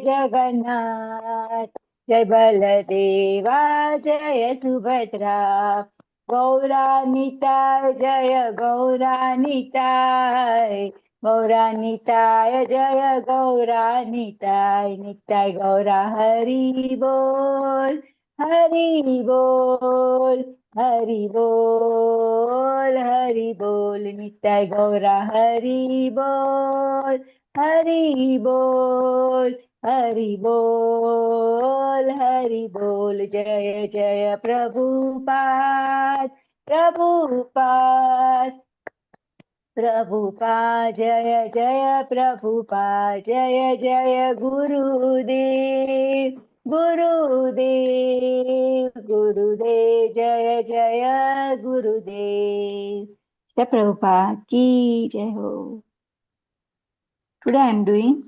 जगन्नाथ, जय बलदेवा जय सुभद्रा, गौरानिताय जय गौरानिताय, गौरानिताय जय गौरानिताय, निताय गौरा हरि बोल, हरि बोल, हरि बोल, हरि बोल, निताय गौरा हरि बोल, हरि बोल, हरि बोल, हरि बोल, जय जय प्रभुपाद, प्रभुपाद, प्रभुपाद, जय जय प्रभुपाद, जय जय गुरुदेव, गुरुदेव, गुरुदेव, जय जय गुरुदेव। जय प्रभुपाद की जय हो। Today I am doing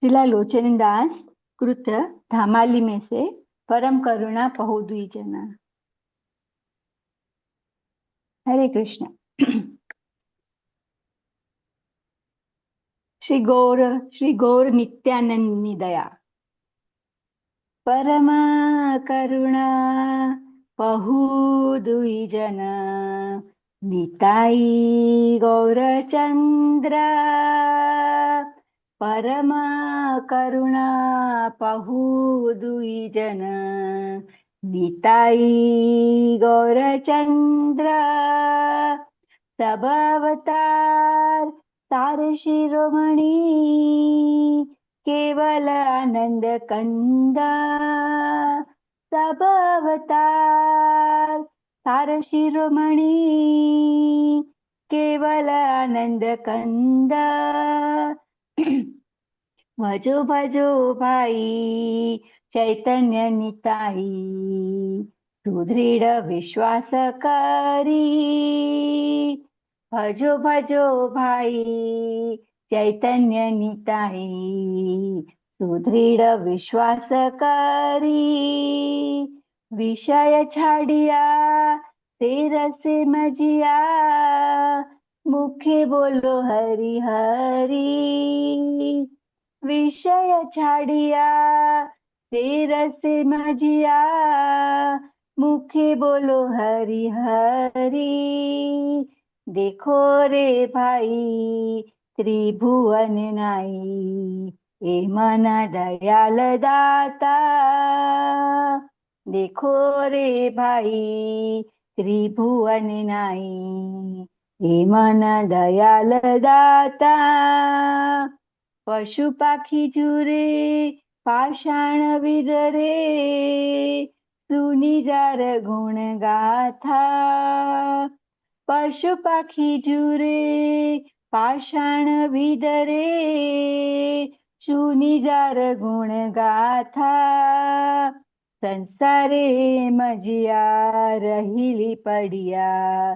Srila Lochan Das कृत धामाली में से परम करुणा पहो द्विजना। हरे कृष्ण। श्री गौर नित्यानंद दया परम करुणा पहु द्विजन, निताई गौरचंद्र परम करुणा पहु द्विजन, निताई गौरचंद्र सब अवतार सार शिरोमणि, केवल आनंद कंदा सब अवतार सार शिरोमणि, केवल आनंद कंदा भजो भजो भाई चैतन्य निताई, सुदृढ़ विश्वास करी, भजो भजो भाई चैतन्य निताई, सुदृढ़ विश्वास करी, विषय छाड़िया तेरा से मजिया, मुखे बोलो हरि हरि, विषय छाड़िया तेरा से मजिया, मुखे बोलो हरि हरि। देखो रे भाई त्रिभुवन नाई, ए मन दयाल दाता, देखो रे भाई त्रिभुवन नाई, ए मन दयाल दाता, पशु पाखी जुरे पाषाण विदरे, सुनी जार गुण गाथा, पशु पाखी जुरे पाषाण विदरे, सुनी जार गुण गाथा, संसारे मजिया रहिली पडिया,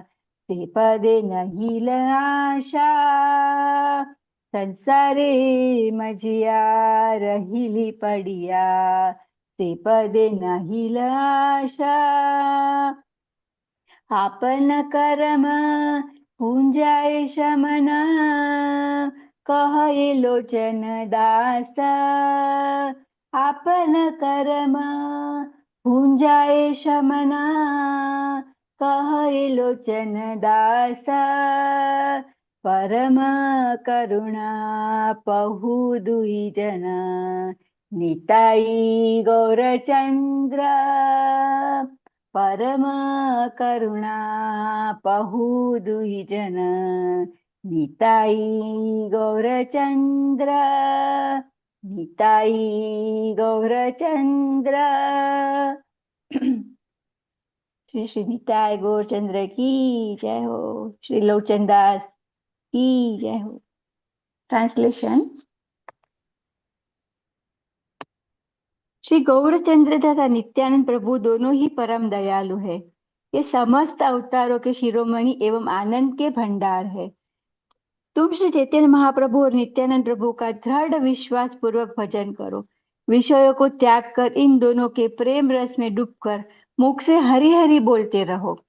ते पदे नहिल आशा, संसारे मजिया रहिली पडिया, ते पदे नहिल आशा, आपन कर्म पुंजाए शमना, कहे लोचन दास, आपन कर्म पुंजाए शमना, कहे लोचन दास, परम करुणा पहु द्विजन, निताई गौरचंद्र परम करुणा पहु द्विजन, निताई गौरचंद्र, निताई गौरचंद्र। श्री श्री निताय गौरचंद्र की जय हो। श्री लोचन दास की जय हो। ट्रांसलेशन। श्री गौरचंद्र तथा नित्यानंद प्रभु दोनों ही परम दयालु है। ये समस्त अवतारों के शिरोमणि एवं आनंद के भंडार है। तुम श्री चैतन्य महाप्रभु और नित्यानंद प्रभु का दृढ़ विश्वास पूर्वक भजन करो। विषयों को त्याग कर इन दोनों के प्रेम रस में डूबकर मुख से हरि हरि बोलते रहो।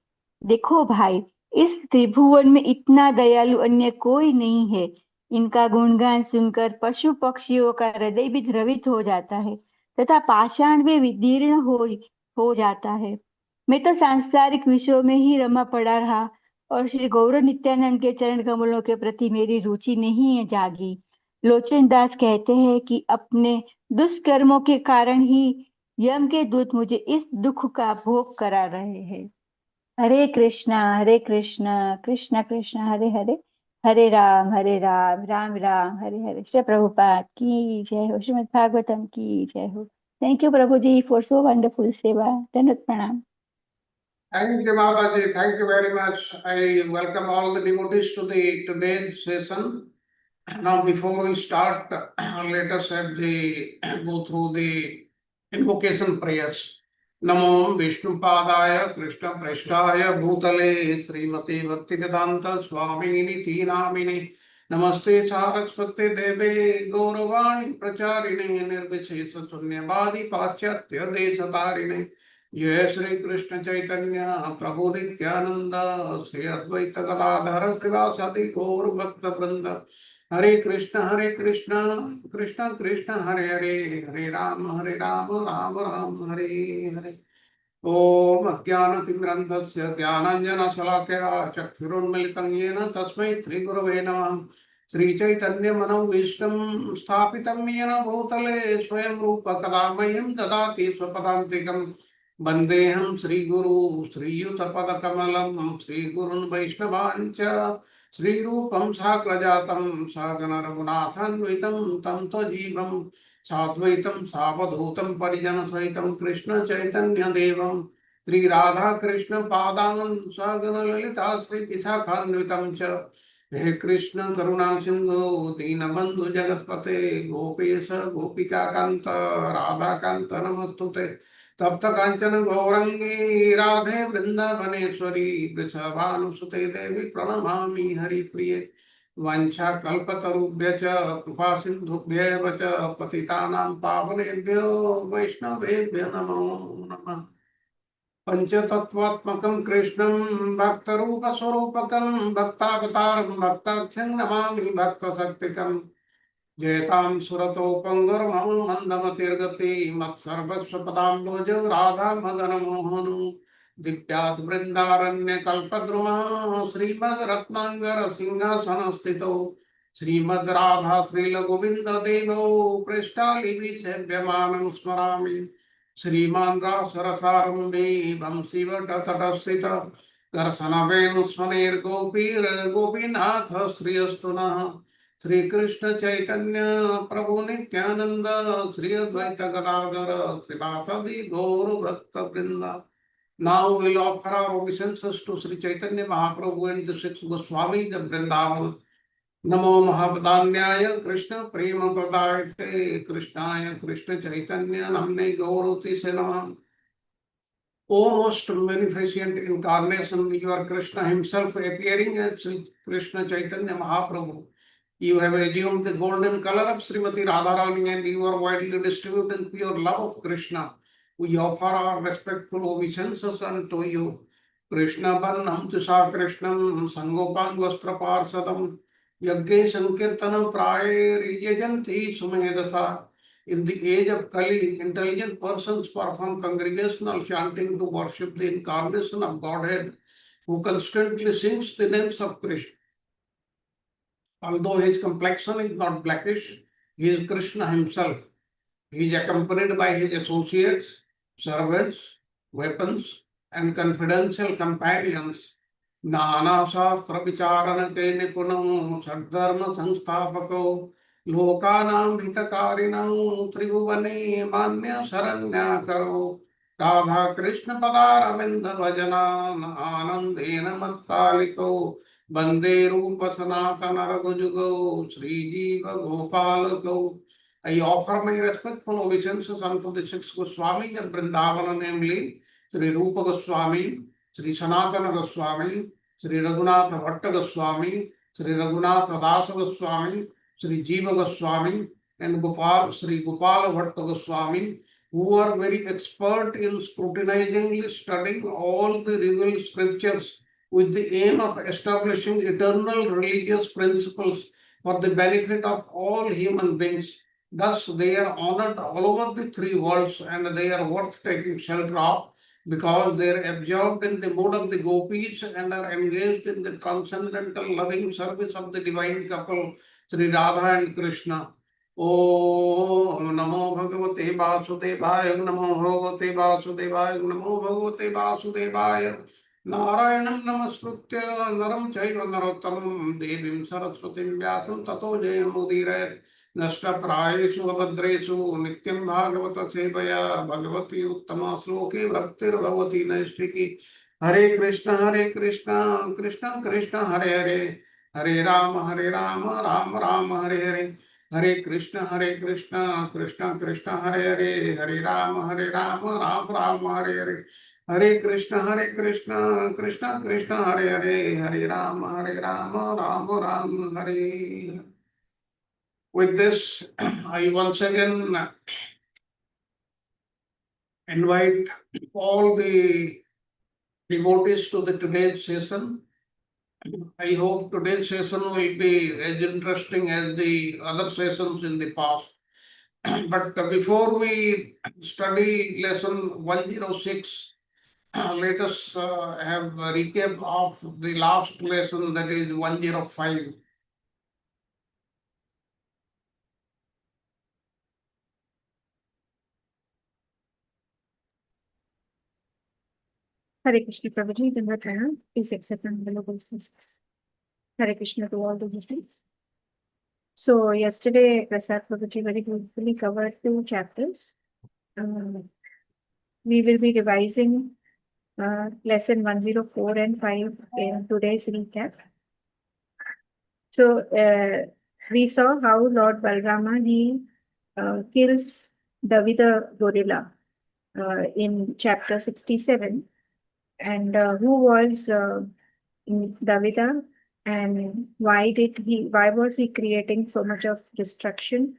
देखो भाई, इस त्रिभुवन में इतना दयालु अन्य कोई नहीं है। इनका गुणगान सुनकर पशु पक्षियों का हृदय भी द्रवित हो जाता है तथा पाषाण भी विदीर्ण हो जाता है। मैं तो सांसारिक विषयों में ही रमा पड़ा रहा और श्री गौर नित्यानंद के चरण कमलों के प्रति मेरी रुचि नहीं है जागी। लोचन दास कहते हैं कि अपने दुष्कर्मों के कारण ही यम के दूत मुझे इस दुख का भोग करा रहे हैं। हरे कृष्णा कृष्ण कृष्ण हरे हरे, हरे राम राम राम हरे हरे। श्री प्रभुपाद की जय हो, श्रीमद् भागवतम की जय हो। Thank you prabhu ji for so wonderful seva. धन्यवाद, प्रणाम। Thank you, Mataji. Thank you very much. I welcome all the devotees to the today's session. Now, before we start, let us have the go through the invocation prayers. Namo Vishnu Padaya Krishna Prasthaya Bhutale Srimati Bhaktivedanta Swami Niti Namini Namaste Saraswate Deve Gauravani Pracharine Nirvishesa Sunyavadi Paschatya Deshatarine जय श्री कृष्ण चैतन्य प्रभु नित्यानंद श्री अद्वैत गदाधर श्रीवासादि गौर भक्त वृंद हरे कृष्ण कृष्ण कृष्ण हरे हरे, हरे राम राम राम हरे हरे। ओम अज्ञानतिमिरन्धस्य ज्ञानाञ्जनशलाकया चक्षुरुन्मिलितं येन तस्मै श्रीगुरवे नमः। श्रीचैतन्यमनोभीष्टं स्थापितं येन भूतले स्वयं रूप कदा मह्यं ददाति स्वपदान्तिकम्। वन्देऽहं श्रीगुरु श्रीयुतपदकमलं श्रीगुरुन् वैष्णवाञ्च श्रीरूपं साग्रजातं सगण रघुनाथान्वितं तं त्वजीवं साद्वैतं सावधूतं परिजनसहितं कृष्ण चैतन्य देवं श्री राधा कृष्ण पादान् सगण ललिता श्री विशाखान्वितं च। हे कृष्ण करुणा सिंधु दीनबंधु जगतपते गोपेश गोपिका कांत राधा कांत नमस्तुते। तप्त कांचन गौरंगी राधे वृंदावनेश्वरी वृषभानुसुते देवी प्रणमामि हरिप्रिये। वंशाकल्पतरुभ्यश्च कृपा सिन्धुभ्येव च पतितानां पावनेभ्यो वैष्णवेभ्यो नमो नमः। पंचतत्त्वात्मकं कृष्णं भक्तरूपस्वरूपकं भक्तावतारं भक्ताख्यं नमामि भक्तशक्तिकम्। जयतां सुरतोपंगुर्मम मंदमतिर्गति मत्सर्वस्वपदाम्बुजो राधा मदन मोहन दिव्यात् वृंदारण्य कल्पद्रुमा श्रीमद् रत्नांगर सिंहासन स्थितो श्रीमद् राधा श्रील गोविंद देवो पृष्ठालिभि सेव्यमानं स्मरामि। श्रीमान् रासरसारम्भे वंशीवटतटस्थित दर्शन वेणुस्वनेर्गोपीर् गोपीनाथ श्रियस्तु नः। श्री कृष्ण चैतन्य प्रभु नित्यानंद श्री अद्वैत गदाधर श्रीवासादि गौर भक्त वृंदा। Now we'll offer our obeisances to Sri Chaitanya Mahaprabhu and the six Goswamis of Vrindavan. Namo Mahavadanyaya Krishna Prema Pradayate Krishnaya Krishna Chaitanya Namne Gaurati Senama. O most beneficent incarnation, you are Krishna himself appearing as Sri Krishna Chaitanya Mahaprabhu. You have assumed the golden color of Srimati Radharani and you are widely distributing pure love of Krishna. We offer our respectful obeisances unto you. Krishna Bannam Tisa Krishnam Sangopan Vastra Parsadam Yagge Sankirtanam Prayer Yajanti Sumedasa. In the age of Kali, intelligent persons perform congregational chanting to worship the incarnation of Godhead who constantly sings the names of Krishna. Although his complexion is not blackish, he is Krishna himself. He is accompanied by his associates, servants, weapons, and confidential companions. Nana Shastra Vicharana Ke Nipunam Sadharma Sanstapako Lokanam Hitakarinam Tribhuvane Manya Saranya Karo Radha Krishna Padaravinda Bhajana Anandena Mattaliko Bande Rupa Sanatana Raghujugo Sri Jiva Gopalako. I offer my respectful obeisances unto the six Goswamis of Vrindavana, namely Sri Rupa Goswami, Sri Sanatana Goswami, Sri Raghunatha Bhatta Goswami, Sri Raghunatha Dasa Goswami, Sri Jiva Goswami, and Sri Gopala Bhatta Goswami, who are very expert in scrutinizingly studying all the revealed scriptures with the aim of establishing eternal religious principles for the benefit of all human beings. Thus, they are honored all over the three worlds and they are worth taking shelter of because they are absorbed in the mood of the gopis and are engaged in the transcendental loving service of the divine couple, Sri Radha and Krishna. Om Namo Bhagavate Vasudevaya, Namo Bhagavate Vasudevaya, Namo Bhagavate Vasudevaya. नारायणं नमस्कृत्य नरं चैव नरोत्तमं देवीं सरस्वतीं व्यासं ततो जयमुदीरयेत् नष्टप्रायेषु अभद्रेषु नित्यं भागवत सेवया भगवती उत्तमा श्लोके भक्तिर्भवति नैष्ठिकी हरे कृष्ण कृष्ण कृष्ण हरे हरे हरे राम राम राम हरे हरे हरे कृष्ण कृष्ण कृष्ण हरे हरे हरे राम राम राम हरे हरे हरे कृष्ण कृष्ण कृष्ण हरे हरे हरे राम राम राम हरे. With this, I once again invite all the devotees to the today's session. I hope today's session will be as interesting as the other sessions in the past. But before we study lesson 106, let us have a recap of the last lesson, that is 105. Hare Krishna Prabhuji, Dandavat please accept and follow those. Hare Krishna to all the listeners. So yesterday, Prasad Prabhuji very beautifully covered two chapters. We will be revising lesson 104 and 5 in today's recap. So we saw how Lord Balrama, he kills Davida gorilla in chapter 67. And who was Davida, and why was he creating so much of destruction?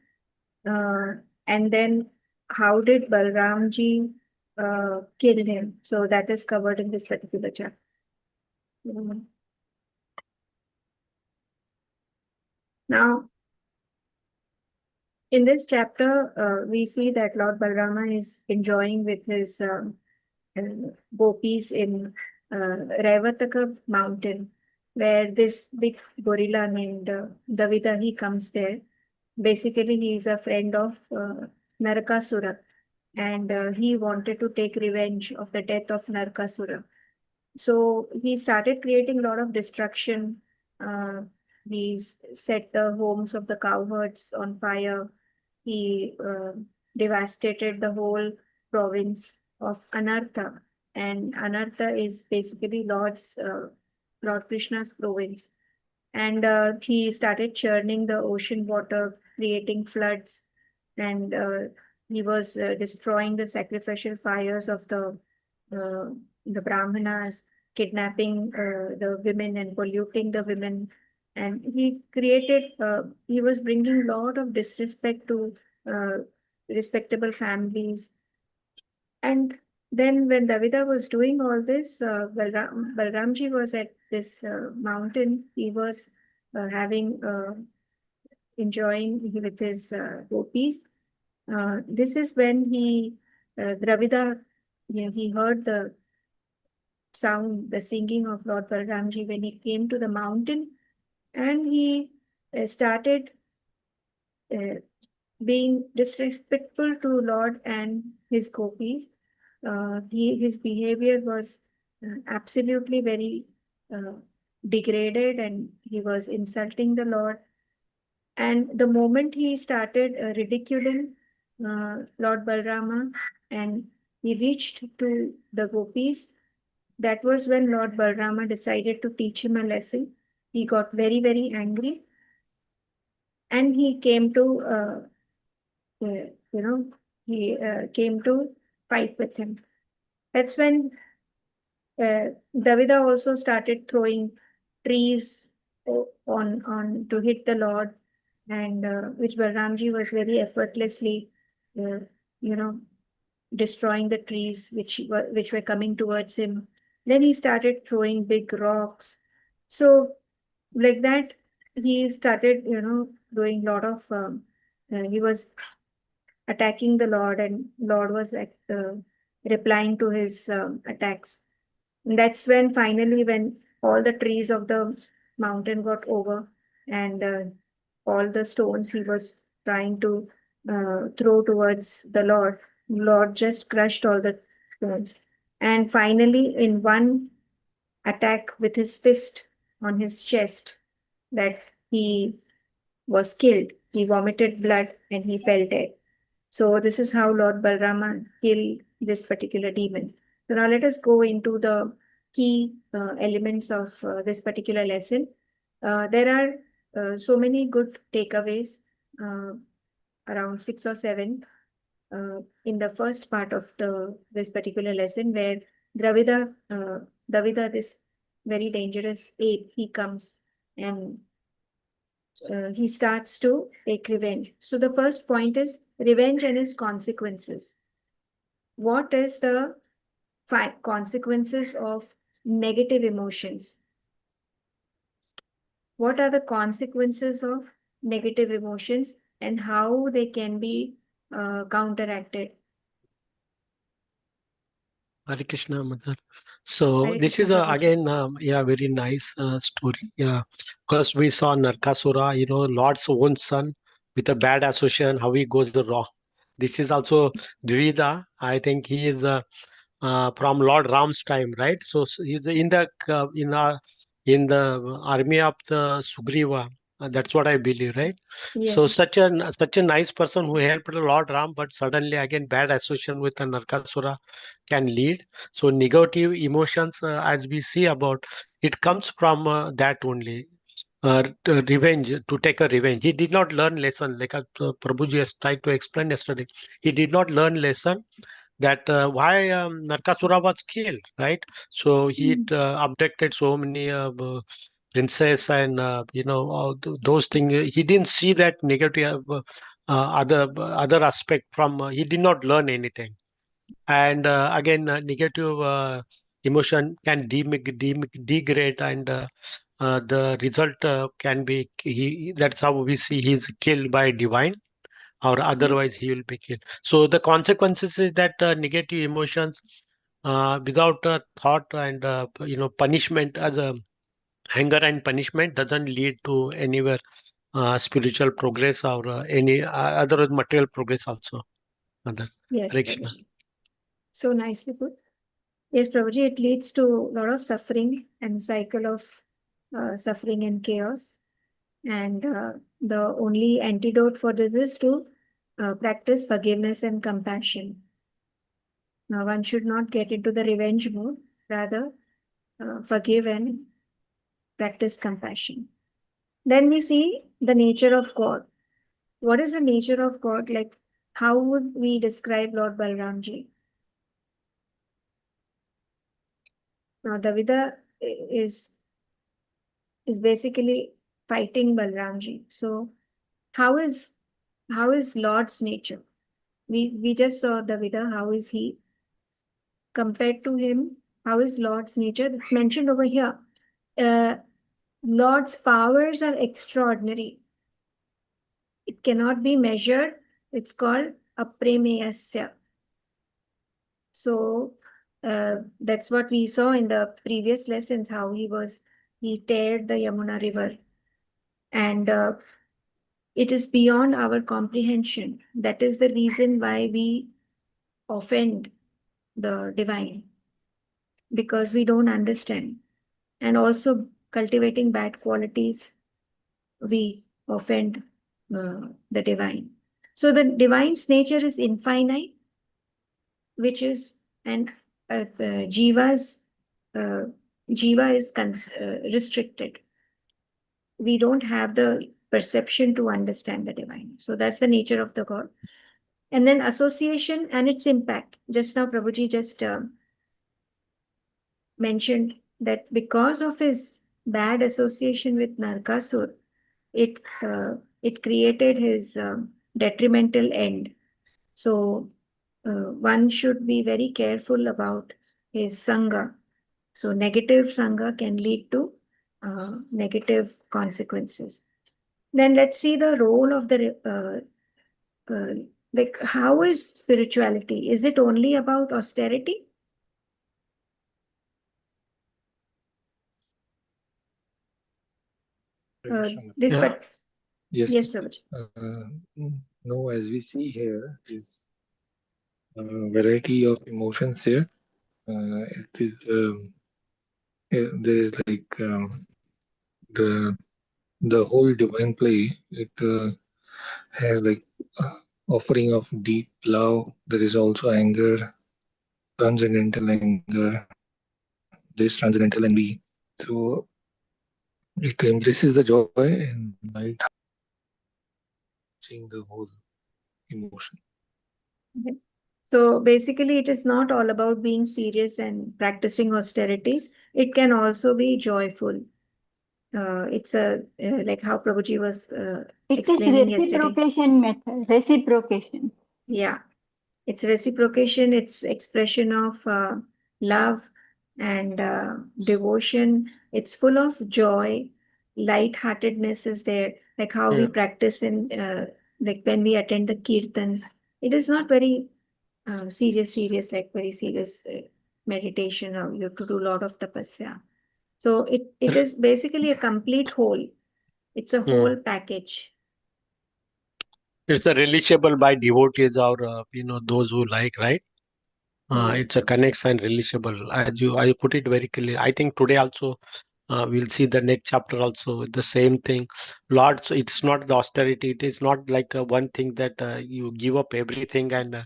And then how did Balramji kill him? So that is covered in this particular chapter. Now, in this chapter, we see that Lord Balrama is enjoying with his gopis in Raivataka mountain, where this big gorilla named Davida, he comes there. Basically, he is a friend of Narakasura, and he wanted to take revenge of the death of Narakasura. So he started creating a lot of destruction. He set the homes of the cowherds on fire. He devastated the whole province of Anartha, and Anartha is basically Lord Krishna's province. And he started churning the ocean water, creating floods, and he was destroying the sacrificial fires of the Brahmanas, kidnapping the women and polluting the women. And he was bringing a lot of disrespect to respectable families. And then when Davida was doing all this, Balramji was at this mountain. He was enjoying with his gopis. This is when Dravida, he heard the sound, the singing of Lord Balramji when he came to the mountain, and he started being disrespectful to Lord and his gopis. His behavior was absolutely very degraded, and he was insulting the Lord. And the moment he started ridiculing Lord Balrama and he reached to the gopis, that was when Lord Balrama decided to teach him a lesson. He got very, very angry, and he came to, he came to fight with him. That's when Davida also started throwing trees on to hit the Lord, and which Balramji was very effortlessly, destroying the trees which were coming towards him. Then he started throwing big rocks. So like that, he started, doing a lot of, he was attacking the Lord, and Lord was replying to his attacks. And that's when finally, when all the trees of the mountain got over, and all the stones he was trying to throw towards the Lord just crushed all the stones. And finally, in one attack with his fist on his chest, that he was killed. He vomited blood and he fell dead. So this is how Lord Balrama killed this particular demon. So now let us go into the key elements of this particular lesson. There are so many good takeaways, around 6 or 7, in the first part of this particular lesson, where Davida, this very dangerous ape, he comes and he starts to take revenge. So the first point is revenge and its consequences. What is the consequences of negative emotions? What are the consequences of negative emotions and how they can be counteracted? Hare Krishna, Mother. So Hare this Krishna, is Prabhuji. again, very nice story. Yeah, first we saw Narkasura, Lord's own son with a bad association, how he goes the wrong. This is also Dvida. I think he is from Lord Ram's time, right? So he's in the army of the Sugriva. That's what I believe, right? So Yes. such a nice person who helped Lord Ram, but suddenly again bad association with the Narkasura can lead. So negative emotions, as we see about, it comes from that only. Revenge, to take a revenge. He did not learn lesson, like Prabhuji has tried to explain yesterday. He did not learn lesson that why Narkasura was killed, right? So he abducted so many princess and all those things. He didn't see that negative other aspect from. He did not learn anything, and again, negative emotion can degrade, and the result can be that's how we see he's killed by divine, or otherwise he will be killed. So the consequences is that negative emotions without thought and punishment, as a anger and punishment, doesn't lead to anywhere spiritual progress, or any other material progress also. Mother. Yes, Hare Krishna. Prabhuji. So nicely put. Yes, Prabhuji, it leads to a lot of suffering and cycle of suffering and chaos. And the only antidote for this is to practice forgiveness and compassion. Now, one should not get into the revenge mode, rather forgive and practice compassion. Then we see the nature of God. What is the nature of God? Like, how would we describe Lord Balramji? Now, Davida is basically fighting Balramji. So, how is Lord's nature? We just saw Davida. How is he compared to him? How is Lord's nature? It's mentioned over here. Lord's powers are extraordinary. It cannot be measured. It's called apremeyasya. So that's what we saw in the previous lessons, how he teared the Yamuna river. And it is beyond our comprehension. That is the reason why we offend the divine, because we don't understand. And also cultivating bad qualities, we offend the divine. So the divine's nature is infinite, which is, and jiva's jiva is restricted. We don't have the perception to understand the divine. So that's the nature of the God. And then association and its impact. Just now, Prabhuji just mentioned that because of his bad association with Narkasur, it created his detrimental end. So one should be very careful about his sangha. So negative sangha can lead to negative consequences. Then let's see the role of the like, how is spirituality? Is it only about austerity? This, Yeah. but Yes. yes, Prabhuji. No, as we see here, is a variety of emotions here. It is there is like the whole divine play. It has like offering of deep love. There is also anger, transcendental anger. There is transcendental envy. So it embraces the joy and light, seeing the whole emotion. Okay. So basically, it is not all about being serious and practicing austerities. It can also be joyful. It's like how Prabhuji was It is explaining yesterday. reciprocation method. Reciprocation. Yeah, it's reciprocation. It's expression of love and devotion. It's full of joy. Light-heartedness is there, like how we practice in like when we attend the kirtans. It is not very serious, like very serious meditation, or you have to do a lot of tapasya. So it is basically a complete whole. It's a whole package. It's a relishable by devotees or those who like, right? Yes, It's a connects and relishable. I put it very clearly. I think today also we'll see the next chapter also the same thing. Lord's, it's not the austerity. It is not like one thing that you give up everything and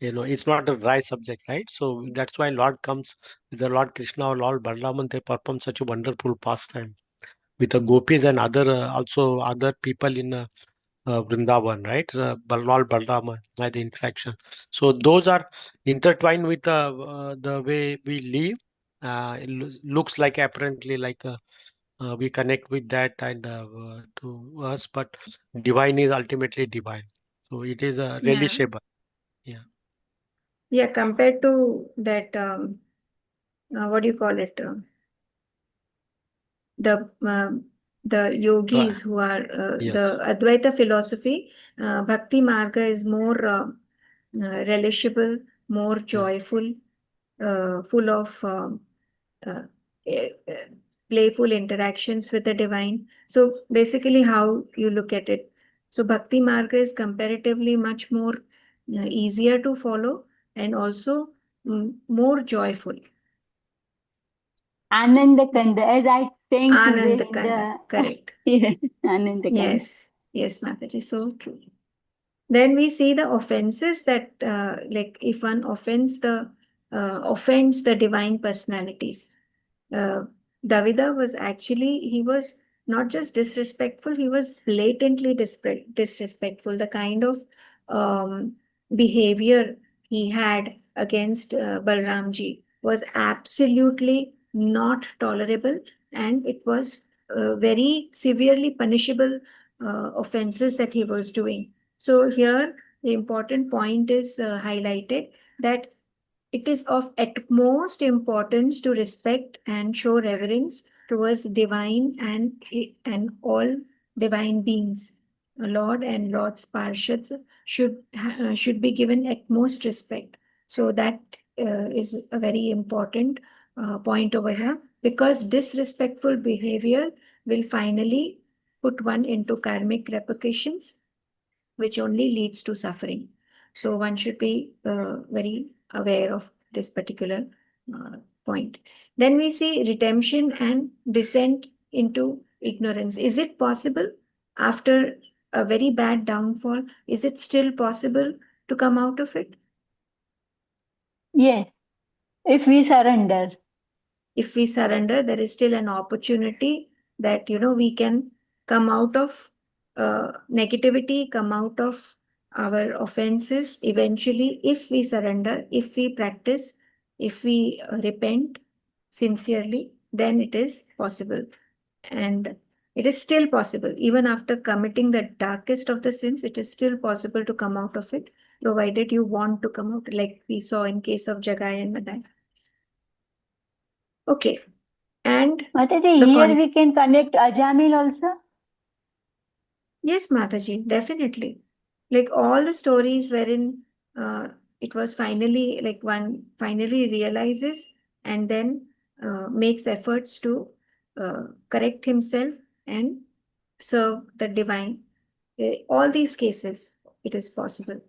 it's not a dry subject, right? So that's why Lord comes with the Lord Krishna or Lord Balaram. They perform such a wonderful pastime with the gopis and other also other people in Vrindavan, right? Lord Balrama by the interaction. So those are intertwined with the way we live. Looks like apparently like we connect with that and to us, but divine is ultimately divine. So it is Yeah. relishable. Yeah. Yeah, compared to that, what do you call it? The yogis who are Yes. the Advaita philosophy, Bhakti Marga is more relishable, more joyful, full of uh, eh, eh, playful interactions with the divine. So basically, how you look at it. So Bhakti Marga is comparatively much more easier to follow and also more joyful. Ananda Kanda, as I saying today Ananda in Kanda, the correct. yes, Ananda Kanda. Yes, yes, Mataji, so true. Then we see the offenses that, like, if one offends offends the divine personalities. Davida was actually, he was not just disrespectful, he was blatantly disrespectful. The kind of behavior he had against Balramji was absolutely not tolerable, and it was very severely punishable offenses that he was doing. So here the important point is highlighted that it is of utmost importance to respect and show reverence towards divine and all divine beings. Lord and Lord's Parshads should be given utmost respect. So that is a very important point over here, because disrespectful behavior will finally put one into karmic repercussions, which only leads to suffering. So one should be very aware of this particular point. Then we see redemption and descent into ignorance. Is it possible after a very bad downfall? Is it still possible to come out of it? Yes, if we surrender. If we surrender, there is still an opportunity that, we can come out of negativity, come out of our offenses eventually, if we surrender, if we practice, if we repent sincerely, then it is possible. And it is still possible. Even after committing the darkest of the sins, it is still possible to come out of it, provided you want to come out, like we saw in case of Jagai and Madai. Okay. And Mataji, the here we can connect Ajamil also. Yes, Mataji, definitely. Like all the stories wherein it was finally like one finally realizes and then makes efforts to correct himself and serve the divine. All these cases, it is possible.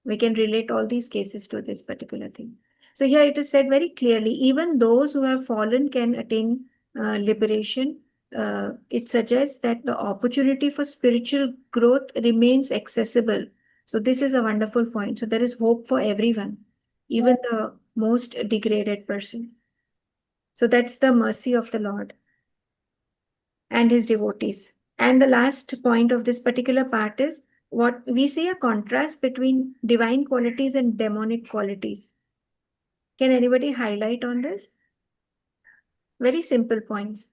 We can relate all these cases to this particular thing. So here it is said very clearly, even those who have fallen can attain liberation. It suggests that the opportunity for spiritual growth remains accessible. So this is a wonderful point. So there is hope for everyone, even the most degraded person. So that's the mercy of the Lord and his devotees. And the last point of this particular part is what we see a contrast between divine qualities and demonic qualities. Can anybody highlight on this? Very simple points.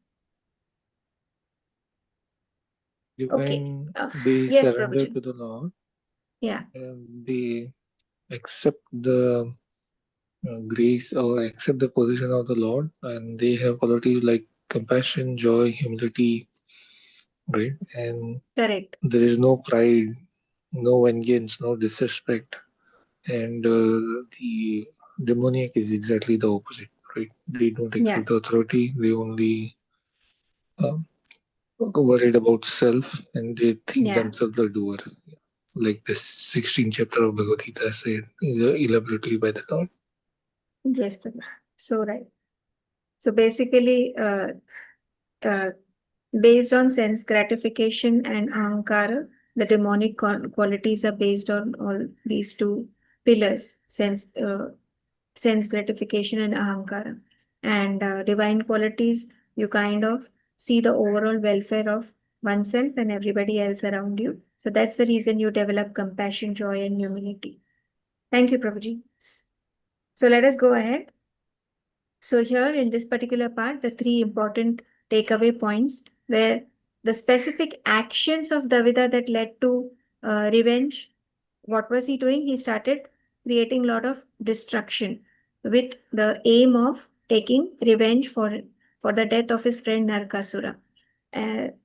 Okay. When they Yes, surrender Prabhuji. to the Lord, Yeah, they accept the grace or accept the position of the Lord, and they have qualities like compassion, joy, humility, right? And correct. there is no pride, no vengeance, no disrespect. And the demoniac is exactly the opposite, right? They don't Yeah, accept the authority, they only um, worried about self and they think yeah. themselves the doer. Like the 16th chapter of Bhagavad Gita said elaborately by the Lord. Yes, Prabhuji. So right. So basically, uh, based on sense gratification and ahankara, the demonic qualities are based on all these two pillars, sense gratification and ahankara. And divine qualities, you kind of see the overall welfare of oneself and everybody else around you. So that's the reason you develop compassion, joy, and humility. Thank you, Prabhuji. So let us go ahead. So here in this particular part, the three important takeaway points where the specific actions of Davida that led to revenge, what was he doing? He started creating a lot of destruction with the aim of taking revenge for the death of his friend Narkasura.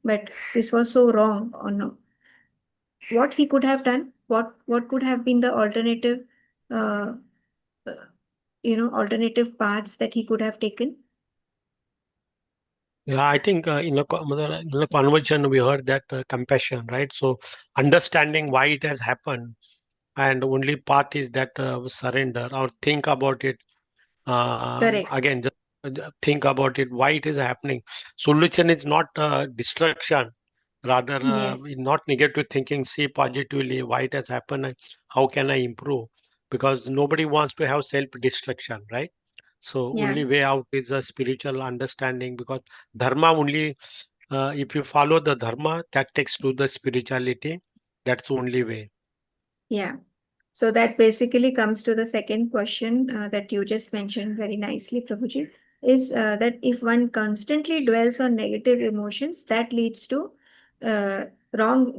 But this was so wrong. Or no, what he could have done? What could have been the alternative? Uh, alternative paths that he could have taken. Yeah, I think in the conversation we heard that compassion, right? So understanding why it has happened, and only path is that surrender or think about it. Correct. Again, just think about it, why it is happening. Solution is not destruction, rather Yes. not negative thinking. See positively why it has happened and how can I improve, because nobody wants to have self destruction, right? So Yeah. only way out is a spiritual understanding, because dharma only, if you follow the dharma, that takes to the spirituality. That's the only way. Yeah. So that basically comes to the second question that you just mentioned very nicely, Prabhuji, is that if one constantly dwells on negative emotions, that leads to uh,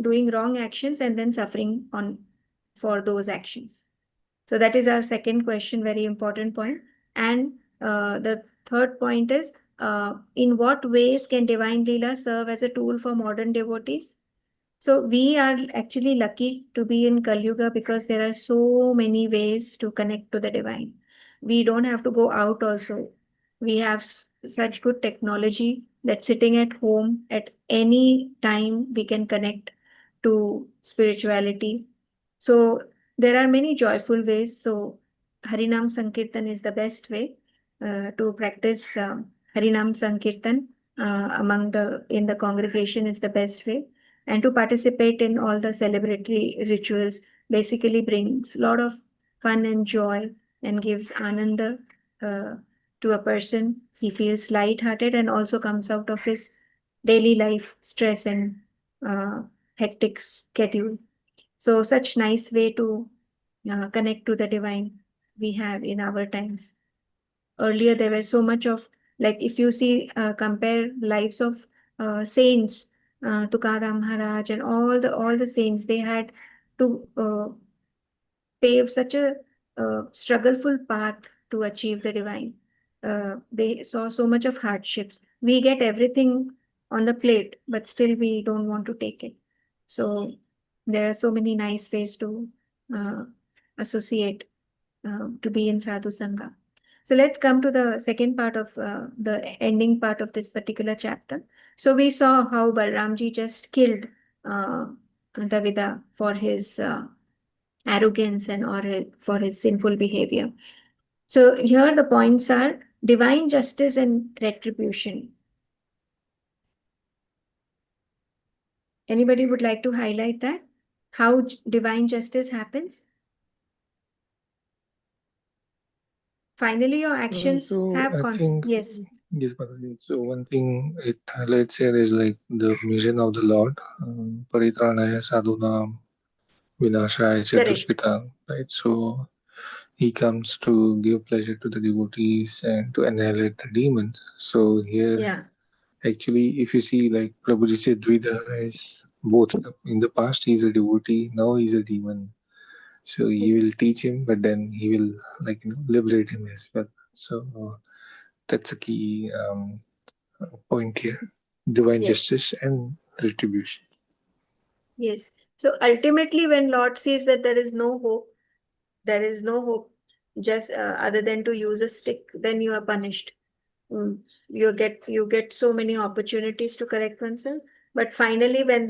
doing wrong actions and then suffering on for those actions. So that is our second question, very important point. And the third point is, in what ways can Divine Leela serve as a tool for modern devotees? So we are actually lucky to be in Kali Yuga because there are so many ways to connect to the divine. We don't have to go out also. We have such good technology that sitting at home at any time we can connect to spirituality. So there are many joyful ways. So Harinam Sankirtan is the best way to practice Harinam Sankirtan among the in the congregation is the best way, and to participate in all the celebratory rituals basically brings a lot of fun and joy and gives ananda uh, to a person. He feels light-hearted and also comes out of his daily life stress and uh, hectic schedule. So such nice way to connect to the divine we have in our times. Earlier there was so much of, like, if you see compare lives of saints, Tukaram Maharaj and all the saints, they had to pave such a struggleful path to achieve the divine. They saw so much of hardships. We get everything on the plate, but still we don't want to take it. So there are so many nice ways to associate to be in Sadhu Sangha. So let's come to the second part of the ending part of this particular chapter. So we saw how Balramji just killed Davida for his arrogance and for his sinful behavior. So here the points are divine justice and retribution. Anybody would like to highlight that? How divine justice happens? Finally, your actions So have I think, yes. yes, Mataji. So one thing it highlights here is like the mission of the Lord, Paritranaya Sadhunam Vinashaya Correct. Chadushkritam, right? So he comes to give pleasure to the devotees and to annihilate the demons. So here, Yeah. actually, if you see, like Prabhuji said, Dvida is both. In the past, he's a devotee. Now he's a demon. So he will teach him, but then he will liberate him as well. So that's a key point here: divine Yes. justice and retribution. Yes. So ultimately, when Lord sees that there is no hope, just other than to use a stick, then you are punished. You get so many opportunities to correct oneself, but finally, when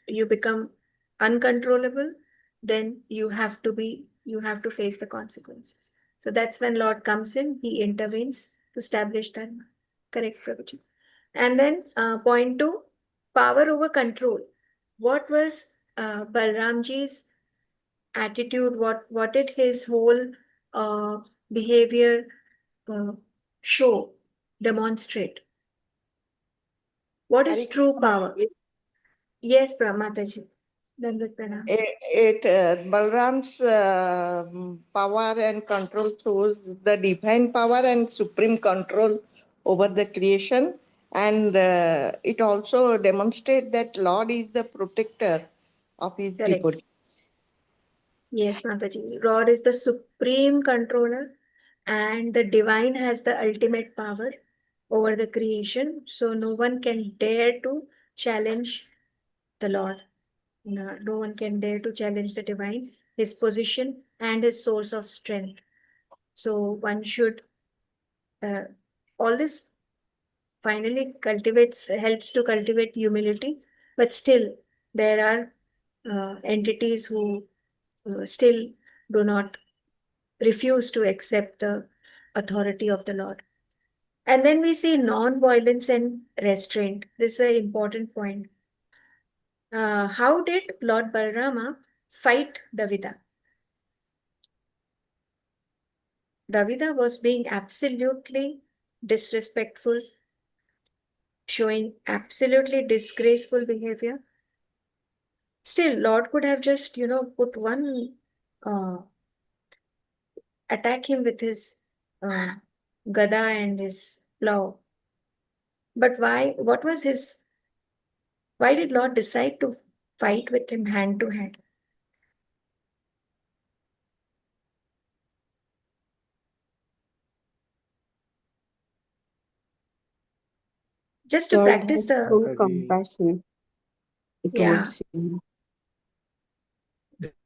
you become uncontrollable, then you have to face the consequences. So that's when Lord comes in. He intervenes to establish dharma. Correct, Prabhuji. And then point two, power over control. What was Balramji's attitude? What did his whole behavior uh, show, demonstrate? What is Hari true power? it, Yes, Mataji. Dandat Pranam. Balram's power and control shows the divine power and supreme control over the creation, and it also demonstrates that Lord is the protector of his Correct. devotee. Yes, Mataji. Lord is the supreme controller, and the divine has the ultimate power over the creation. So no one can dare to challenge the Lord. No one can dare to challenge the divine, his position, and his source of strength. So one should, all this finally helps to cultivate humility, but still there are entities who still do not refuse to accept the authority of the Lord. And then we see non-violence and restraint. This is an important point. How did Lord Balrama fight Davida? Davida was being absolutely disrespectful, showing absolutely disgraceful behavior. Still, Lord could have just, put one, attack him with his uh, gada and his plow. But why? Why did Lord decide to fight with him hand to hand? Just to Lord practice has the, full Mataji, compassion yeah, towards him.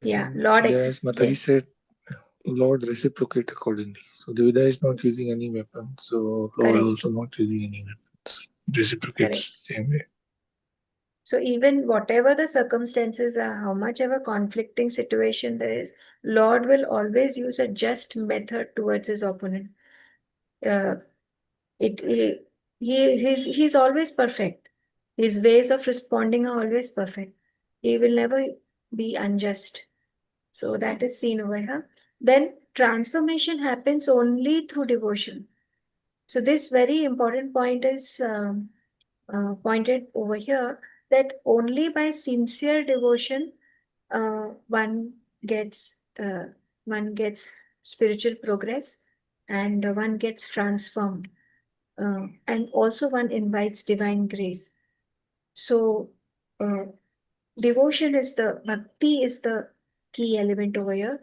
yeah, Lord yes, exists. Mataji Yes, said, Lord reciprocate accordingly. So Devida is not using any weapon, so Lord correct, also not using any weapons. correct. Reciprocates same way. So even whatever the circumstances are, how much ever conflicting situation there is, Lord will always use a just method towards his opponent. Uh, it he's always perfect. His ways of responding are always perfect. He will never be unjust. So that is seen over here. Then transformation happens only through devotion. So this very important point is pointed over here, that only by sincere devotion one gets spiritual progress, and one gets transformed, and also one invites divine grace. So devotion is the bhakti is the key element over here.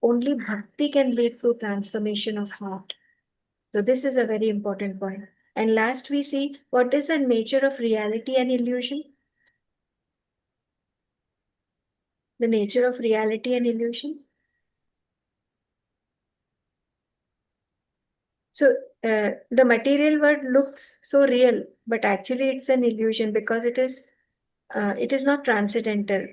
Only bhakti can lead to transformation of heart. So this is a very important point. And last we see what is the nature of reality and illusion. The nature of reality and illusion. So the material world looks so real, but actually it's an illusion because it is not transcendental.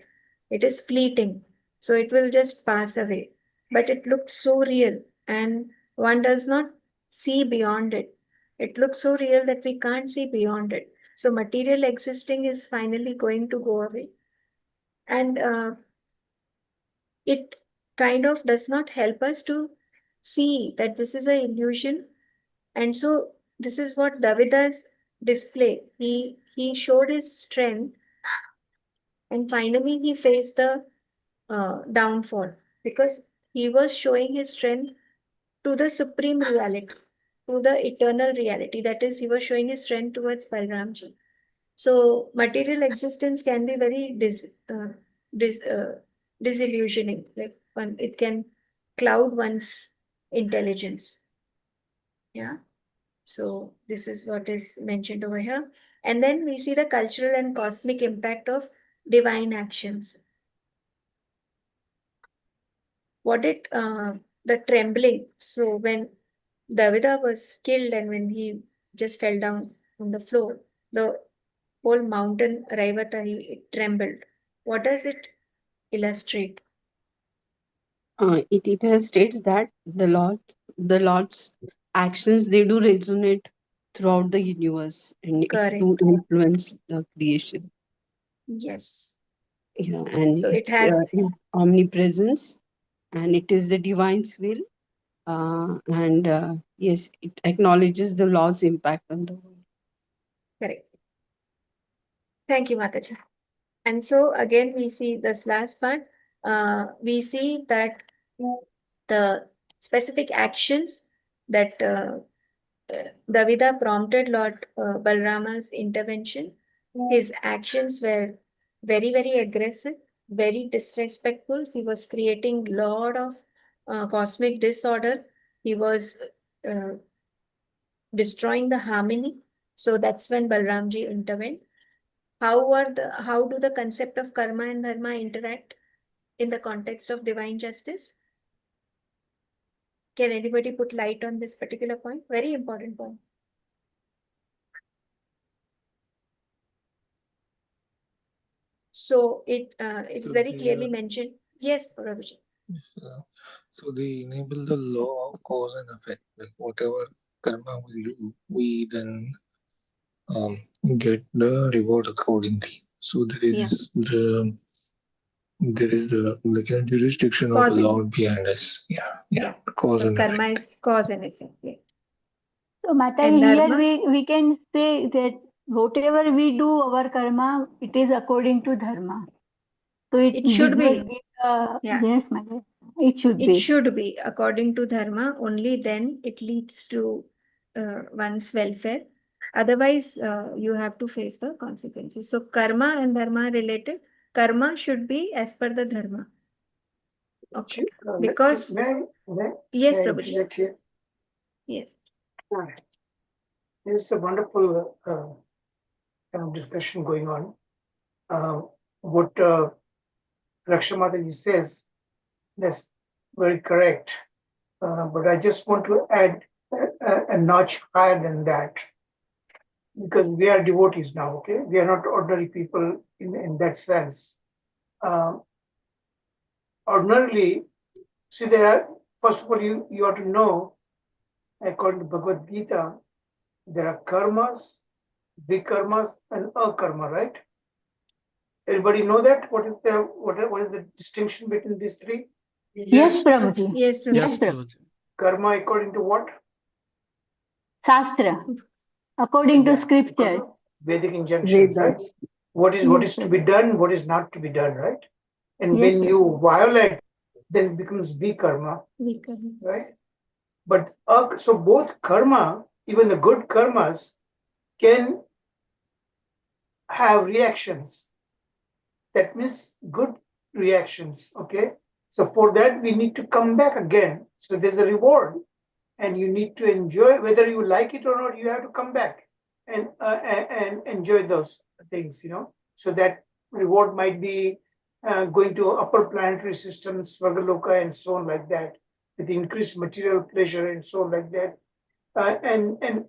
It is fleeting. So it will just pass away. But it looks so real and one does not see beyond it. It looks so real that we can't see beyond it. So material existing is finally going to go away. And it kind of does not help us to see that this is an illusion. And so this is what Davida's display. He showed his strength and finally he faced the downfall because he was showing his strength to the supreme reality, to the eternal reality. That is, he was showing his strength towards Balramji. So material existence can be very disillusioning. Like it can cloud one's intelligence. Yeah. So this is what is mentioned over here. And then we see the cultural and cosmic impact of divine actions. What it the trembling. So when Davida was killed and when he just fell down on the floor, the whole mountain Raivata it trembled. What does it illustrate? It illustrates that the Lord's actions, they do resonate throughout the universe and it Correct. do influence the creation. Yes. Yeah, and So it it's has his omnipresence, and it is the divine's will. And yes, it acknowledges the Lord's impact on the world. correct. Thank you, Mataji. And so again, we see this last part. We see that the specific actions that Davida prompted Lord Balrama's intervention. His actions were very, very aggressive, very disrespectful. He was creating lot of cosmic disorder. He was uh, destroying the harmony. So that's when Balramji intervened. How do the concept of karma and dharma interact in the context of divine justice? Can anybody put light on this particular point? Very important point. So it's So very they clearly are, mentioned. Yes, Prabhuji. yes, so they enable the law of cause and effect. Like whatever karma we do, we then um, get the reward accordingly. So Yeah. there is the like a jurisdiction of the Cause and Lord behind us. yeah. Cause So and karma effect. is cause and effect. Yeah. So Mataji, And here dharma, we can say that whatever we do, our karma, it is according to dharma. So it it should did not be. give Yeah. yes, Mataji. It should It be. should be according to dharma. Only then it leads to one's welfare. Otherwise, you have to face the consequences. So karma and dharma are related. Karma should be as per the dharma. Okay. Because yes, may I Prabhuji. interject here? Yes. This is a wonderful kind of discussion going on. What Rakshamataji says, that's very correct. But I just want to add a notch higher than that, because we are devotees now, okay? We are not ordinary people in that sense. Ordinarily, see, first of all, you ought to know, according to Bhagavad Gita, there are karmas, vikarmas, and akarma, right? Everybody know that? What is the distinction between these three? Yes, Prabhuji. Yes, Yes, Prabhuji. Prabhuji. Karma according to what? Shastra, according to Yes, scripture. Vedic injunctions, right? Vedas. What is Yes, to be done, what is not to be done, right? And yes, when you violate, then it becomes vikarma, Vikarma. right? But so both karma, even the good karmas, can have reactions. That means good reactions, okay? So for that, we need to come back again. So there's a reward. and you need to enjoy, whether you like it or not. You have to come back and enjoy those things, so that reward might be going to upper planetary systems, Svargaloka, and so on, like that, with increased material pleasure and so on, like that. And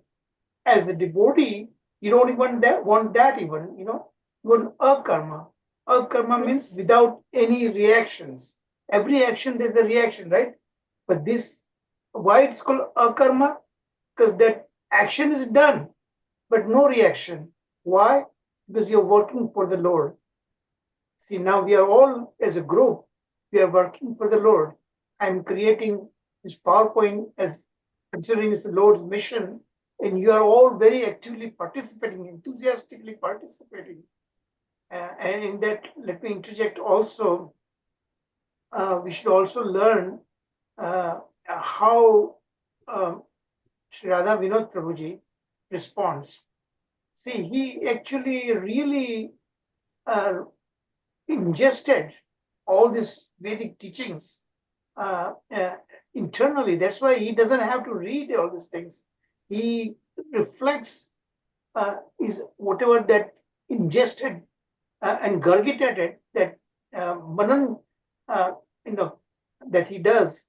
as a devotee, you don't even want that even, you want akarma. Akarma means Yes. without any reactions. Every action, there's a reaction, right? But this, why it's called akarma? Because that action is done, but no reaction. Why? Because you're working for the Lord. See, now we are all, as a group, we are working for the Lord. I'm creating this PowerPoint as considering it's the Lord's mission, and you are all very actively participating, enthusiastically participating. And in that, let me interject also, we should also learn how Sri Radha Vinod Prabhuji responds. See, he actually really ingested all these Vedic teachings internally. That's why he doesn't have to read all these things. He reflects is whatever that ingested and gurgitated, that manan, that he does,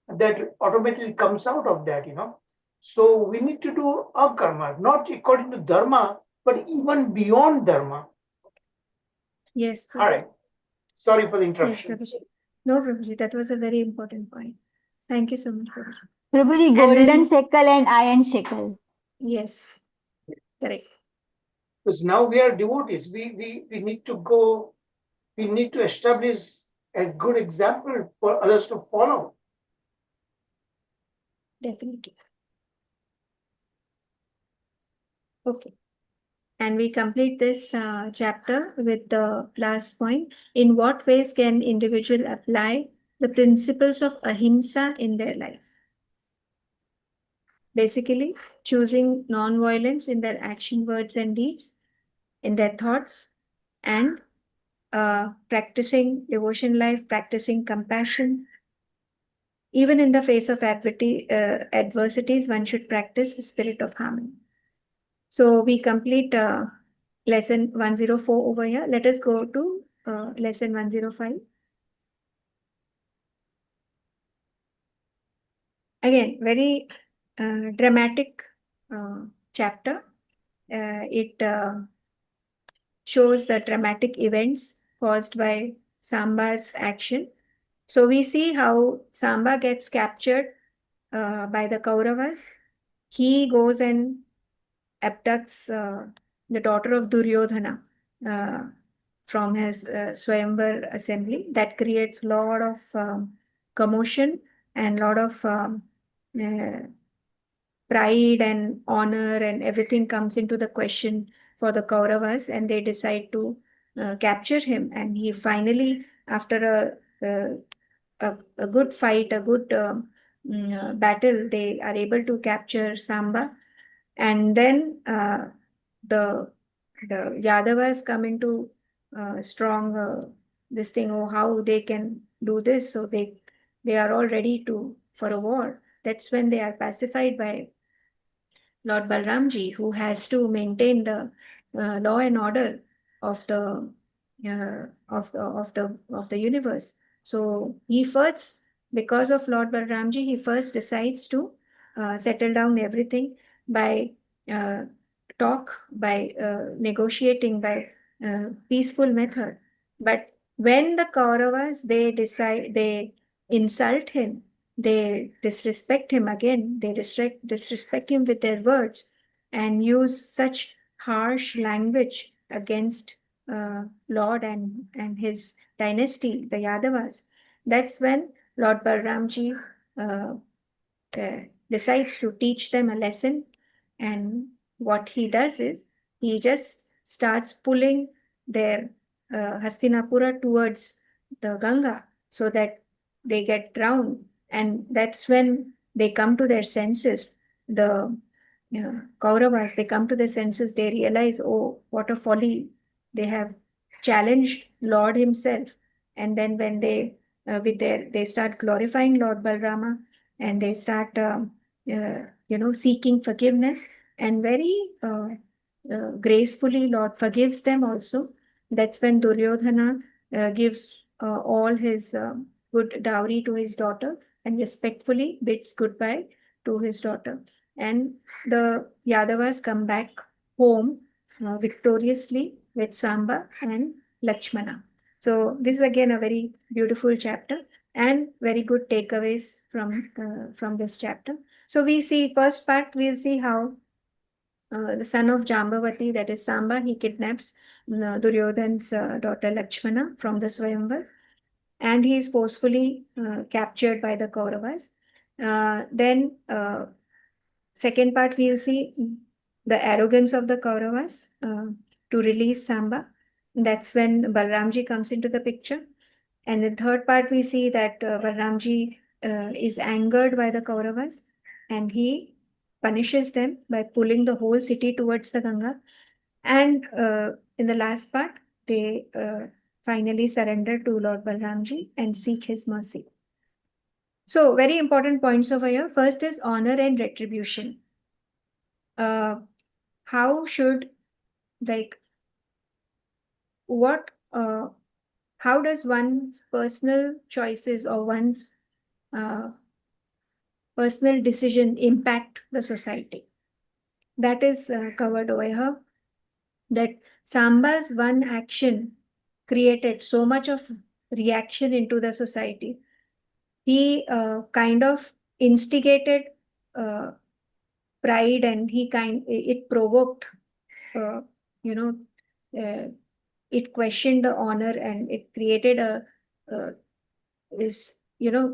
that automatically comes out of that, So we need to do a karma, not according to dharma, but even beyond dharma. Yes, All right. Sorry for the yes, interruption. Prabhuji. No, Prabhuji, that was a very important point. Thank you so much, Prabhuji. Prabhuji, And golden then, shekel and iron shekel. yes, correct. Because now we are devotees. We need to go, we need to establish a good example for others to follow. Definitely. Okay. And we complete this chapter with the last point. In what ways can individual apply the principles of ahimsa in their life? Basically, choosing non-violence in their action, words, and deeds, in their thoughts, and practicing devotion life, practicing compassion. Even in the face of adversities, one should practice the spirit of harmony. So we complete lesson 104 over here. Let us go to lesson 105. Again, very dramatic chapter. It shows the dramatic events caused by Samba's action. So we see how Samba gets captured by the Kauravas. He goes and abducts the daughter of Duryodhana from his Swayamvar assembly. That creates a lot of commotion and a lot of pride and honor and everything comes into the question for the Kauravas, and they decide to capture him. And he finally, after a good fight, a good battle, they are able to capture Samba. And then the Yadavas come into strong this thing, oh, how they can do this. So they are all ready for a war. That's when they are pacified by Lord Balramji, who has to maintain the law and order of the of the universe. So he first, because of Lord Balramji, he first decides to settle down everything by by negotiating, by peaceful method. But when the Kauravas, they insult him, they disrespect him again, they disrespect him with their words and use such harsh language against Lord and his dynasty, the Yadavas. That's when Lord Balramji decides to teach them a lesson. And what he does is he just starts pulling their Hastinapura towards the Ganga so that they get drowned. And that's when they come to their senses. The Kauravas, they come to their senses, they realize, oh, what a folly. They have challenged Lord himself. And then when they start glorifying Lord Balrama, and they start seeking forgiveness, and very gracefully Lord forgives them also. That's when Duryodhana gives all his good dowry to his daughter and respectfully bids goodbye to his daughter. And the Yadavas come back home victoriously with Samba and Lakshmana. So this is again a very beautiful chapter and very good takeaways from this chapter. So we see first part, we'll see how the son of Jambavati, that is Samba, he kidnaps Duryodhan's daughter Lakshmana from the Swayamvar, and he is forcefully captured by the Kauravas. Then second part, we'll see the arrogance of the Kauravas to release Samba. That's when Balramji comes into the picture. And the third part, we see that Balramji is angered by the Kauravas and he punishes them by pulling the whole city towards the Ganga. And in the last part, they finally surrender to Lord Balramji and seek his mercy. So, very important points over here. First is honor and retribution. How should, like, how does one's personal choices or one's personal decision impact the society? That is covered over here. That Samba's one action created so much of reaction into the society. He kind of instigated pride, and it provoked, it questioned the honor, and it created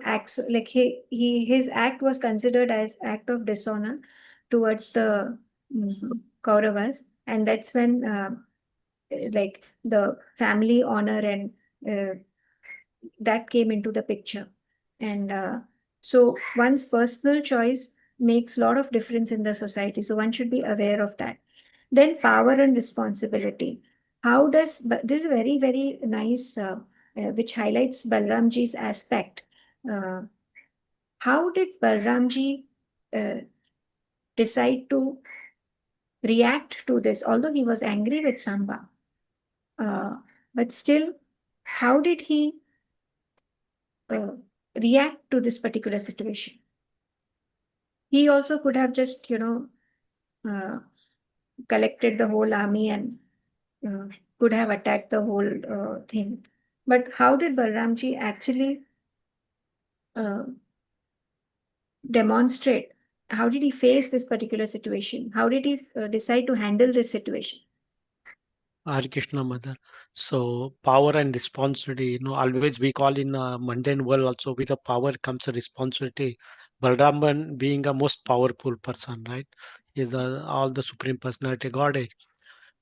acts like his act was considered as act of dishonor towards the Kauravas, and that's when like the family honor and that came into the picture. And so one's personal choice makes a lot of difference in the society, so one should be aware of that. Then power and responsibility. How does this is very, very nice, which highlights Balramji's aspect. How did Balramji decide to react to this? Although he was angry with Samba, but still, how did he react to this particular situation? He also could have just, collected the whole army and could have attacked the whole thing. But how did Balramji actually demonstrate? How did he face this particular situation? How did he decide to handle this situation? Hare Krishna, Mother. So power and responsibility, always we call in a mundane world also, with the power comes a responsibility. Balraman being a most powerful person, right? Is all the supreme personality Godhead.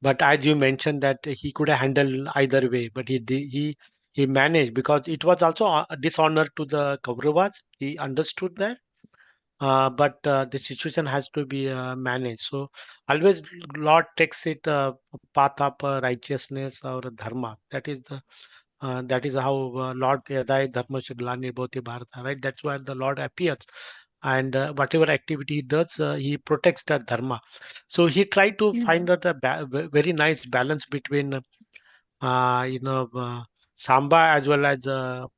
But as you mentioned that he could have handled either way, but he managed, because it was also a dishonor to the Kauravas. He understood that. But the situation has to be managed. So always Lord takes it path of righteousness or dharma. That is how Lord Yadai Dharma Shaglani Bhoti Bharata, right? That's where the Lord appears. And whatever activity he does, he protects the dharma. So he tried to find out a very nice balance between Samba as well as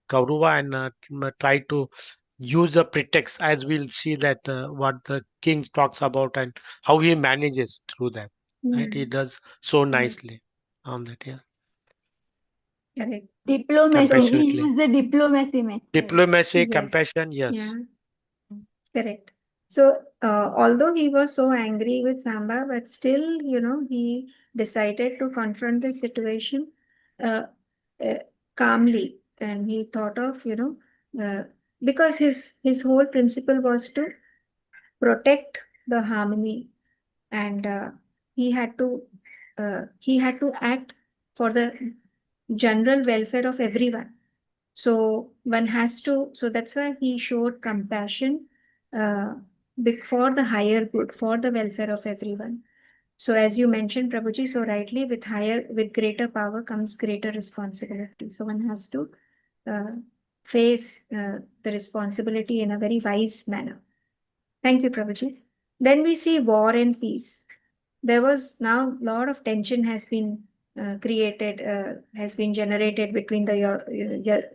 Kaurava, and try to use a pretext, as we'll see that what the king talks about and how he manages through that. Right, he does so nicely on that. Yeah, Correct. Diplomacy. He compassionately. used the diplomacy method. Diplomacy, Yes. compassion. Yes. Yeah. Correct. So, although he was so angry with Samba, but still, he decided to confront the situation uh, calmly, and he thought of, because his whole principle was to protect the harmony, and he had to act for the general welfare of everyone. So one has to, so that's why he showed compassion for the higher good, for the welfare of everyone. So as you mentioned, Prabhuji, so rightly, with greater power comes greater responsibility. So one has to face the responsibility in a very wise manner. Thank you, Prabhuji. Then we see war and peace. There was now a lot of tension has been has been generated between the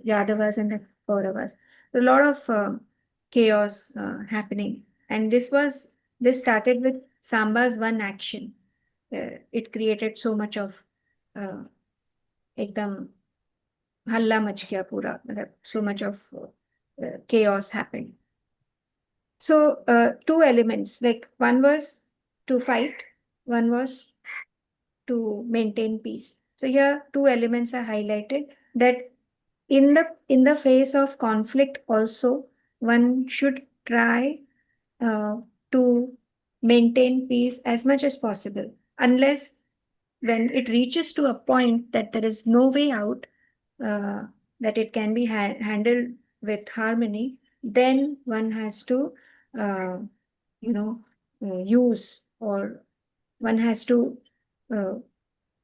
Yadavas and the Kauravas. A lot of chaos happening, and this started with Samba's one action. It created so much of एकदम हल्ला much गया पूरा, मतलब so much of chaos happened. So two elements, like one was to fight, one was to maintain peace. So here two elements are highlighted, that in the face of conflict also one should try uh, to maintain peace as much as possible, unless when it reaches to a point that there is no way out, uh, that it can be handled with harmony, then one has to uh, use, or one has to uh,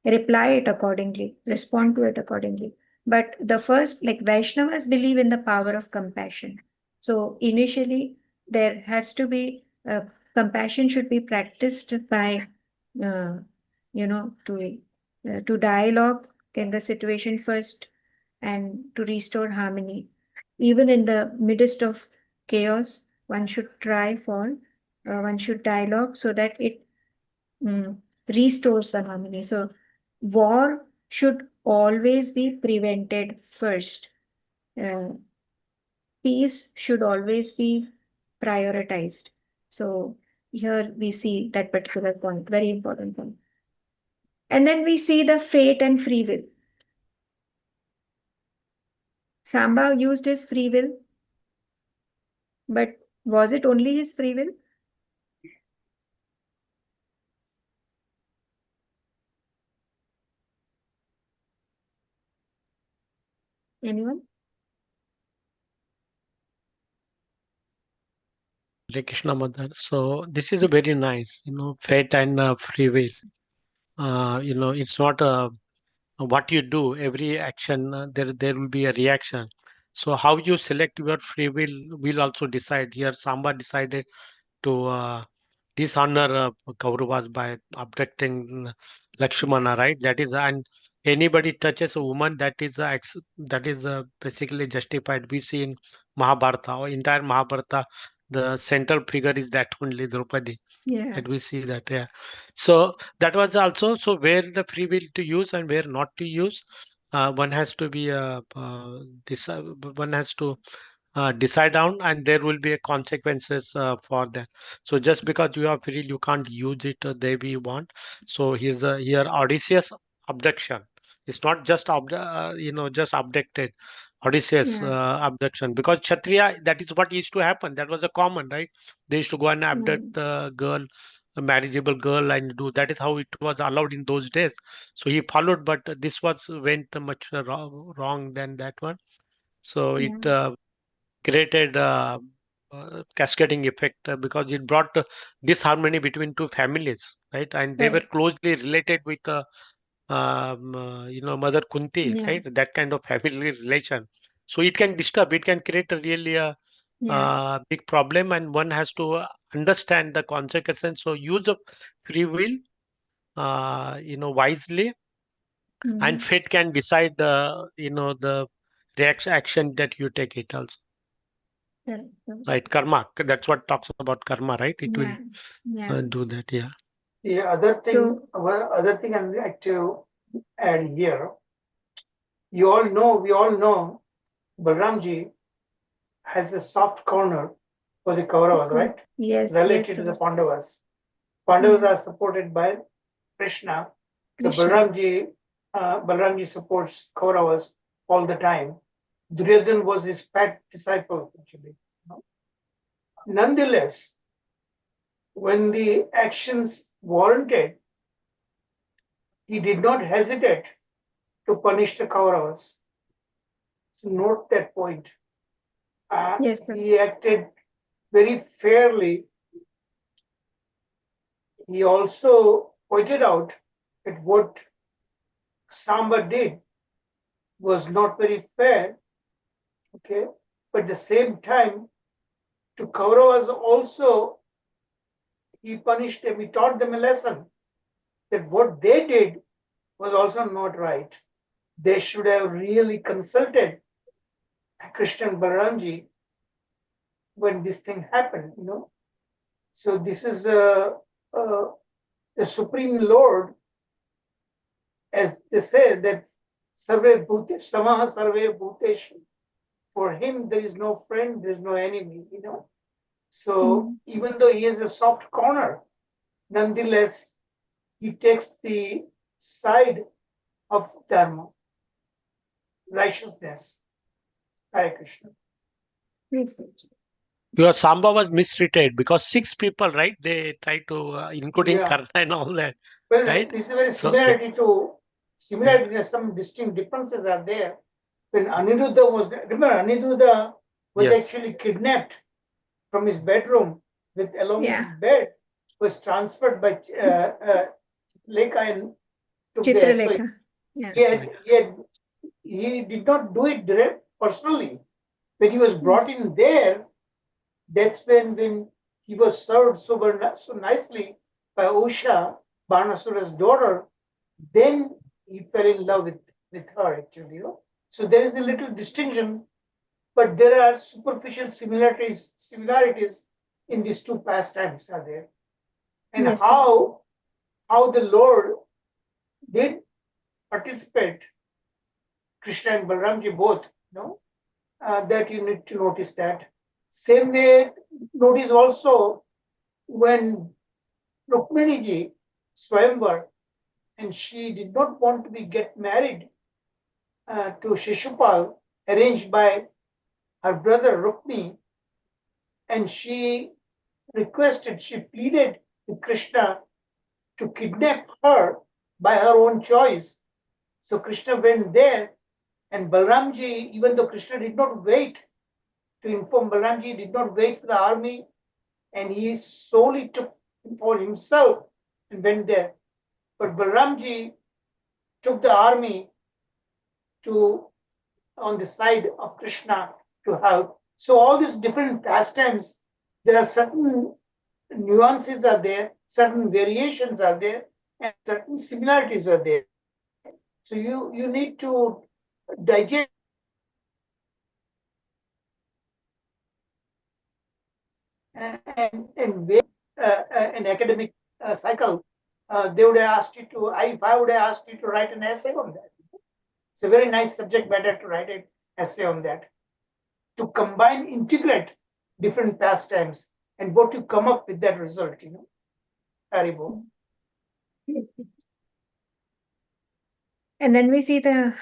reply it accordingly, respond to it accordingly. But the first, like Vaishnavas believe in the power of compassion. So initially, there has to be compassion should be practiced by, to dialogue in the situation first, and to restore harmony. Even in the midst of chaos, one should one should dialogue so that it restores the harmony. So war should always be prevented first. Peace should always be prioritized. So here we see that particular point, very important point. And then we see the fate and free will. Samba used his free will, but was it only his free will? Anyone? Hare Krishna, Mother. So this is a very nice, fate and free will. It's not what you do. Every action, there will be a reaction. So how you select your free will also decide. Here, Samba decided to dishonor Kauravas by abducting Lakshmana, right? That is, and anybody touches a woman, that is basically justified. We see in Mahabharata, or entire Mahabharata, the central figure is that only Draupadi. Yeah. That we see that, yeah. So that was also, so where the free will to use and where not to use, one has to be this one has to decide on, and there will be a consequences for that. So just because you are free, you can't use it the way you want. So here Odysseus abduction. It's not just just abducted. Odysseus Yeah. abduction, because Kshatriya, that is what used to happen. That was a common, right? They used to go and abduct Mm. the girl, a marriageable girl, and do that is how it was allowed in those days. So he followed, but this went much wrong than that one. So it Yeah. created cascading effect, because it brought disharmony between two families, right? And they were Correct. closely related with Mother Kunti, Yeah. right? That kind of family relation. So it can disturb, it can create a really Yeah. big problem, and one has to understand the consequences. So use of free will, wisely, and Mm. fate can decide the reaction action that you take it also. Correct. Right, karma. That's what talks about karma, right? It will Yeah. Yeah. do that, yeah. The other thing, So one other thing I'd like to add here, we all know, Balramji has a soft corner for the Kauravas, cool. right? Yes, Related to the Prabhu. Pandavas. Pandavas Yeah. are supported by Krishna. So Krishna. Balramji supports Kauravas all the time. Duryodhan was his pet disciple, actually. Nonetheless, when the actions warranted, he did not hesitate to punish the Kauravas. So note that point. Yes, Prabhu. He acted very fairly. He also pointed out that what Samba did was not very fair, okay? But at the same time, to Kauravas also, he punished them, he taught them a lesson that what they did was also not right. They should have really consulted Krishna and Balaramji when this thing happened, you know. So this is the Supreme Lord, as they say that Sarve Bhutesh, Samaha Sarve Bhutesh. For him, there is no friend, there is no enemy, you know. So even though he has a soft corner, nonetheless, he takes the side of Dharma, righteousness. Hare Krishna. Yes. Your Samba was mistreated because 6 people, right? They tried to, including Yeah. Karna and all that, Well, right? this is very So, similarity, some distinct differences are there. When Aniruddha was, remember, Aniruddha was Yes. actually kidnapped from his bedroom along with Yeah. his bed, was transferred by Lekha and took there. So Chitralekha. Yeah. he did not do it direct personally. When he was brought in there, that's when he was served so nicely by Usha, Banasura's daughter. Then he fell in love with her, actually, you know. So there is a little distinction, but there are superficial similarities in these two pastimes are there. And Yes, how the Lord did participate, Krishna and Balaramji both, you know, that you need to notice that. Same way, notice also when Rukmini ji, Swayamvar, and she did not want to get married to Shishupal, arranged by her brother Rukmi, and she pleaded with Krishna to kidnap her by her own choice. So Krishna went there, and Balramji, even though Krishna did not wait to inform, Balramji did not wait for the army, and he solely took for himself and went there. But Balramji took the army on the side of Krishna to help. So all these different pastimes, there are certain nuances are there, certain variations are there, and certain similarities are there. So you need to digest and an academic cycle. They would have asked you to, if I would have asked you to write an essay on that. It's a very nice subject matter to write an essay on that. To combine, integrate different pastimes, and what you come up with that result, you know. Haribo. And then we see the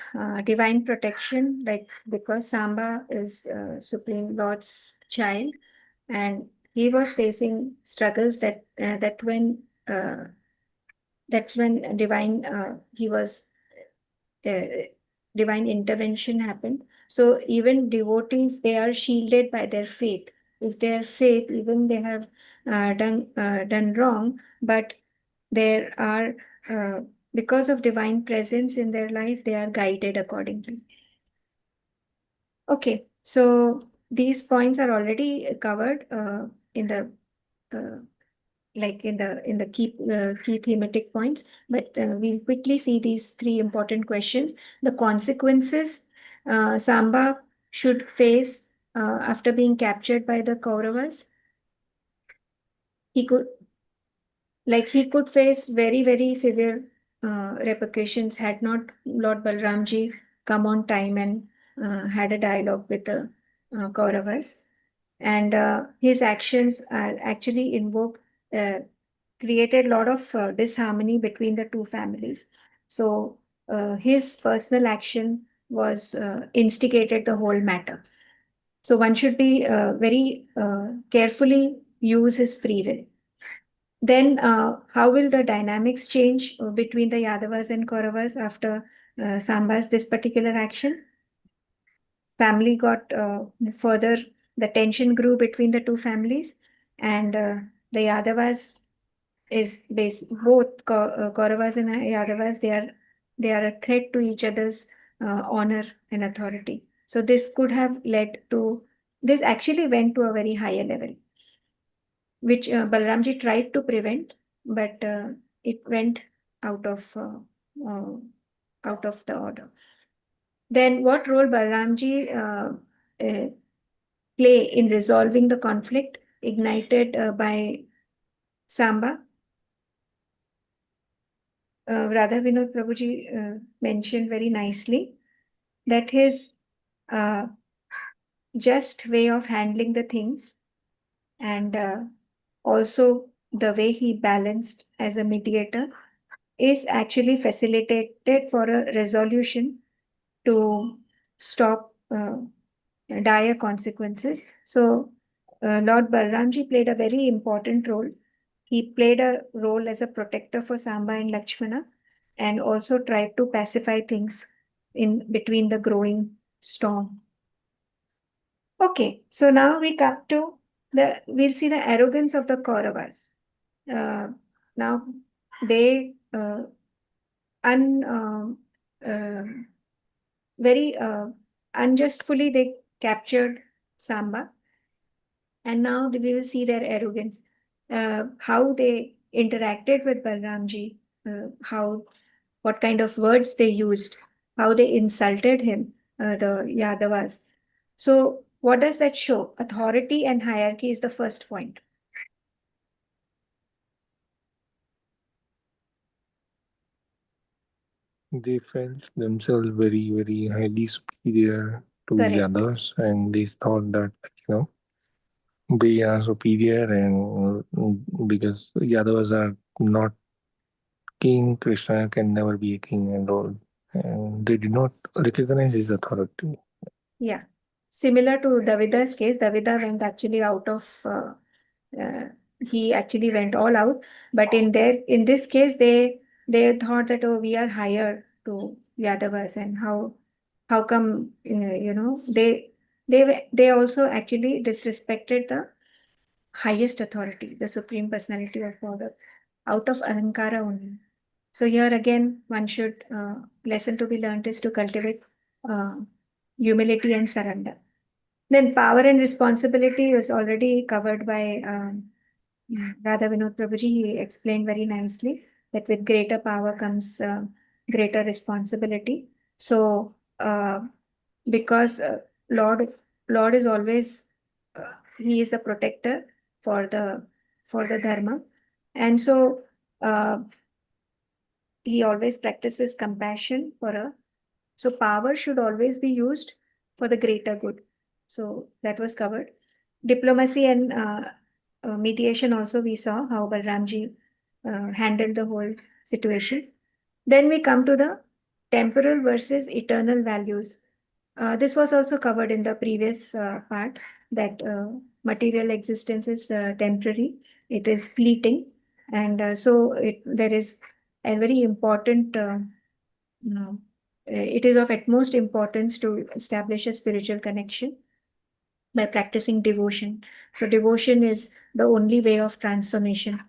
divine protection, like because Samba is Supreme Lord's child, and he was facing struggles that's when divine intervention happened. So even devotees, they are shielded by their faith. If their faith, even they have done wrong, but there are because of divine presence in their life, they are guided accordingly. Okay, so these points are already covered in the in the key thematic points, but we'll quickly see these 3 important questions. The consequences Samba should face after being captured by the Kauravas. He could face very, very severe repercussions had not Lord Balramji come on time and had a dialogue with the Kauravas. And his actions are actually created a lot of disharmony between the two families. So his personal action was instigated the whole matter. So one should be very carefully use his free will. Then how will the dynamics change between the Yadavas and Kauravas after Samba's this particular action? Family got further, the tension grew between the two families, and the Yadavas is both Kauravas and Yadavas, they are a threat to each other's honor and authority. So this could have led to, this actually went to a very higher level. which Balramji tried to prevent, but it went out of the order. Then what role Balramji play in resolving the conflict ignited by Samba? Radha Vinod Prabhuji mentioned very nicely that his just way of handling the things and also the way he balanced as a mediator is actually facilitated for a resolution to stop dire consequences. So Lord Balramji played a very important role. He played a role as a protector for Samba and Lakshmana and also tried to pacify things in between the growing storm. Okay, so now we come to we'll see the arrogance of the Kauravas. Now they very unjustly they captured Samba, and now we will see their arrogance, how they interacted with Balramji, what kind of words they used, how they insulted him, the Yadavas. So what does that show? Authority and hierarchy is the first point. They felt themselves very, very highly superior to Correct. others, and they thought that, they are superior, and because Yadavas are not king, Krishna can never be a king and all, and they did not recognize his authority. Yeah. Similar to Davida's case, Davida went actually out of he actually went all out. But in this case, they thought that, oh, we are higher to Yadavas, and how come they also actually disrespected the highest authority, the Supreme Personality of God, out of Ahankara only. So here again, one should lesson to be learned is to cultivate humility and surrender. Then power and responsibility was already covered by Radha Vinod Prabhuji. He explained very nicely that with greater power comes greater responsibility. So because Lord is always he is a protector for the dharma, and so he always practices compassion so power should always be used for the greater good. So that was covered. Diplomacy and mediation also we saw how Balramji handled the whole situation. Then we come to the temporal versus eternal values. This was also covered in the previous part that material existence is temporary, it is fleeting, and so there is a very important it is of utmost importance to establish a spiritual connection by practicing devotion. So devotion is the only way of transformation.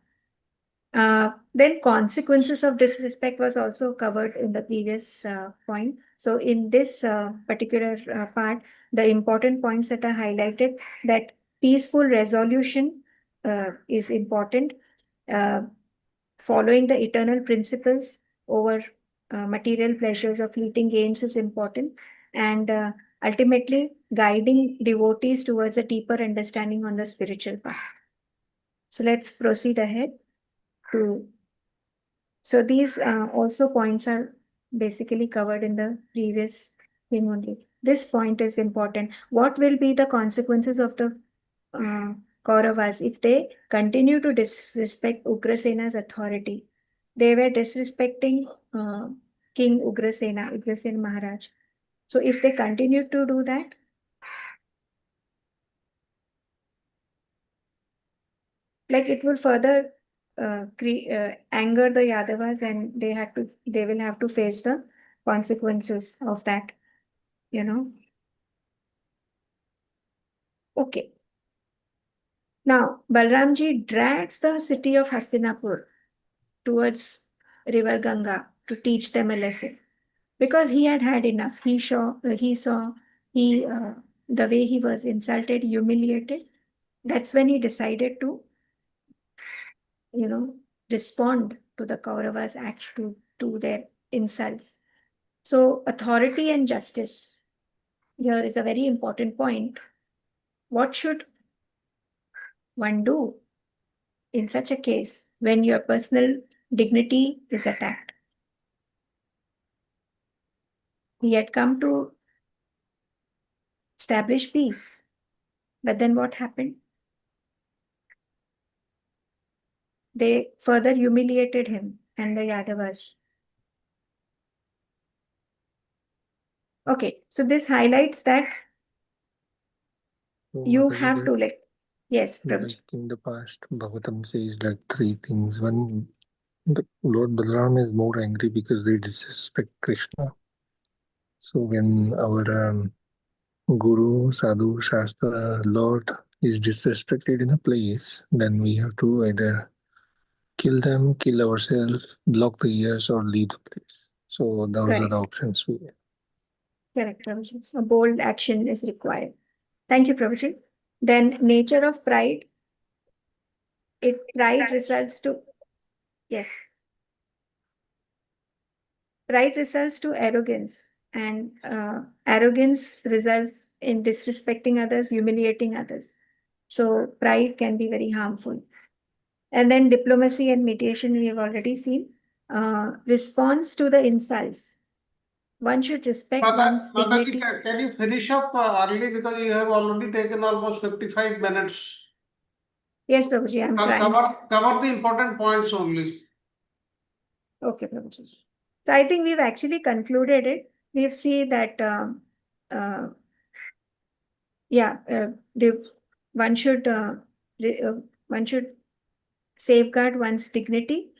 Then consequences of disrespect was also covered in the previous point. So in this particular part, the important points that are highlighted, that peaceful resolution is important. Following the eternal principles over material pleasures or fleeting gains is important, and ultimately guiding devotees towards a deeper understanding on the spiritual path. So let's proceed ahead to. So these also points are basically covered in the previous thing only. This point is important. What will be the consequences of the Kauravas if they continue to disrespect Ugrasena's authority? They were disrespecting King Ugrasena Maharaj. So if they continue to do that, like it will further anger the Yadavas, and they will have to face the consequences of that, Okay. Now, Balramji drags the city of Hastinapur towards river Ganga to teach them a lesson, because he had had enough. He saw the way he was insulted, humiliated. That's when he decided to respond to the Kauravas' act to their insults. So authority and justice here is a very important point. What should one do in such a case when your personal dignity is attacked? He had come to establish peace, but then what happened? They further humiliated him and the Yadavas. Okay, so this highlights that So, you Mataji, have to yes, Prabhuji. like in the past, Bhagavatam says like three things. One, the Lord Balaram is more angry because they disrespect Krishna. So when our Guru, Sadhu, Shastra, Lord is disrespected in a place, then we have to either kill them, kill ourselves, block the ears, or leave the place. So those are Correct. the options we have. Correct, Prabhuji. A bold action is required. Thank you, Prabhuji. Then nature of pride. Pride results to, yes. Pride results to arrogance, and arrogance results in disrespecting others, humiliating others. So pride can be very harmful. And then diplomacy and mediation, we have already seen. Response to the insults. One should respect one's Mataji, dignity. can you finish up early because you have already taken almost 55 minutes. Yes, Prabhuji, I'm trying. Cover the important points only. Okay, Prabhuji. So I think we've actually concluded it. We've seen that, one should safeguard one's dignity,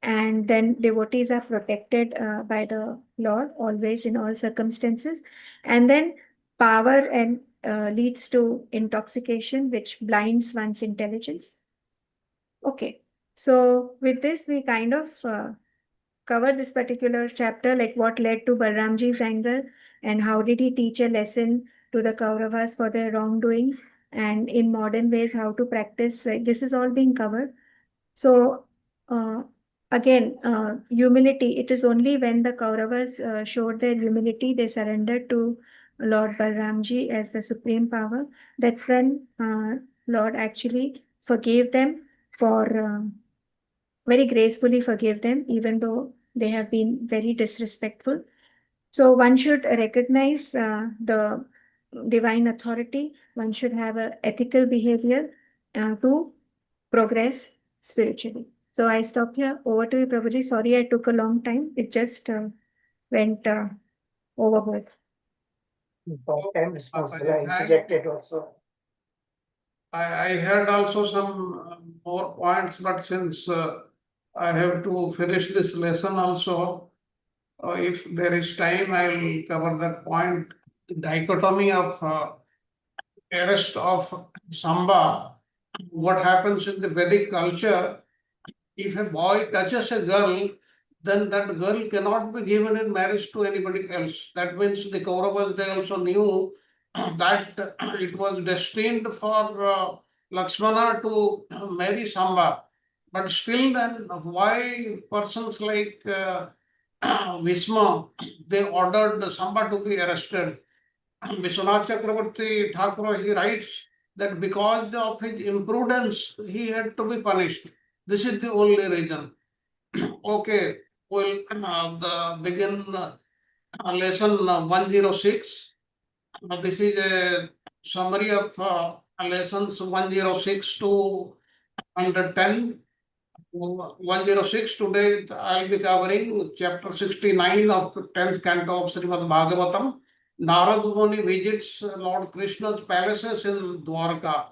and then devotees are protected by the Lord always in all circumstances. And then power and leads to intoxication, which blinds one's intelligence. Okay, so with this we kind of cover this particular chapter, like what led to Balramji's anger and how did he teach a lesson to the Kauravas for their wrongdoings, and in modern ways how to practice. This is all being covered. So again, humility. It is only when the Kauravas showed their humility, they surrendered to Lord Balramji as the supreme power. That's when Lord actually forgave them for very gracefully forgave them, even though they have been very disrespectful. So one should recognize the divine authority. One should have an ethical behavior to progress spiritually. So I stop here. Over to you, Prabhuji. Sorry I took a long time. It just went overboard. Time responsible. I interjected also. I had also some more points, but since I have to finish this lesson also, if there is time, I will cover that point. The dichotomy of arrest of Samba. What happens in the Vedic culture, if a boy touches a girl, then that girl cannot be given in marriage to anybody else. That means the Kauravas, they also knew that it was destined for Lakshmana to marry Samba. But still then, why persons like Visma, they ordered Samba to be arrested. Vishwanath Chakravarti Thakur, he writes that because of his imprudence, he had to be punished. This is the only reason. Okay, we'll begin lesson 106. This is a summary of lessons 106 to 110. 106 today, I'll be covering chapter 69 of 10th canto of Srimad Bhagavatam. Narada Muni visits Lord Krishna's palaces in Dwarka.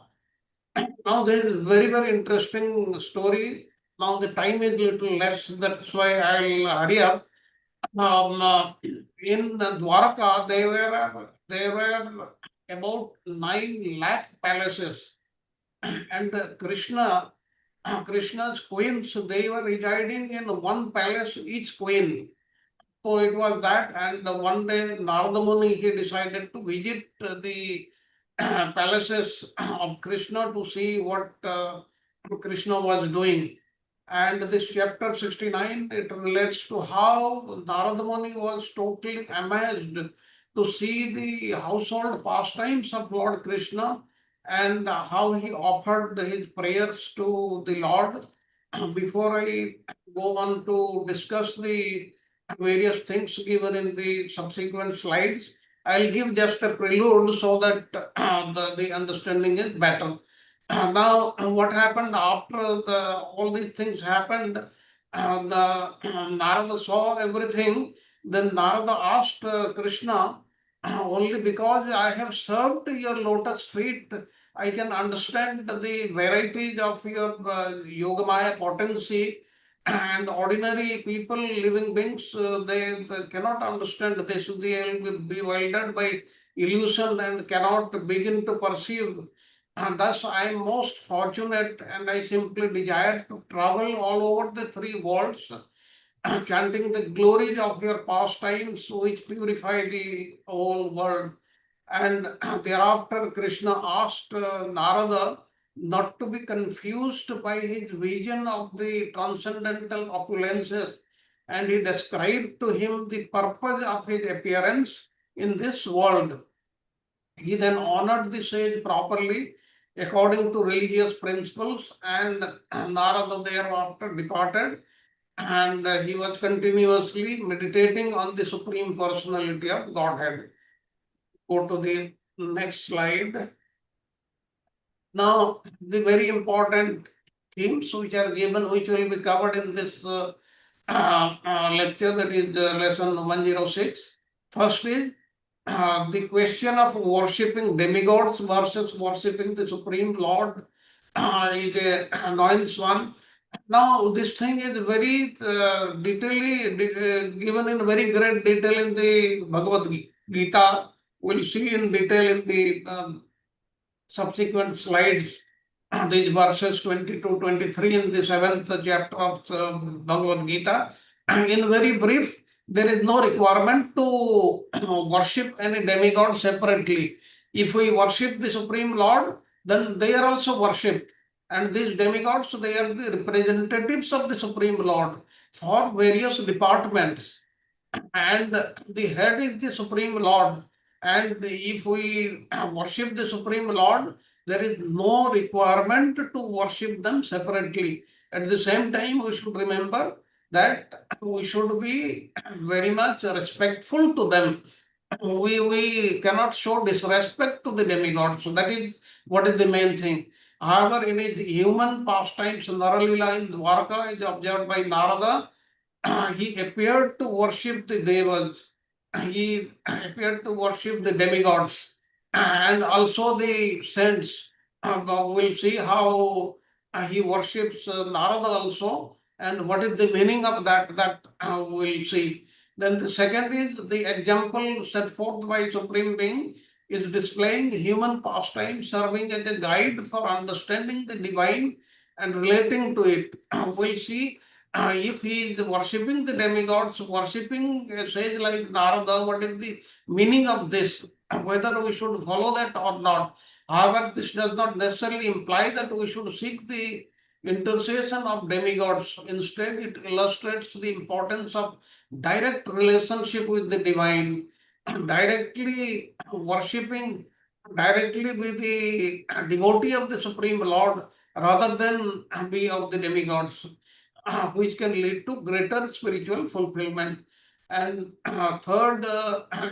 Now there is very, very interesting story. Now the time is little less, that's why I'll hurry up. In Dwarka, there were about 9 lakh palaces, and Krishna's queens, they were residing in one palace, each queen. So it was that, and one day Narada Muni, he decided to visit the palaces of Krishna to see what Krishna was doing. And this chapter 69, it relates to how Narada Muni was totally amazed to see the household pastimes of Lord Krishna and how he offered his prayers to the Lord. Before I go on to discuss the various things given in the subsequent slides, I'll give just a prelude so that the understanding is better. Now, what happened after all these things happened? Narada saw everything. Then Narada asked Krishna, only because I have served your lotus feet, I can understand the varieties of your yogamaya potency. And ordinary people, living beings, they cannot understand this. They will be bewildered by illusion and cannot begin to perceive. And thus, I am most fortunate, and I simply desire to travel all over the three worlds, chanting the glories of your pastimes, which purify the whole world. And thereafter, Krishna asked Narada not to be confused by his vision of the transcendental opulences, and he described to him the purpose of his appearance in this world. He then honored the sage properly according to religious principles, and Narada thereafter departed, and he was continuously meditating on the Supreme Personality of Godhead. Go to the next slide. Now, the very important themes which are given, which will be covered in this lecture, that is lesson 106. First is the question of worshipping demigods versus worshipping the Supreme Lord is a annoyance one. Now, this thing is very given in very great detail in the Bhagavad Gita. We'll see in detail in the subsequent slides. These verses 22, 23 in the seventh chapter of Bhagavad Gita. In very brief, there is no requirement to worship any demigod separately. If we worship the Supreme Lord, then they are also worshipped. And these demigods, they are the representatives of the Supreme Lord for various departments. And the head is the Supreme Lord. And if we worship the Supreme Lord, there is no requirement to worship them separately. At the same time, we should remember that we should be very much respectful to them. We cannot show disrespect to the demigod. So that is what is the main thing. However, in his human pastimes, Naralila in Dwarka is observed by Narada. He appeared to worship the devas. He appeared to worship the demigods and also the saints. We'll see how he worships Narada also, and what is the meaning of that, we'll see. Then the second is the example set forth by Supreme Being is displaying human pastime, serving as a guide for understanding the divine and relating to it. We'll see if he is worshipping the demigods, worshipping a sage like Narada, what is the meaning of this? Whether we should follow that or not. However, this does not necessarily imply that we should seek the intercession of demigods. Instead, it illustrates the importance of direct relationship with the divine, directly worshipping directly with the devotee of the Supreme Lord rather than be of the demigods, which can lead to greater spiritual fulfillment. And third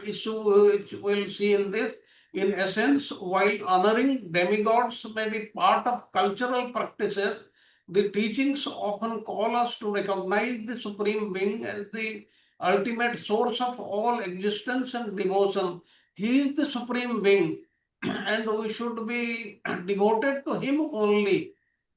issue which we'll see in this, in essence, while honoring demigods may be part of cultural practices, the teachings often call us to recognize the Supreme Being as the ultimate source of all existence and devotion. He is the Supreme Being, and we should be devoted to Him only.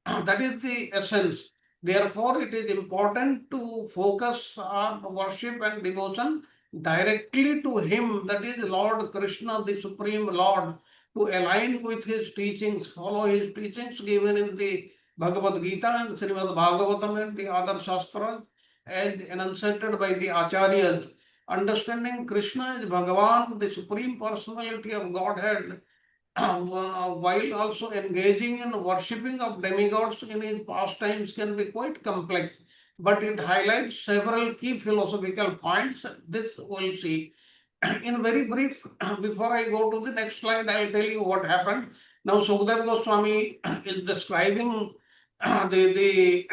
That is the essence. Therefore, it is important to focus our worship and devotion directly to Him, that is Lord Krishna, the Supreme Lord, to align with His teachings, follow His teachings given in the Bhagavad Gita and Srimad Bhagavatam and the other Shastras as enunciated by the Acharyas. Understanding Krishna is Bhagavan, the Supreme Personality of Godhead, while also engaging in worshipping of demigods in his pastimes can be quite complex, but it highlights several key philosophical points. This we'll see. In very brief, before I go to the next slide, I'll tell you what happened. Now, Sukadeva Goswami is describing the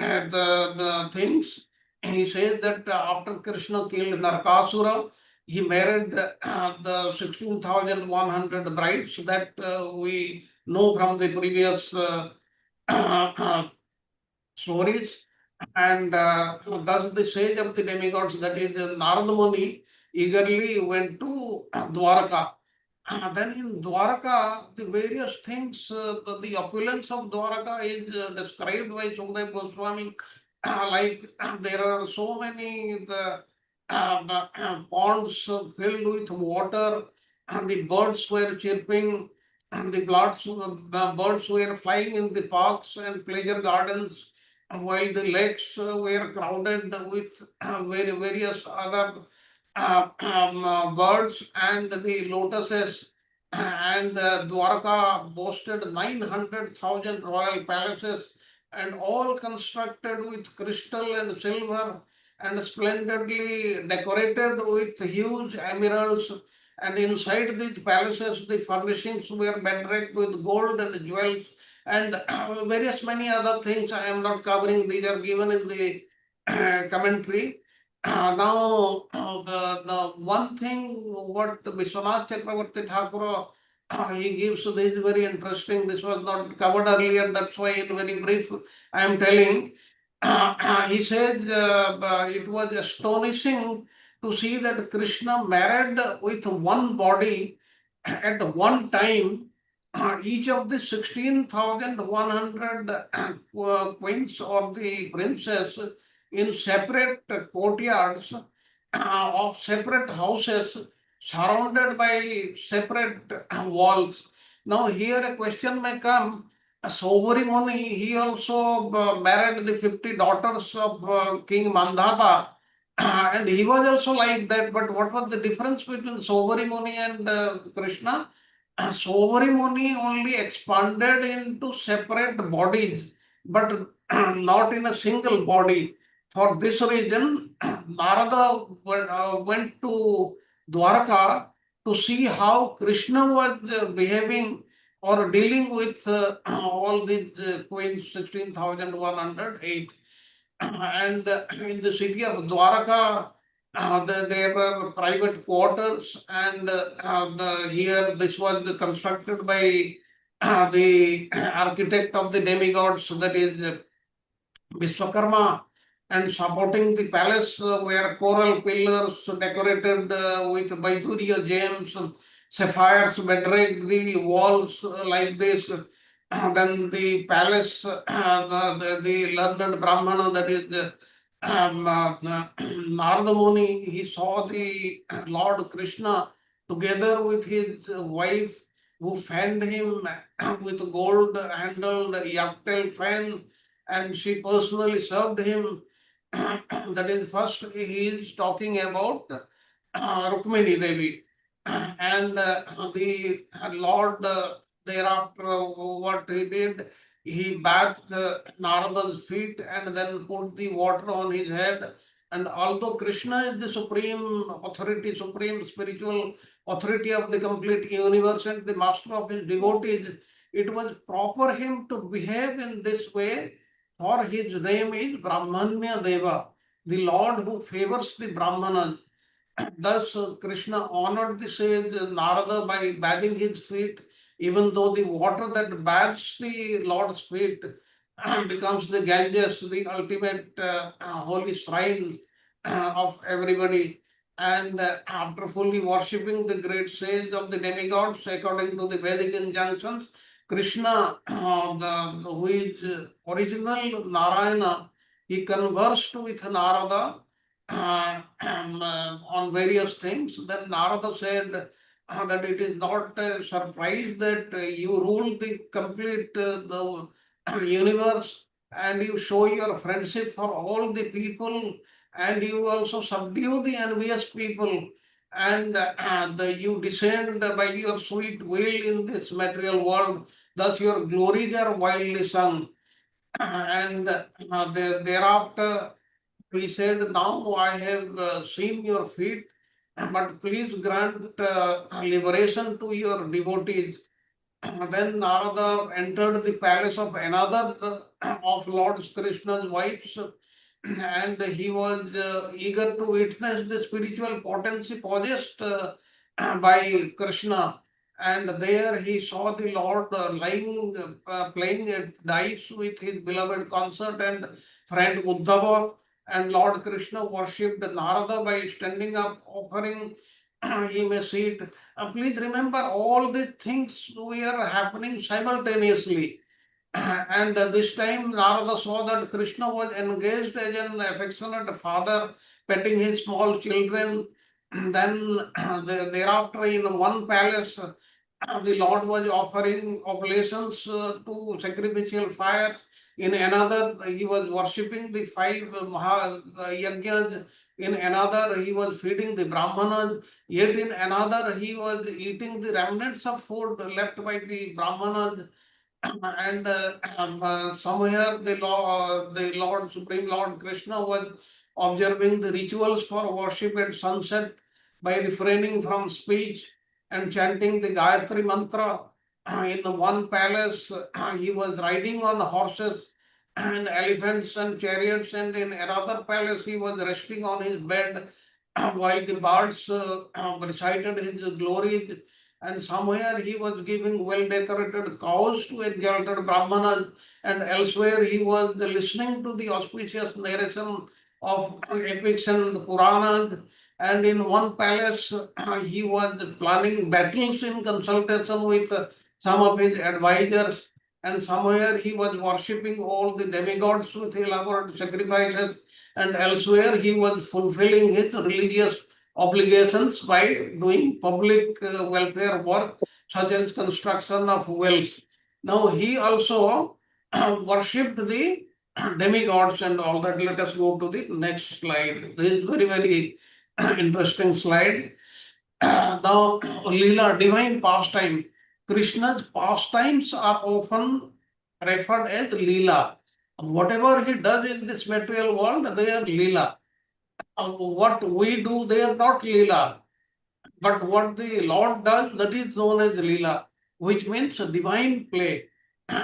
things. He says that after Krishna killed Narakasura, he married the 16,100 brides that we know from the previous stories. And thus the sage of the demigods, that is Narada Muni, eagerly went to Dwarka. Then in Dwarka, the various things, the opulence of Dwarka is described by Sukadeva Goswami. Like there are so many ponds filled with water, and the birds were chirping, and the birds were flying in the parks and pleasure gardens, while the lakes were crowded with various other birds and the lotuses. And Dwarka boasted 900,000 royal palaces, and all constructed with crystal and silver and splendidly decorated with huge emeralds. And inside these palaces, the furnishings were bedecked with gold and jewels and various many other things. I am not covering; these are given in the commentary. Now, the one thing what Vishwanath Chakravarti Thakur he gives, this is very interesting. This was not covered earlier. That's why in very brief I am telling. He said it was astonishing to see that Krishna married with one body at one time each of the 16,100 queens or the princess in separate courtyards of separate houses surrounded by separate walls. Now here a question may come. Saubhari Muni, he also married the 50 daughters of King Mandhata, and he was also like that. But what was the difference between Saubhari Muni and Krishna? Saubhari Muni only expanded into separate bodies, but not in a single body. For this reason, Narada went to Dwarka to see how Krishna was behaving or dealing with all these queens, 16,108. And in the city of Dwarka, there were private quarters, and here this was constructed by the architect of the demigods, that is Vishwakarma, and supporting the palace were coral pillars decorated with Vaidurya gems, sapphires bedecked the walls like this. Then the palace, the learned Brahmana, that is Narada Muni, he saw the Lord Krishna together with his wife, who fanned him with gold handled yaktail fan, and she personally served him. That is, first he is talking about Rukmini Devi. And the Lord, thereafter, what he did, he bathed Narada's feet and then put the water on his head. And although Krishna is the supreme authority, supreme spiritual authority of the complete universe and the master of his devotees, it was proper him to behave in this way, for his name is Brahmanya Deva, the Lord who favors the Brahmanas. Thus, Krishna honored the sage Narada by bathing his feet, even though the water that bathes the Lord's feet becomes the Ganges, the ultimate holy shrine of everybody. And after fully worshipping the great sage of the demigods, according to the Vedic injunctions, Krishna, who is original Narayana, he conversed with Narada on various things. Then Narada said that it is not a surprise that you rule the complete the universe, and you show your friendship for all the people, and you also subdue the envious people. and you descend by your sweet will in this material world. Thus your glories are wildly sung. And thereafter he said, now I have seen your feet, but please grant liberation to your devotees. Then Narada entered the palace of another of Lord Krishna's wives, and he was eager to witness the spiritual potency possessed by Krishna. And there he saw the Lord lying, playing at dice with his beloved consort and friend Uddhava. And Lord Krishna worshipped Narada by standing up, offering him a seat. Please remember, all these things were happening simultaneously. And this time Narada saw that Krishna was engaged as an affectionate father, petting his small children. Then thereafter in one palace, the Lord was offering oblations to sacrificial fire. In another, he was worshipping the five Yajnas. In another, he was feeding the Brahmanas. Yet in another, he was eating the remnants of food left by the Brahmanas. And somewhere the Lord, Supreme Lord Krishna was observing the rituals for worship at sunset by refraining from speech and chanting the Gayatri mantra. In one palace, he was riding on horses and elephants and chariots, and in another palace, he was resting on his bed while the birds recited his glories. And somewhere he was giving well-decorated cows to exalted brahmanas, and elsewhere he was listening to the auspicious narration of epics and Puranas. And in one palace, he was planning battles in consultation with some of his advisors. And somewhere he was worshipping all the demigods with elaborate sacrifices. And elsewhere he was fulfilling his religious obligations by doing public welfare work such as construction of wells. Now he also worshipped the demigods and all that. Let us go to the next slide. This is very, very interesting slide. Now, Leela, divine pastime. Krishna's pastimes are often referred as Leela. Whatever he does in this material world, they are Leela. What we do, they are not Leela. But what the Lord does, that is known as Leela, which means a divine play.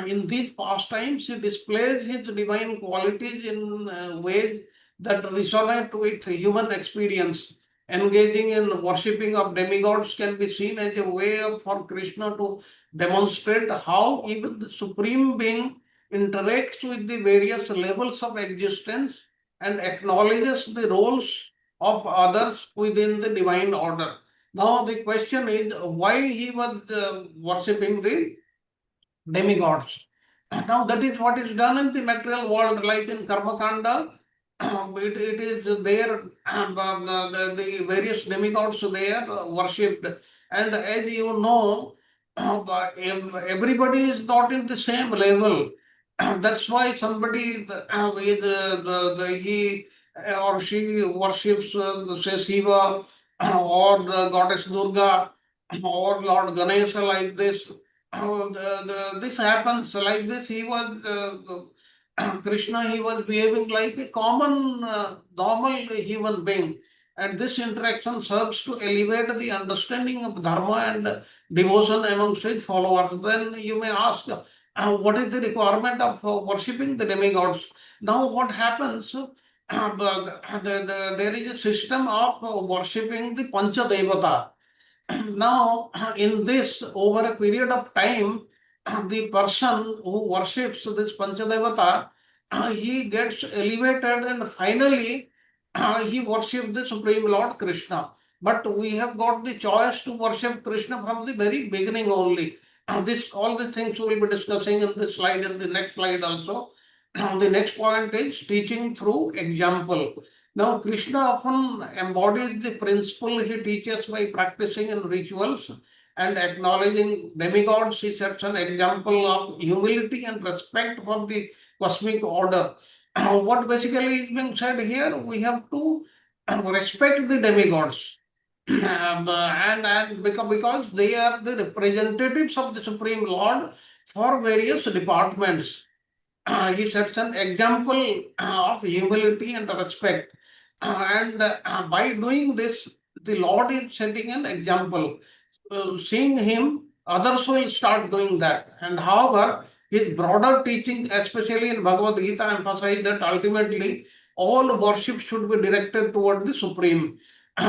In these pastimes, he displays his divine qualities in ways that resonate with human experience. Engaging in worshipping of demigods can be seen as a way for Krishna to demonstrate how even the Supreme Being interacts with the various levels of existence and acknowledges the roles of others within the divine order. Now the question is why he was worshipping the demigods. Now that is what is done in the material world, like in Karma Kanda. It is there, the various demigods there worshipped. And as you know, everybody is not in the same level. That's why somebody with he or she worships say Shiva or the goddess Durga or Lord Ganesha like this. This happens like this. He was Krishna. He was behaving like a common, normal human being, and this interaction serves to elevate the understanding of dharma and devotion amongst his followers. Then you may ask, what is the requirement of worshipping the demigods? Now, what happens? There is a system of worshipping the Pancha Devata. Now, in this, over a period of time, the person who worships this Panchadevata, he gets elevated and finally he worships the Supreme Lord Krishna. But we have got the choice to worship Krishna from the very beginning only. All the things we will be discussing in this slide and the next slide also. The next point is teaching through example. Now, Krishna often embodies the principle he teaches by practicing in rituals and acknowledging demigods. He sets an example of humility and respect for the cosmic order. What basically is being said here, we have to respect the demigods. and because they are the representatives of the Supreme Lord for various departments. He sets an example of humility and respect. And by doing this, the Lord is setting an example. Seeing him, others will start doing that. And however, his broader teaching, especially in Bhagavad Gita, emphasize that ultimately all worship should be directed toward the Supreme.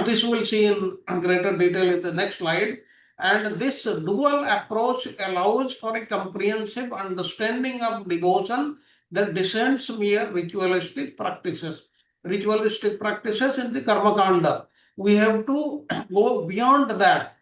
This we'll see in greater detail in the next slide. And this dual approach allows for a comprehensive understanding of devotion that descends mere ritualistic practices. Ritualistic practices in the Karma Kanda. We have to go beyond that,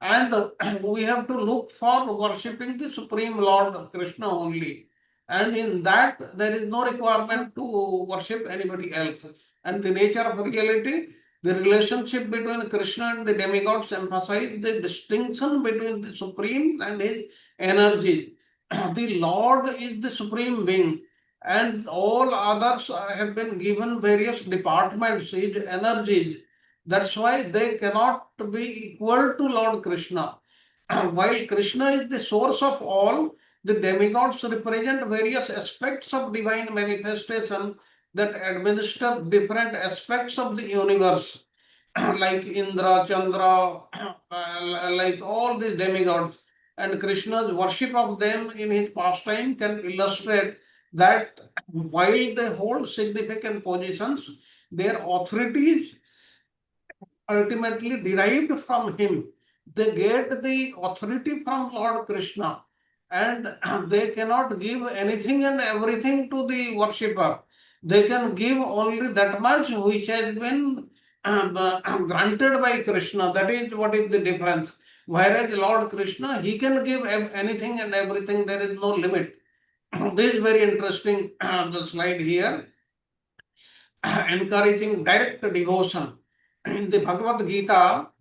and we have to look for worshipping the Supreme Lord Krishna only. And in that, there is no requirement to worship anybody else. And the nature of reality, the relationship between Krishna and the demigods emphasize the distinction between the Supreme and his energy. The Lord is the Supreme Being, and all others have been given various departments, his energies. That's why they cannot be equal to Lord Krishna. While Krishna is the source of all, the demigods represent various aspects of divine manifestation that administer different aspects of the universe, like Indra, Chandra, like all these demigods. And Krishna's worship of them in his pastime can illustrate that while they hold significant positions, their authorities ultimately derived from him. They get the authority from Lord Krishna, and they cannot give anything and everything to the worshipper. They can give only that much which has been granted by Krishna. That is what is the difference. Whereas Lord Krishna, he can give anything and everything, there is no limit. This is very interesting, the slide here. Encouraging direct devotion. In the Bhagavad Gita,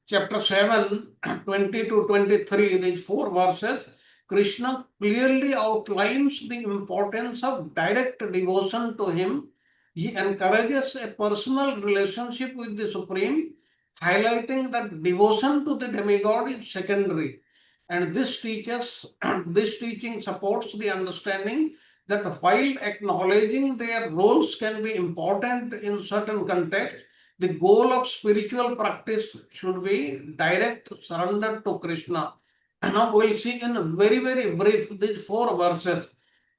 chapter 7, 20 to 23, these 4 verses, Krishna clearly outlines the importance of direct devotion to him. He encourages a personal relationship with the Supreme, highlighting that devotion to the demigod is secondary. And this this teaching supports the understanding that while acknowledging their roles can be important in certain contexts, the goal of spiritual practice should be direct surrender to Krishna. And now we'll see in very, very brief these 4 verses.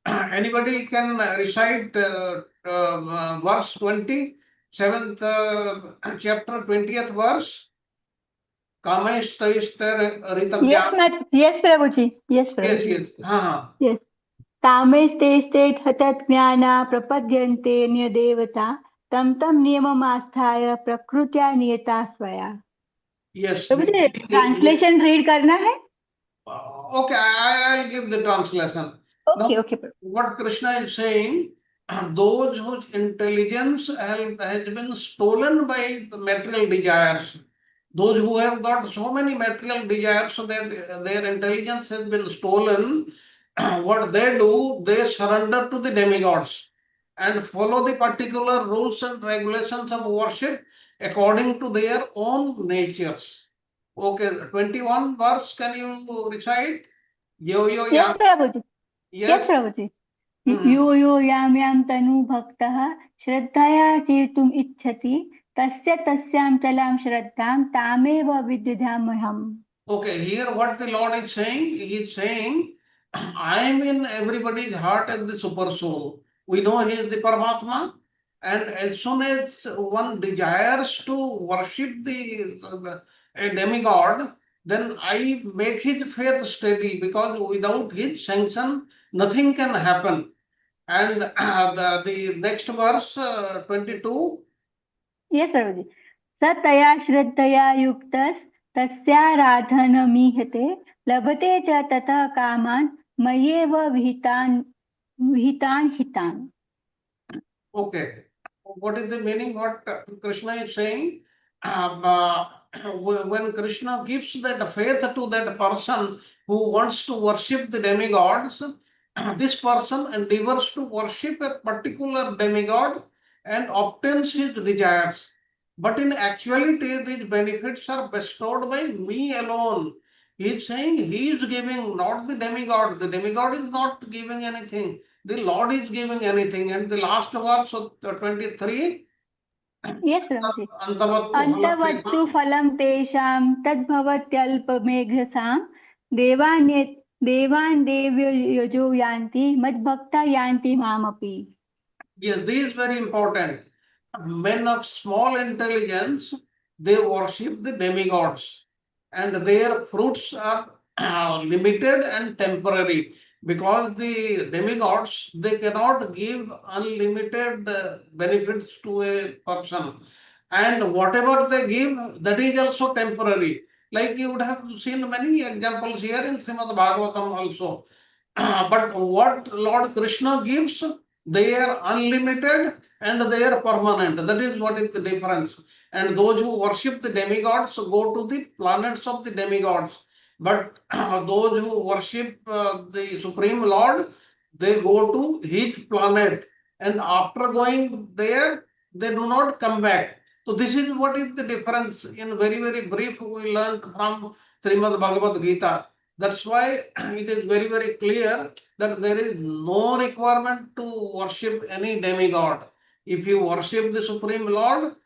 Anybody can recite verse 20, 7th chapter, 20th verse. Yes, yes, Prabhuji. Yes, Yes, Prabhuji. yes. Yes. कामैस्ते हतज्ञाना प्रपद्यन्ते न्यदेवता तं तं नियममास्थाय प्रकृत्या नियता स्वया. Yes. तो मुझे translation read करना है. Okay, I'll give the translation. Okay, Now, okay. what Krishna is saying, those whose intelligence has been stolen by the material desires, those who have got so many material desires so that their intelligence has been stolen, what they do, they surrender to the demigods and follow the particular rules and regulations of worship according to their own natures. Okay, 21 verse, can you recite? Yo, yo, Yes, yam. Prabhuji. Yes, Yes. Prabhuji. यो यो यां तनु भक्तः श्रद्धया चेतुम् इच्छति तस्य तस्यां चलां श्रद्धां तामेव विद्युधाम्यहम्. Okay, here what the Lord is saying, he is saying, I am in everybody's heart as the super soul. We know he is the Paramatma, and as soon as one desires to worship a demigod, then I make his faith steady, because without his sanction, nothing can happen. And the next verse, 22. Yes, Prabhuji. स तया श्रद्धया युक्तस्तस्याराधनमीहते लभते च ततः कामान् मय्येव विहितान् हितान्. Okay. What is the meaning? What Krishna is saying? When Krishna gives that faith to that person who wants to worship the demigods, this person endeavors to worship a particular demigod and obtains his desires. But in actuality, these benefits are bestowed by me alone. He is saying he is giving, not the demigod. The demigod is not giving anything. The Lord is giving anything. And the last verse of 23, Yes, Prabhuji. Antavattu Antavattu phalam phalam tesham tadbhavatyalpameghasam devane devan devyo yojo yanti madbhakta yanti mamapi. Yes, this is very important. Men of small intelligence, they worship the demigods, and their fruits are limited and temporary, because the demigods, they cannot give unlimited benefits to a person, and whatever they give, that is also temporary. Like you would have seen many examples here in Srimad Bhagavatam also. But what Lord Krishna gives, they are unlimited and they are permanent. That is what is the difference. And those who worship the demigods go to the planets of the demigods. But those who worship the Supreme Lord, they go to his planet. And after going there, they do not come back. So this is what is the difference. In very, very brief, we learned from Srimad Bhagavad Gita. That's why it is very, very clear that there is no requirement to worship any demigod. If you worship the Supreme Lord,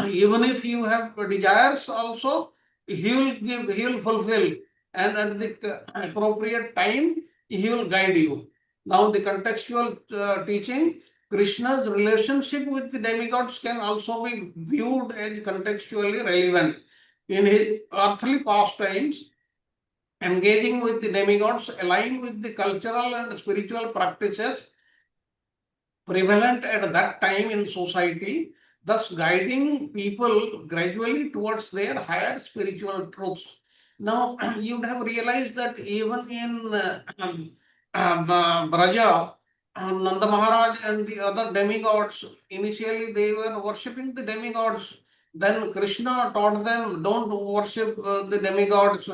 even if you have desires also, he will give, he will fulfill, and at the appropriate time, he will guide you. Now, the contextual teaching, Krishna's relationship with the demigods can also be viewed as contextually relevant. In his earthly pastimes, engaging with the demigods align with the cultural and spiritual practices prevalent at that time in society, thus guiding people gradually towards their higher spiritual truths. Now, you would have realized that even in Braja, Nanda Maharaj and the other demigods, initially they were worshipping the demigods. Then Krishna taught them, don't worship the demigods,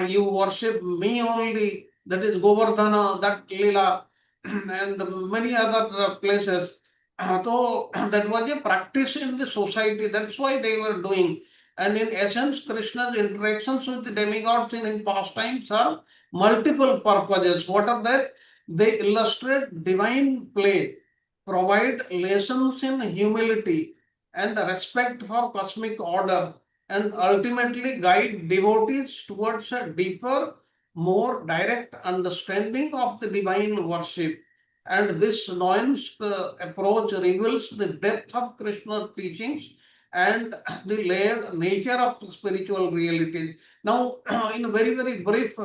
you worship me only. That is Govardhana, that Leela, and many other places. So that was a practice in the society. That's why they were doing. And in essence, Krishna's interactions with the demigods in his pastimes are multiple purposes. What are that? They illustrate divine play, provide lessons in humility and respect for cosmic order, and ultimately guide devotees towards a deeper, more direct understanding of the divine worship. And this nuanced approach reveals the depth of Krishna's teachings and the layered nature of spiritual realities. Now, in very, very brief,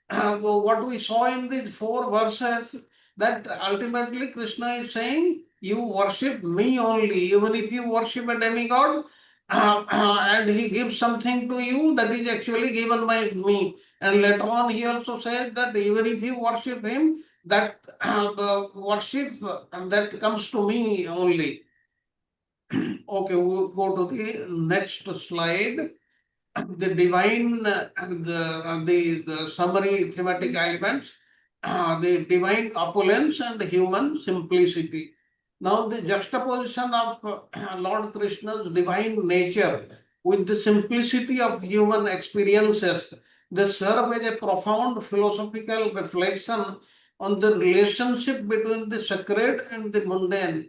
what we saw in these four verses, that ultimately Krishna is saying, you worship me only, even if you worship a demigod, and he gives something to you that is actually given by me. And later on, he also says that even if you worship him, that the worship that comes to me only. Okay, we'll go to the next slide. The divine, the summary thematic elements, the divine opulence and human simplicity. Now, the juxtaposition of Lord Krishna's divine nature with the simplicity of human experiences, they serve as a profound philosophical reflection on the relationship between the sacred and the mundane.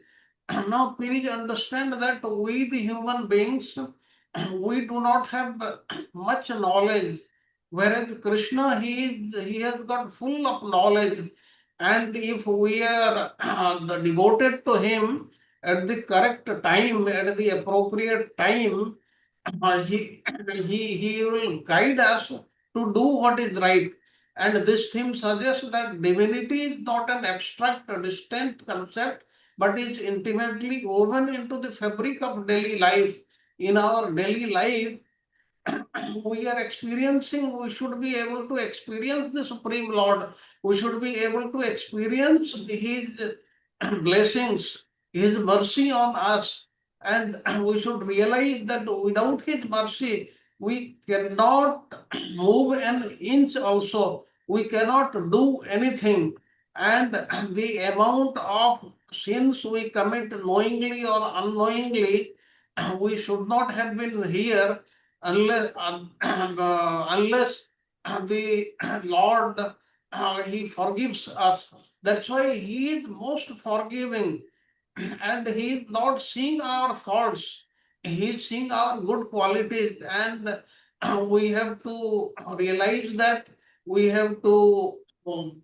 Now, please understand that we, the human beings, we do not have much knowledge, whereas Krishna, he has got full of knowledge, and if we are devoted to him at the correct time, at the appropriate time, he will guide us to do what is right. And this theme suggests that divinity is not an abstract or distant concept, but is intimately woven into the fabric of daily life. In our daily life, we are experiencing, we should be able to experience the Supreme Lord. We should be able to experience His blessings, His mercy on us. And we should realize that without His mercy, we cannot move an inch also. We cannot do anything. And the amount of sins we commit knowingly or unknowingly, we should not have been here unless unless the Lord he forgives us. That's why he is most forgiving, and he is not seeing our faults. He is seeing our good qualities, and we have to realize that, we have to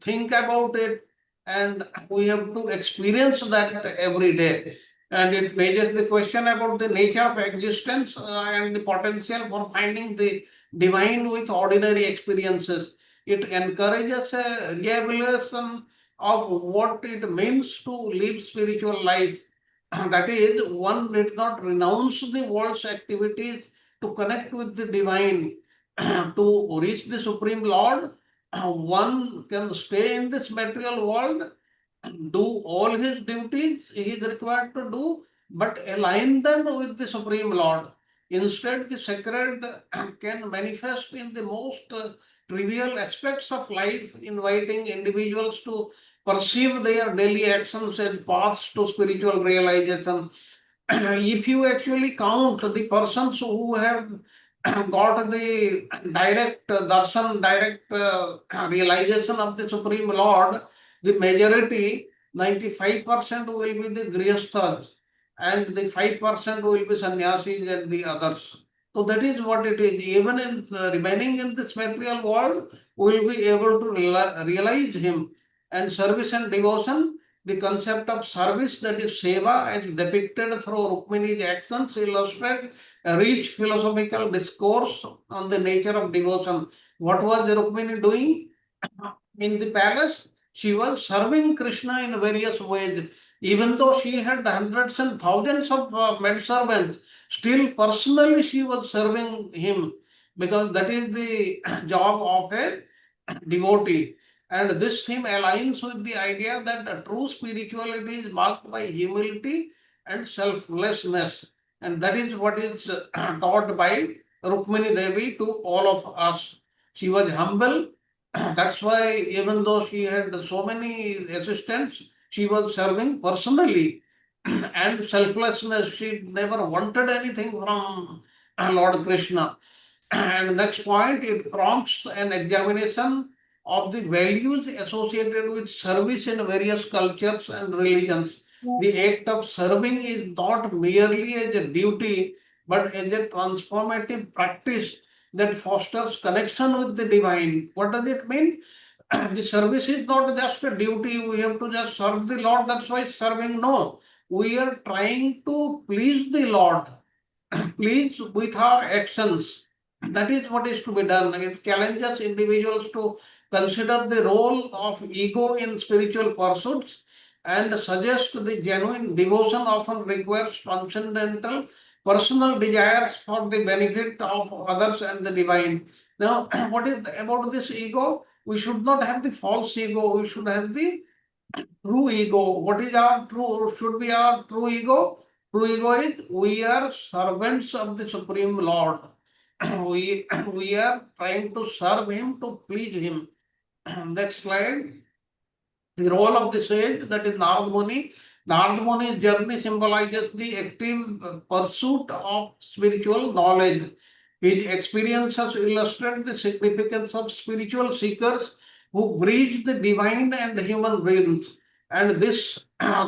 think about it, and we have to experience that every day. And it raises the question about the nature of existence and the potential for finding the divine with ordinary experiences. It encourages a revelation of what it means to live spiritual life. That is, one need not renounce the world's activities to connect with the divine. To reach the Supreme Lord, one can stay in this material world, do all his duties he is required to do, but align them with the Supreme Lord. Instead, the sacred can manifest in the most trivial aspects of life, inviting individuals to perceive their daily actions as paths to spiritual realization. If you actually count the persons who have got the direct darshan, direct realization of the Supreme Lord, the majority, 95% will be the grihasthas, and the 5% will be sannyasis and the others. So that is what it is. Even in remaining in this material world, we will be able to realize him. And service and devotion, the concept of service, that is seva, as depicted through Rukmini's actions, illustrate a rich philosophical discourse on the nature of devotion. What was Rukmini doing in the palace? She was serving Krishna in various ways. Even though she had hundreds and thousands of maidservants, still personally she was serving him, because that is the job of a devotee. And this theme aligns with the idea that a true spirituality is marked by humility and selflessness. And that is what is taught by Rukmini Devi to all of us. She was humble. That's why, even though she had so many assistants, she was serving personally. And selflessness, she never wanted anything from Lord Krishna. And next point, it prompts an examination of the values associated with service in various cultures and religions. The act of serving is not merely as a duty, but as a transformative practice that fosters connection with the divine. What does it mean? The service is not just a duty, we have to just serve the Lord, that's why serving. No, we are trying to please the Lord, please with our actions. That is what is to be done. It challenges individuals to consider the role of ego in spiritual pursuits, and suggests the genuine devotion often requires transcendental personal desires for the benefit of others and the divine. Now, what is about this ego? We should not have the false ego, we should have the true ego. What is our true, should be our true ego? True ego is we are servants of the Supreme Lord. We are trying to serve him, to please him. Next slide. The role of the sage, that is Narad Muni. Narad Muni's journey symbolizes the active pursuit of spiritual knowledge. His experiences illustrate the significance of spiritual seekers who bridge the divine and human realms. And this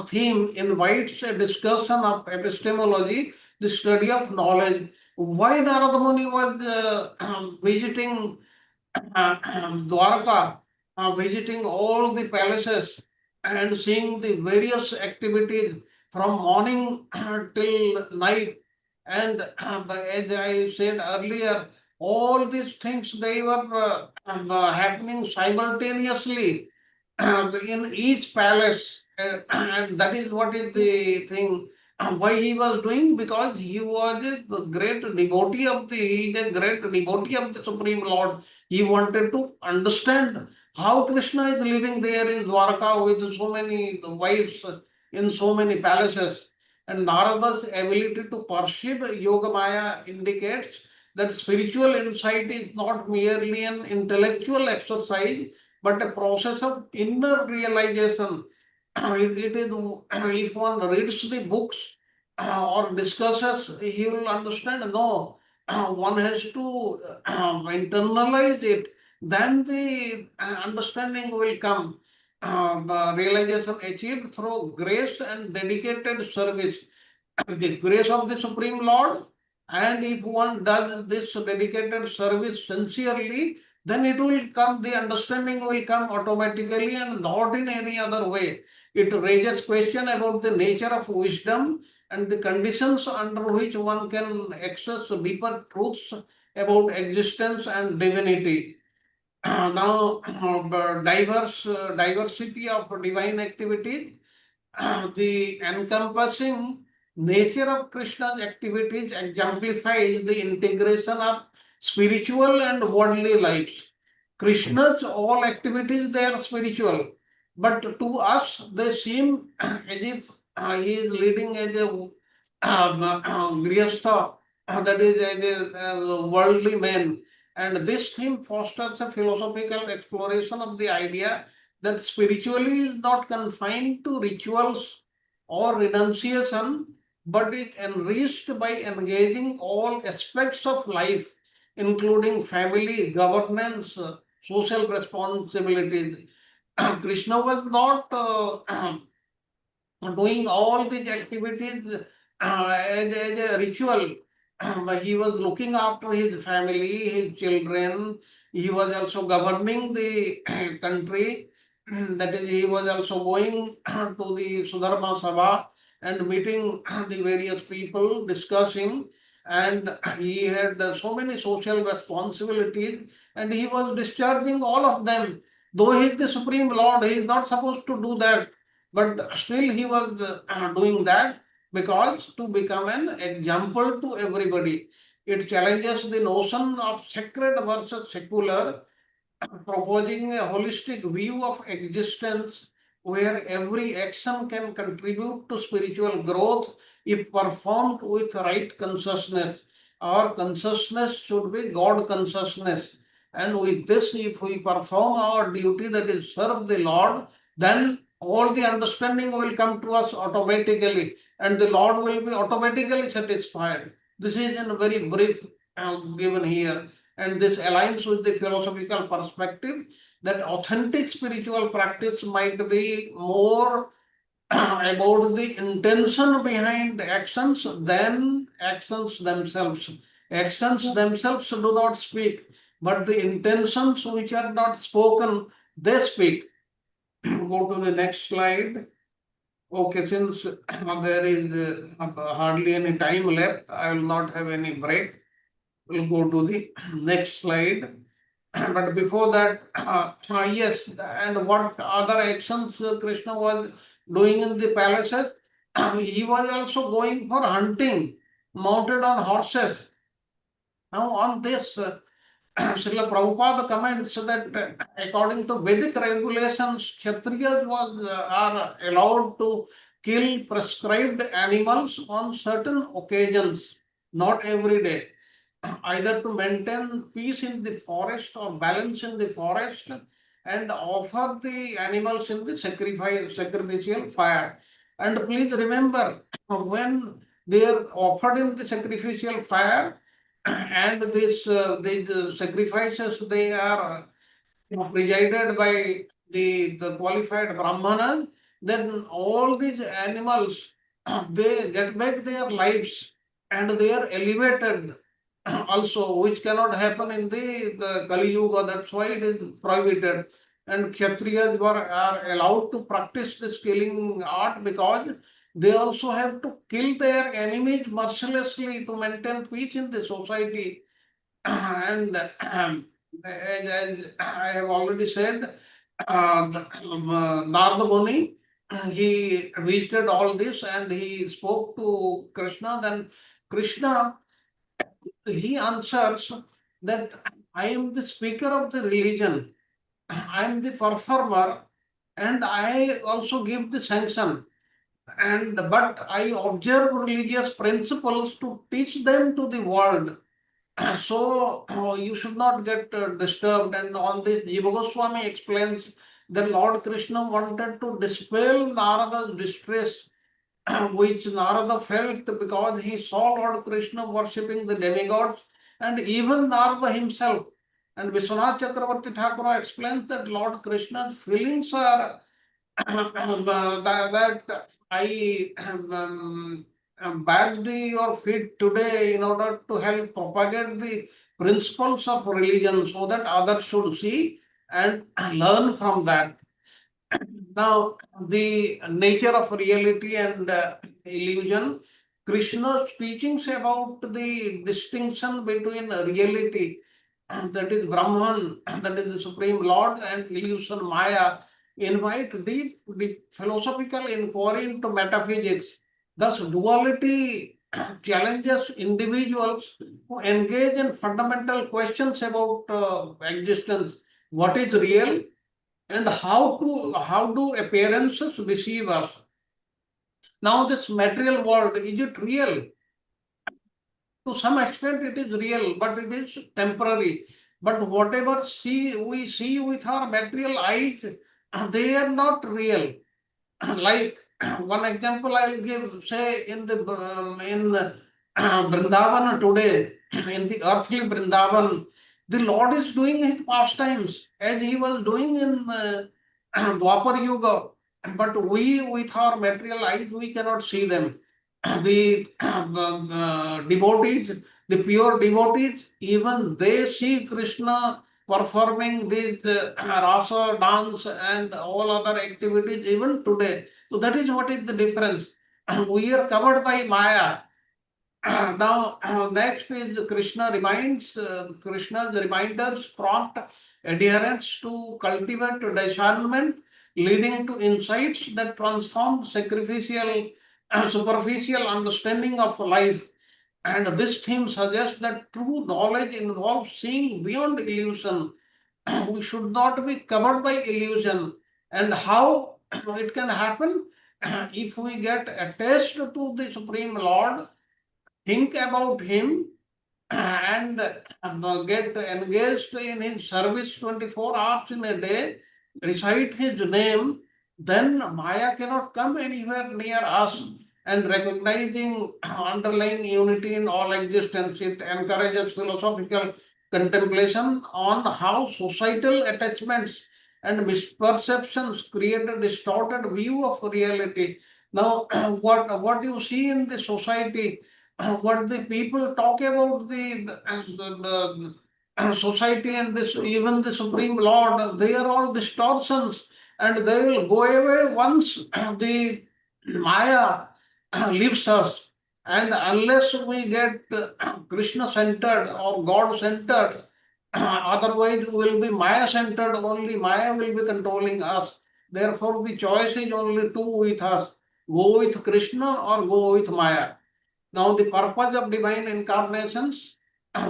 theme invites a discussion of epistemology, the study of knowledge. Why Narada Muni was visiting Dwarka, visiting all the palaces and seeing the various activities from morning till night. And as I said earlier, all these things, they were happening simultaneously in each palace. And that is what is the thing. Why he was doing? Because he was the great devotee of the, he is a great devotee of the Supreme Lord. He wanted to understand how Krishna is living there in Dwarka with so many wives in so many palaces. And Narada's ability to perceive Yoga Maya indicates that spiritual insight is not merely an intellectual exercise, but a process of inner realization. It is, if one reads the books or discusses, he will understand. No, one has to internalize it. Then the understanding will come. The realization achieved through grace and dedicated service. The grace of the Supreme Lord, and if one does this dedicated service sincerely, then it will come, the understanding will come automatically and not in any other way. It raises question about the nature of wisdom and the conditions under which one can access deeper truths about existence and divinity. Now, diversity of divine activities, the encompassing nature of Krishna's activities exemplifies the integration of spiritual and worldly lives. Krishna's all activities, they are spiritual, but to us they seem as if he is leading as a grihastha, that is as a worldly man. And this theme fosters a philosophical exploration of the idea that spiritually is not confined to rituals or renunciation, but is enriched by engaging all aspects of life, including family, governance, social responsibilities. Krishna was not doing all these activities as a ritual. He was looking after his family, his children. He was also governing the country. That is, he was also going to the Sudharma Sabha and meeting the various people, discussing. And he had so many social responsibilities, and he was discharging all of them. Though he is the Supreme Lord, he is not supposed to do that, but still he was doing that because to become an example to everybody. It challenges the notion of sacred versus secular, proposing a holistic view of existence where every action can contribute to spiritual growth if performed with right consciousness. Our consciousness should be God consciousness. And with this, if we perform our duty, that is serve the Lord, then all the understanding will come to us automatically and the Lord will be automatically satisfied. This is in a very brief given here. And this aligns with the philosophical perspective that authentic spiritual practice might be more about the intention behind actions than actions themselves. Actions themselves do not speak, but the intentions which are not spoken, they speak. Go to the next slide. Okay, since there is hardly any time left, I will not have any break. We'll go to the next slide. But before that, yes, and what other actions Krishna was doing in the palaces? He was also going for hunting, mounted on horses. Now, on this, Srila Prabhupada comments that according to Vedic regulations, Kshatriyas are allowed to kill prescribed animals on certain occasions, not every day, either to maintain peace in the forest or balance in the forest and offer the animals in the sacrificial fire. And please remember, when they are offered in the sacrificial fire, and these sacrifices, they are presided by the qualified brahmanas, then all these animals they get back their lives and they are elevated also, which cannot happen in the Kali Yuga. That's why it is prohibited. And Kshatriyas are allowed to practice this killing art because they also have to kill their enemies mercilessly to maintain peace in the society. And as I have already said, Narada Muni, he visited all this and he spoke to Krishna. Then Krishna, he answers that I am the speaker of the religion, I am the performer, and I also give the sanction. And but I observe religious principles to teach them to the world. So you should not get disturbed. And on this, Jiva Goswami explains that Lord Krishna wanted to dispel Narada's distress which Narada felt because he saw Lord Krishna worshipping the demigods, and even Narada himself. And Vishwanath Chakravarti Thakur explains that Lord Krishna's feelings are that I bathed your feet today in order to help propagate the principles of religion so that others should see and learn from that. Now, the nature of reality and illusion, Krishna's teachings about the distinction between reality, that is Brahman, that is the Supreme Lord, and illusion Maya, invite deep philosophical inquiry into metaphysics. Thus, duality challenges individuals who engage in fundamental questions about existence. What is real? And how do appearances deceive us? Now, this material world, is it real? To some extent, it is real, but it is temporary. But whatever we see with our material eyes, they are not real. Like one example I will give, say in the Vrindavan today, in the earthly Vrindavan, the Lord is doing his pastimes as he was doing in Dwapar Yuga, but we with our material eyes we cannot see them. The devotees, the pure devotees, even they see Krishna performing this rasa dance and all other activities even today. So that is what is the difference. We are covered by Maya. Now, next is Krishna's reminders prompt adherents to cultivate discernment, leading to insights that transform superficial understanding of life. And this theme suggests that true knowledge involves seeing beyond illusion. We should not be covered by illusion. And how it can happen? If we get attached to the Supreme Lord, think about him, and get engaged in his service 24 hours in a day, recite his name, then Maya cannot come anywhere near us. And recognizing underlying unity in all existence, it encourages philosophical contemplation on how societal attachments and misperceptions create a distorted view of reality. Now, what you see in the society, what the people talk about the society and this even the Supreme Lord, they are all distortions, and they will go away once the Maya leaves us. And unless we get Krishna centered or God centered, otherwise we will be Maya centered, only Maya will be controlling us. Therefore, the choice is only two with us: go with Krishna or go with Maya. Now, the purpose of divine incarnations,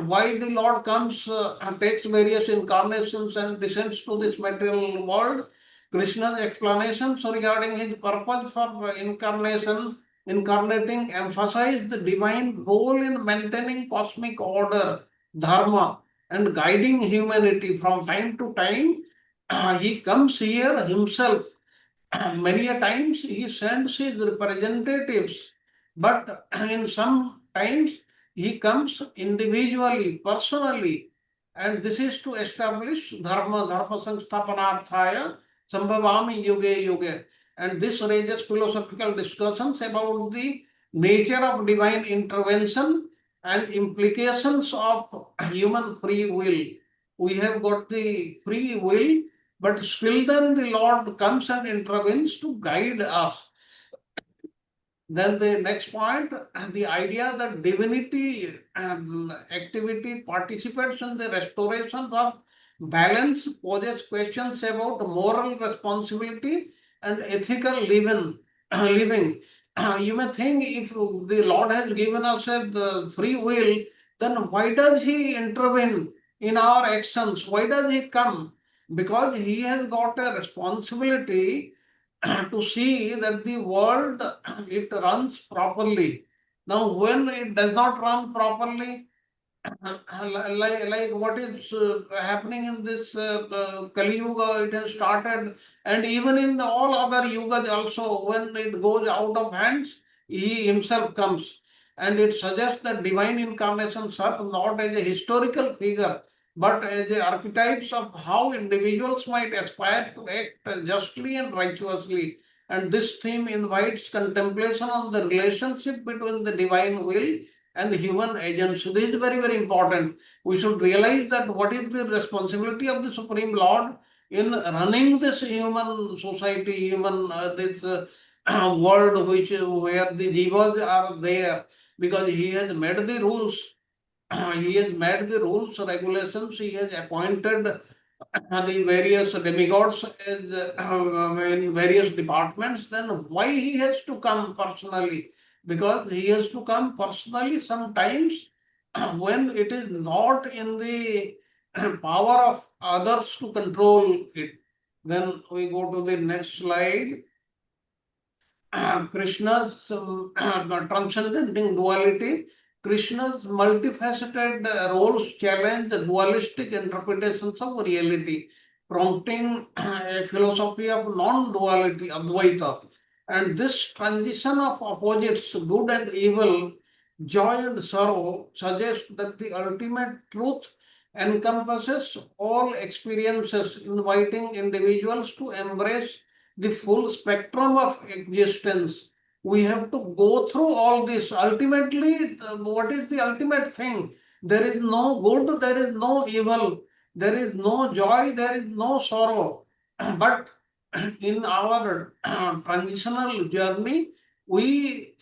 why the Lord comes, takes various incarnations and descends to this material world. Krishna's explanations regarding his purpose for incarnating, emphasize the divine role in maintaining cosmic order, dharma, and guiding humanity from time to time. He comes here himself. Many a times he sends his representatives, but in some times he comes individually, personally, and this is to establish dharma samsthapanarthaya sambhavami yuge yuge. And this raises philosophical discussions about the nature of divine intervention and implications of human free will. We have got the free will, but still then the Lord comes and intervenes to guide us. Then the next point, the idea that divinity activity participates in the restoration of balance poses questions about moral responsibility and ethical living. You may think if the Lord has given us a free will, then why does He intervene in our actions? Why does He come? Because He has got a responsibility to see that the world it runs properly. Now, when it does not run properly, like what is happening in this Kali Yuga, it has started, and even in all other yugas also, when it goes out of hands, he himself comes. And it suggests that divine incarnations serve not as a historical figure, but as a archetypes of how individuals might aspire to act justly and righteously. And this theme invites contemplation on the relationship between the divine will and human agency. This is very, very important. We should realize that what is the responsibility of the Supreme Lord in running this human society, human this world which where the jivas are there, because he has made the rules. He has made the rules, regulations. He has appointed the various demigods as, in various departments. Then why he has to come personally? Because he has to come personally sometimes when it is not in the power of others to control it. Then we go to the next slide. Krishna's transcending duality. Krishna's multifaceted roles challenge the dualistic interpretations of reality, prompting a philosophy of non-duality, Advaita. And this transition of opposites, good and evil, joy and sorrow, suggests that the ultimate truth encompasses all experiences, inviting individuals to embrace the full spectrum of existence. We have to go through all this. Ultimately, what is the ultimate thing? There is no good, there is no evil, there is no joy, there is no sorrow. But in our transitional journey, we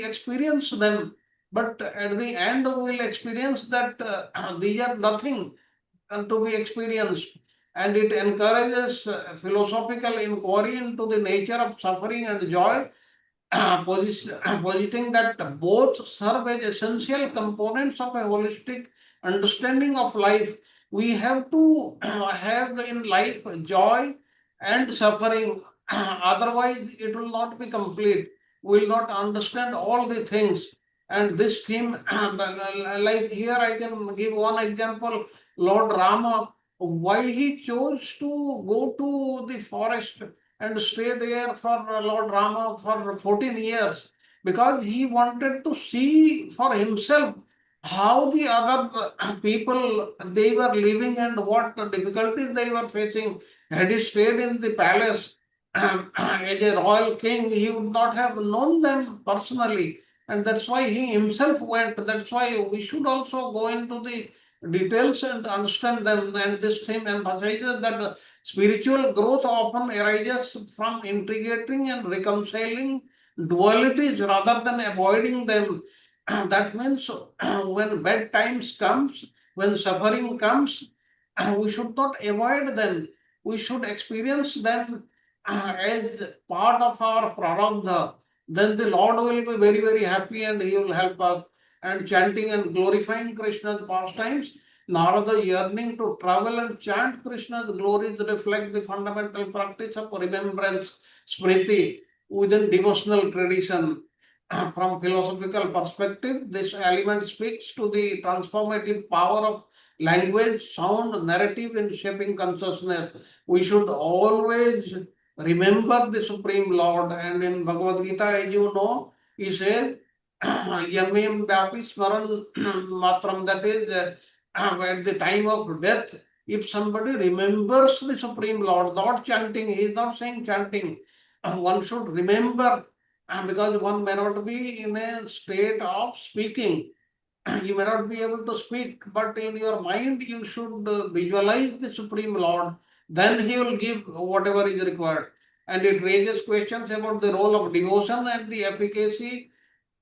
experience them. But at the end, we will experience that these are nothing to be experienced, and it encourages philosophical inquiry into the nature of suffering and joy, positing that both serve as essential components of a holistic understanding of life. We have to have in life joy and suffering, otherwise, it will not be complete. We will not understand all the things. And this theme, like here, I can give one example. Lord Rama, why he chose to go to the forest and stay there for Lord Rama for 14 years, because he wanted to see for himself how the other people they were living and what difficulties they were facing. Had he stayed in the palace as a royal king, he would not have known them personally. And that's why he himself went. That's why we should also go into the details and understand them. And this theme emphasizes that the spiritual growth often arises from integrating and reconciling dualities rather than avoiding them. That means when bad times comes, when suffering comes, we should not avoid them. We should experience them as part of our prarabdha. Then the Lord will be very, very happy and he will help us. And chanting and glorifying Krishna's pastimes, Narada yearning to travel and chant Krishna's glories reflect the fundamental practice of remembrance, smriti, within devotional tradition. From philosophical perspective, this element speaks to the transformative power of language, sound, narrative in shaping consciousness. We should always remember the Supreme Lord. And in Bhagavad Gita, as you know, he says, Yamim Vyapi Smaran Matram, that is, at the time of death, if somebody remembers the Supreme Lord, not chanting, he is not saying chanting, one should remember, because one may not be in a state of speaking. You may not be able to speak, but in your mind you should visualize the Supreme Lord. Then he will give whatever is required. And it raises questions about the role of devotion and the efficacy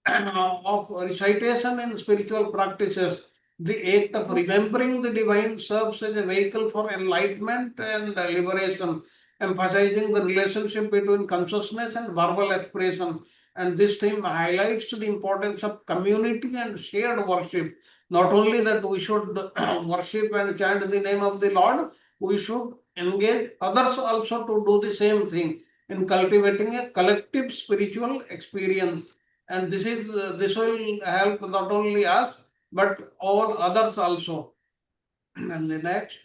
of recitation in spiritual practices. The act of remembering the divine serves as a vehicle for enlightenment and liberation, emphasizing the relationship between consciousness and verbal expression. And this theme highlights the importance of community and shared worship. Not only that we should worship and chant the name of the Lord, we should engage others also to do the same thing in cultivating a collective spiritual experience. And this will help not only us but all others also. And the next,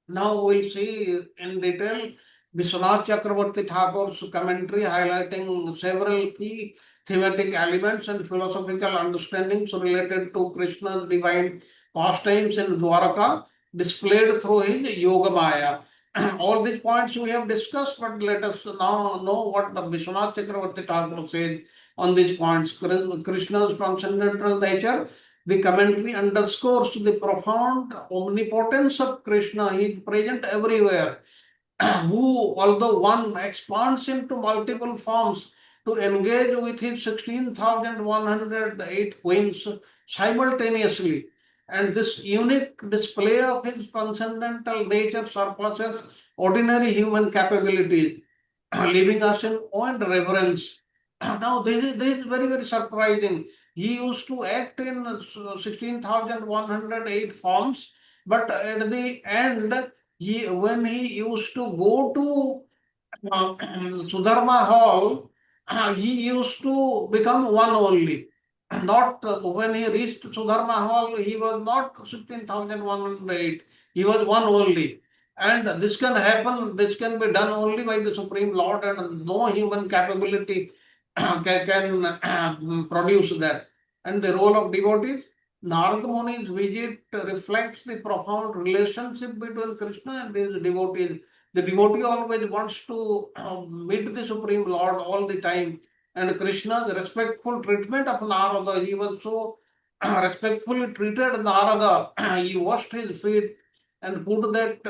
now we'll see in detail Vishwanath Chakravarti Thakur's commentary highlighting several key thematic elements and philosophical understandings related to Krishna's divine pastimes in Dwarka, displayed through his Yoga Maya. All these points we have discussed, but let us now know what the Vishwanath Chakravarti Thakur says on these points. Krishna's transcendental nature. The commentary underscores the profound omnipotence of Krishna. He is present everywhere, who, although one expands into multiple forms to engage with his 16,108 queens simultaneously. And this unique display of his transcendental nature surpasses ordinary human capabilities, leaving us in awe and reverence. Now, this is very, very surprising. He used to act in 16,108 forms, but at the end, when he used to go to Sudharma Hall, he used to become one only. Not when he reached Sudharma Hall, he was not 16,108, he was one only. And this can happen, this can be done only by the Supreme Lord, and no human capability can produce that. And the role of devotees, Narada Muni's visit reflects the profound relationship between Krishna and his devotees. The devotee always wants to meet the Supreme Lord all the time. And Krishna's respectful treatment of Narada, he was so respectfully treated Narada. He washed his feet and put that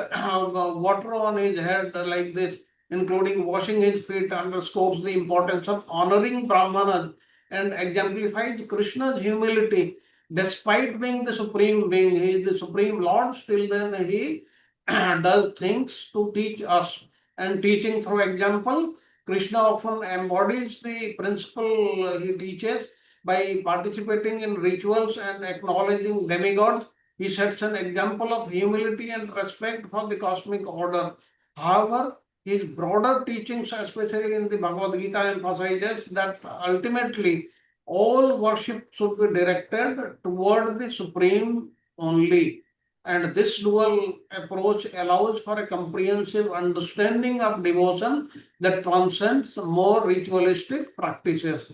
water on his head like this, including washing his feet, underscores the importance of honoring Brahmanas and exemplifies Krishna's humility. Despite being the supreme being, he is the supreme Lord, still then he does things to teach us. And teaching through example, Krishna often embodies the principle he teaches by participating in rituals and acknowledging demigods. He sets an example of humility and respect for the cosmic order. However, his broader teachings, especially in the Bhagavad Gita, emphasizes that ultimately all worship should be directed toward the Supreme only. And this dual approach allows for a comprehensive understanding of devotion that transcends more ritualistic practices.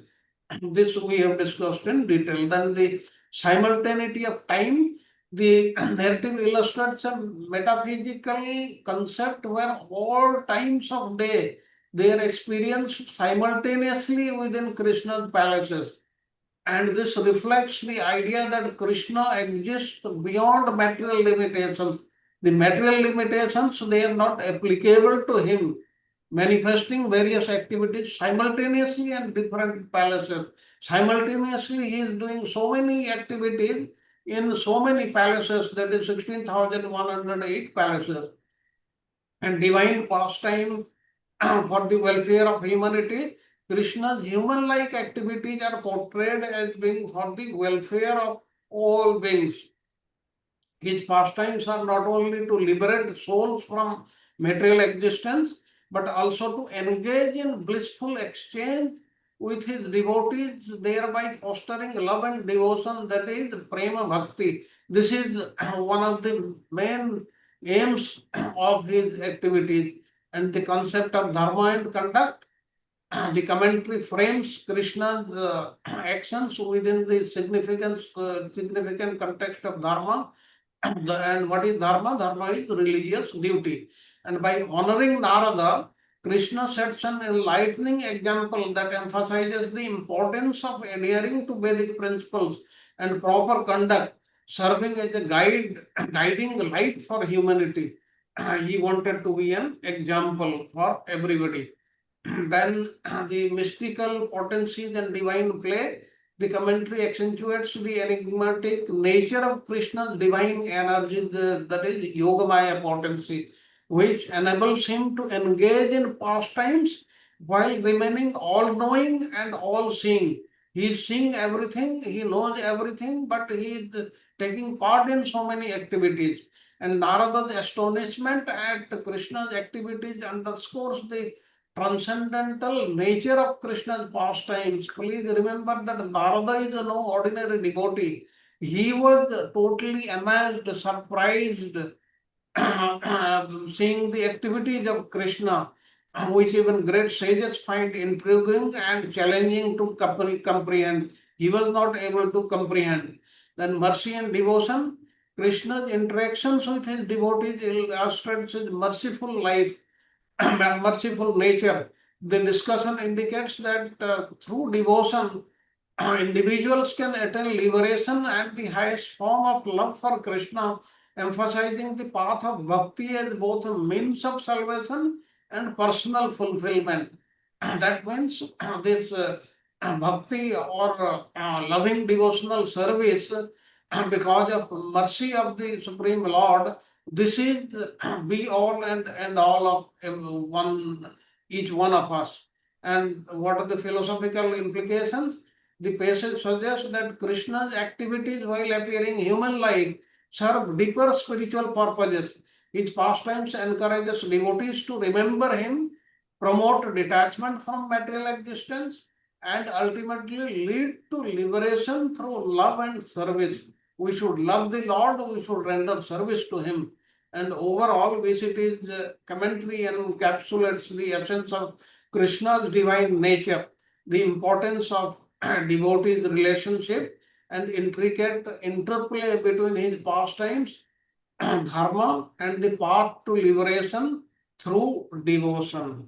This we have discussed in detail. Then the simultaneity of time, the narrative illustrates a metaphysical concept where all times of day they are experienced simultaneously within Krishna's palaces. And this reflects the idea that Krishna exists beyond material limitations. The material limitations, they are not applicable to him, manifesting various activities simultaneously in different palaces. Simultaneously, he is doing so many activities in so many palaces, that is 16,108 palaces. And divine pastime for the welfare of humanity, Krishna's human-like activities are portrayed as being for the welfare of all beings. His pastimes are not only to liberate souls from material existence, but also to engage in blissful exchange with his devotees, thereby fostering love and devotion, that is prema bhakti. This is one of the main aims of his activities. And the concept of dharma and conduct, the commentary frames Krishna's actions within the significant context of dharma. And what is dharma? Dharma is religious duty. And by honoring Narada, Krishna sets an enlightening example that emphasizes the importance of adhering to Vedic principles and proper conduct, serving as a guiding light for humanity. He wanted to be an example for everybody. Then the mystical potencies and divine play, the commentary accentuates the enigmatic nature of Krishna's divine energy, that is Yogamaya potency, which enables him to engage in pastimes while remaining all-knowing and all-seeing. He is seeing everything, he knows everything, but he is taking part in so many activities. And Narada's astonishment at Krishna's activities underscores the transcendental nature of Krishna's pastimes. Please remember that Narada is no ordinary devotee. He was totally amazed, surprised, seeing the activities of Krishna. which even great sages find intriguing and challenging to comprehend. He was not able to comprehend. Then mercy and devotion. Krishna's interactions with his devotees illustrates his merciful life and merciful nature. The discussion indicates that through devotion, individuals can attain liberation and the highest form of love for Krishna, emphasizing the path of bhakti as both a means of salvation and personal fulfillment. That means this bhakti or loving devotional service, because of mercy of the Supreme Lord, this is be all and all of each one of us. And what are the philosophical implications? The passage suggests that Krishna's activities while appearing human life serve deeper spiritual purposes. His pastimes encourages devotees to remember him, promote detachment from material existence, and ultimately lead to liberation through love and service. We should love the Lord, we should render service to him. And overall, VCT's commentary encapsulates the essence of Krishna's divine nature, the importance of devotees' relationship, and intricate interplay between his pastimes, dharma, and the path to liberation through devotion.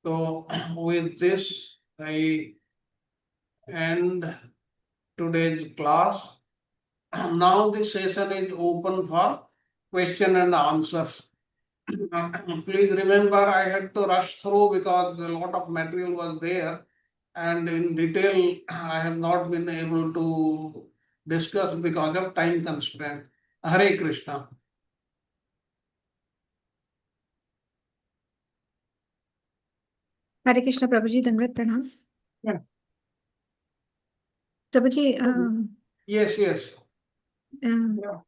So, with this, I end today's class. Now the session is open for question and answers. Please remember, I had to rush through because a lot of material was there, and in detail, I have not been able to discuss because of time constraint. Hare Krishna. Hare Krishna, Prabhuji, Dandavat Pranam. Yeah. Prabhuji, Yes, yes. Yeah.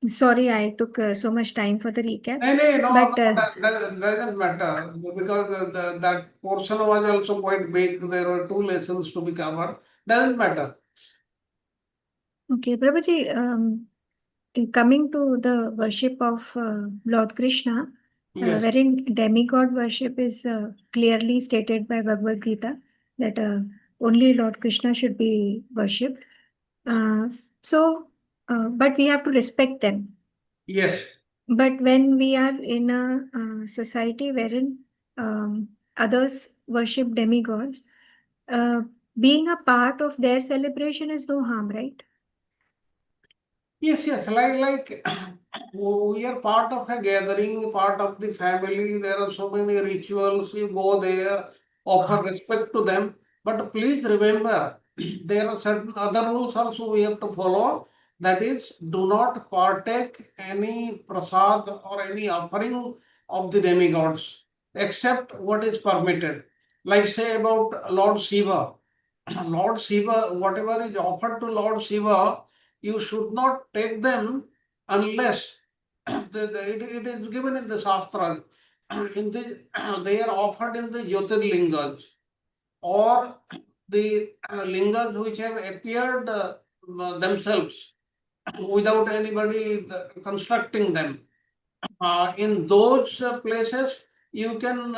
sorry I took so much time for the recap. No, But that doesn't matter because that portion was also quite big. There were 2 lessons to be covered. Doesn't matter. okay, Prabhuji, coming to the worship of Lord Krishna, Yes. wherein demigod worship is clearly stated by Bhagavad Gita that only Lord Krishna should be worshipped. But we have to respect them. Yes. But when we are in a society wherein others worship demigods, being a part of their celebration is no harm, right? Yes, yes. Like we are part of a gathering, part of the family. There are so many rituals. You go there, offer respect to them. But please remember, there are certain other rules also we have to follow. That is, do not partake any prasad or any offering of the demigods, except what is permitted. Like say about Lord Shiva. Lord Shiva, whatever is offered to Lord Shiva, you should not take them unless it is given in the Shastras. They are offered in the Jyotirlingas or the lingas which have appeared themselves without anybody constructing them. In those places, you can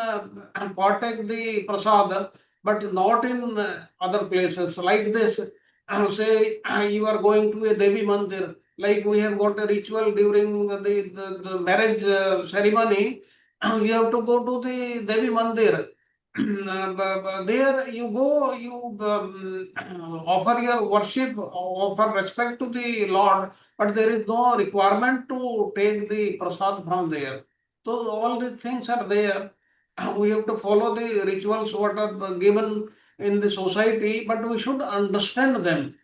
partake the prasad, but not in other places like this. Say you are going to a Devi Mandir, like we have got a ritual during the marriage ceremony. You have to go to the Devi Mandir. There you go, you offer your worship, offer respect to the Lord, but there is no requirement to take the prasad from there. So all these things are there. We have to follow the rituals what are given in the society, but we should understand them.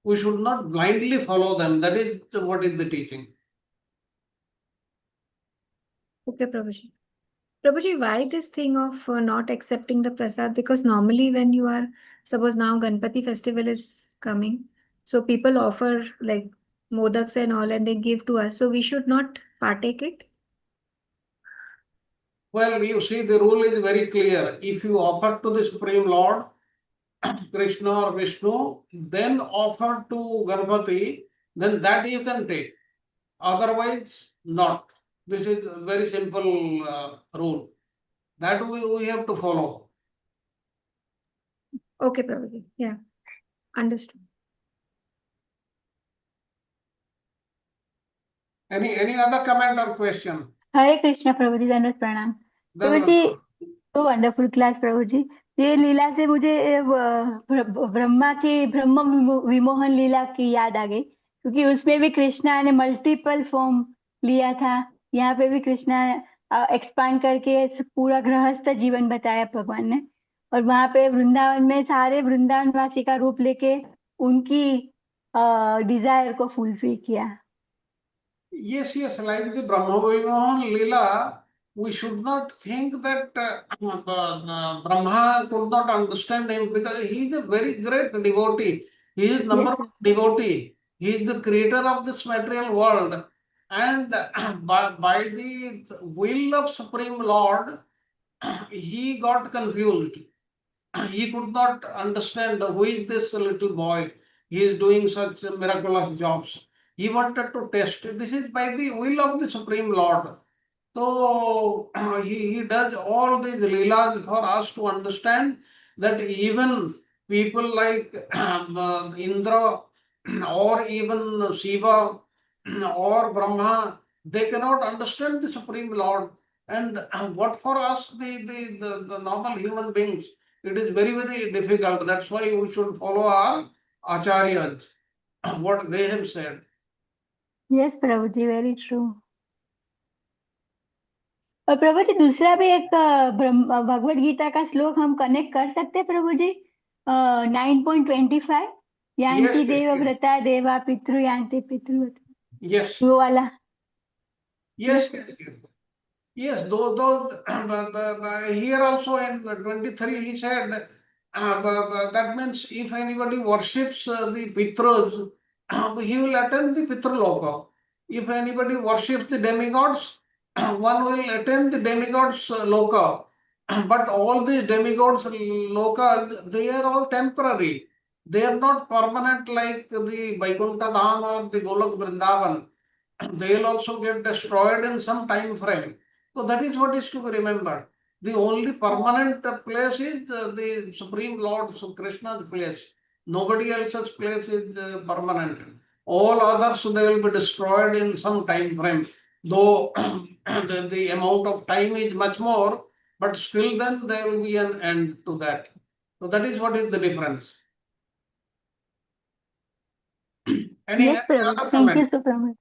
We should not blindly follow them. That is what is the teaching. Okay, Prabhuji. Prabhuji, why this thing of not accepting the prasad? Because normally when you are, suppose now Ganpati festival is coming, so people offer like modaks and all and they give to us. So we should not partake it? Well, you see, the rule is very clear. If you offer to the Supreme Lord, Krishna or Vishnu, then offer to Ganpati, then that you can take. Otherwise, not. This is a very simple rule. That we have to follow. Okay, Prabhuji. Yeah, understood. Any other comment or question? Hare Krishna प्रभु जी, दंडवत प्रणाम। प्रभु जी, तो wonderful class प्रभु जी। ये लीला से मुझे ब्रह्मा की ब्रह्म विमोहन लीला की याद आ गई, क्योंकि उसमें भी कृष्णा ने मल्टीपल फॉर्म लिया था। यहाँ पे भी कृष्णा एक्सपांड करके पूरा गृहस्थ जीवन बताया भगवान ने, और वहां पे वृंदावन में सारे वृंदावन वासी का रूप लेके उनकी डिजायर को फुलफिल किया। Yes, like the Brahma Vimohan Leela, we should not think that Brahma could not understand him, because he is a very great devotee. He is number Yes, one devotee. He is the creator of this material world. And by the will of Supreme Lord, he got confused. He could not understand who is this little boy. He is doing such miraculous jobs. He wanted to test. This is by the will of the Supreme Lord. So he does all these leelas for us to understand that even people like Indra or even Shiva or Brahma, they cannot understand the Supreme Lord. And what for us, the normal human beings, it is very, very difficult. That's why we should follow our acharyas, what they have said. Yes prabhu ji, very true. और प्रभु जी, दूसरा भी एक भगवत गीता का श्लोक हम connect कर सकते हैं प्रभु जी? 9.25, यान्ति देव व्रता देवा पितृ यान्ति पितृ, Yes. वो वाला। Yes, yes, those here also in 23 he said, that means if anybody worships the Pitras, he will attain the Pitraloka. If anybody worships the demigods, one will attain the demigods loka. But all these demigods lokas, they are all temporary. They are not permanent like the Vaikuntha Dham or the Golok Vrindavan. They will also get destroyed in some time frame. So that is what is to be remembered. The only permanent place is the Supreme Lord, so Krishna's place. Nobody else's place is permanent. All others, they will be destroyed in some time frame. Though the amount of time is much more, but still then there will be an end to that. So that is what is the difference. Any yes Prabhu, other thank you comment? So much.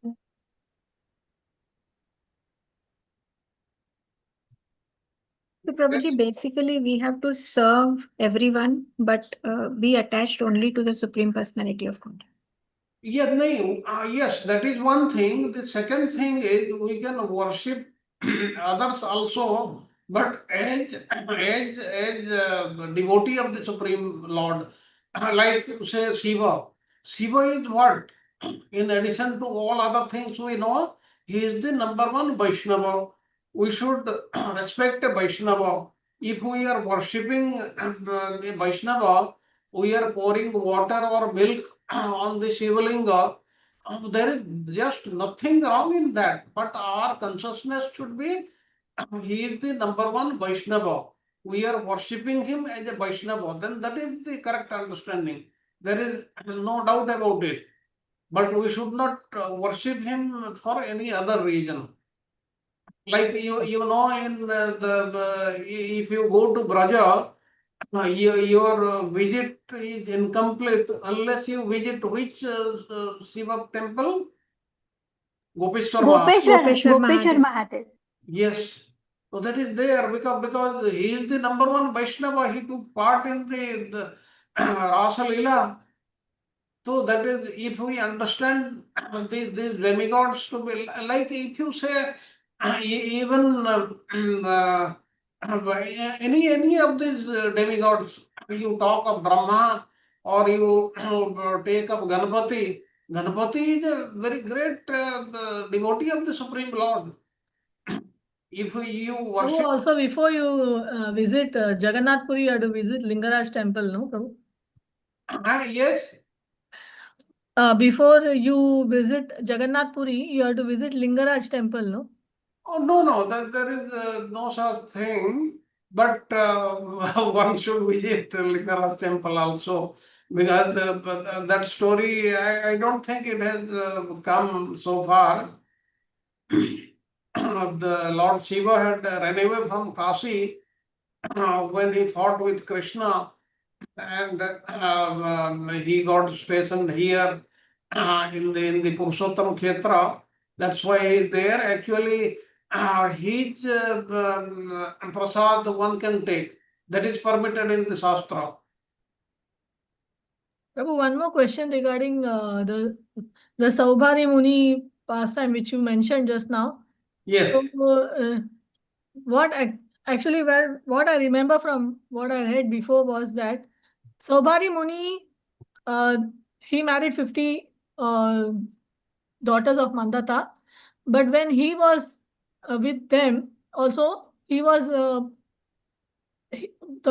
So Prabhuji, basically we have to serve everyone, but be attached only to the Supreme Personality of God. Yes, no, yes, that is one thing. The second thing is we can worship others also, but as devotee of the Supreme Lord, like say Shiva. Shiva is what? In addition to all other things we know, he is the number one Vaishnava. We should respect a Vaishnava. If we are worshipping a Vaishnava, we are pouring water or milk on the Shivalinga. There is just nothing wrong in that. But our consciousness should be, he is the number one Vaishnava. We are worshipping him as a Vaishnava. Then that is the correct understanding. There is no doubt about it. But we should not worship him for any other reason. Like you know, in if you go to Braja, your visit is incomplete unless you visit which Shiva temple? Gopeshwar Mahadev. Gopeshwar Mahadev. Yes. So that is there because he is the number one Vaishnava. He took part in the Rasa Leela. So that is, if we understand these demigods to be like, if you say even any of these demigods, you talk of Brahma or you take up Ganapati. Ganapati is a very great devotee of the Supreme Lord. If you Prabhu, worship, also before you visit Jagannath Puri, you have to visit Lingaraj temple, no, Prabhu? yes, Before you visit Jagannath Puri, you have to visit Lingaraj temple, no? oh no, there is no such thing. but one should visit Lingaras temple also, because that story, I don't think it has come so far. The Lord Shiva had run away from Kashi when he fought with Krishna, and he got stationed here in the Purushottam Kshetra. That's why he's there. Actually, his prasad one can take. That is permitted in the Shastra. Prabhu, one more question regarding the Saubhari Muni pastime which you mentioned just now. Yes. So, what actually what I remember from what I read before was that Saubhari Muni, he married 50 daughters of Mandata, but when he was with them, also he was the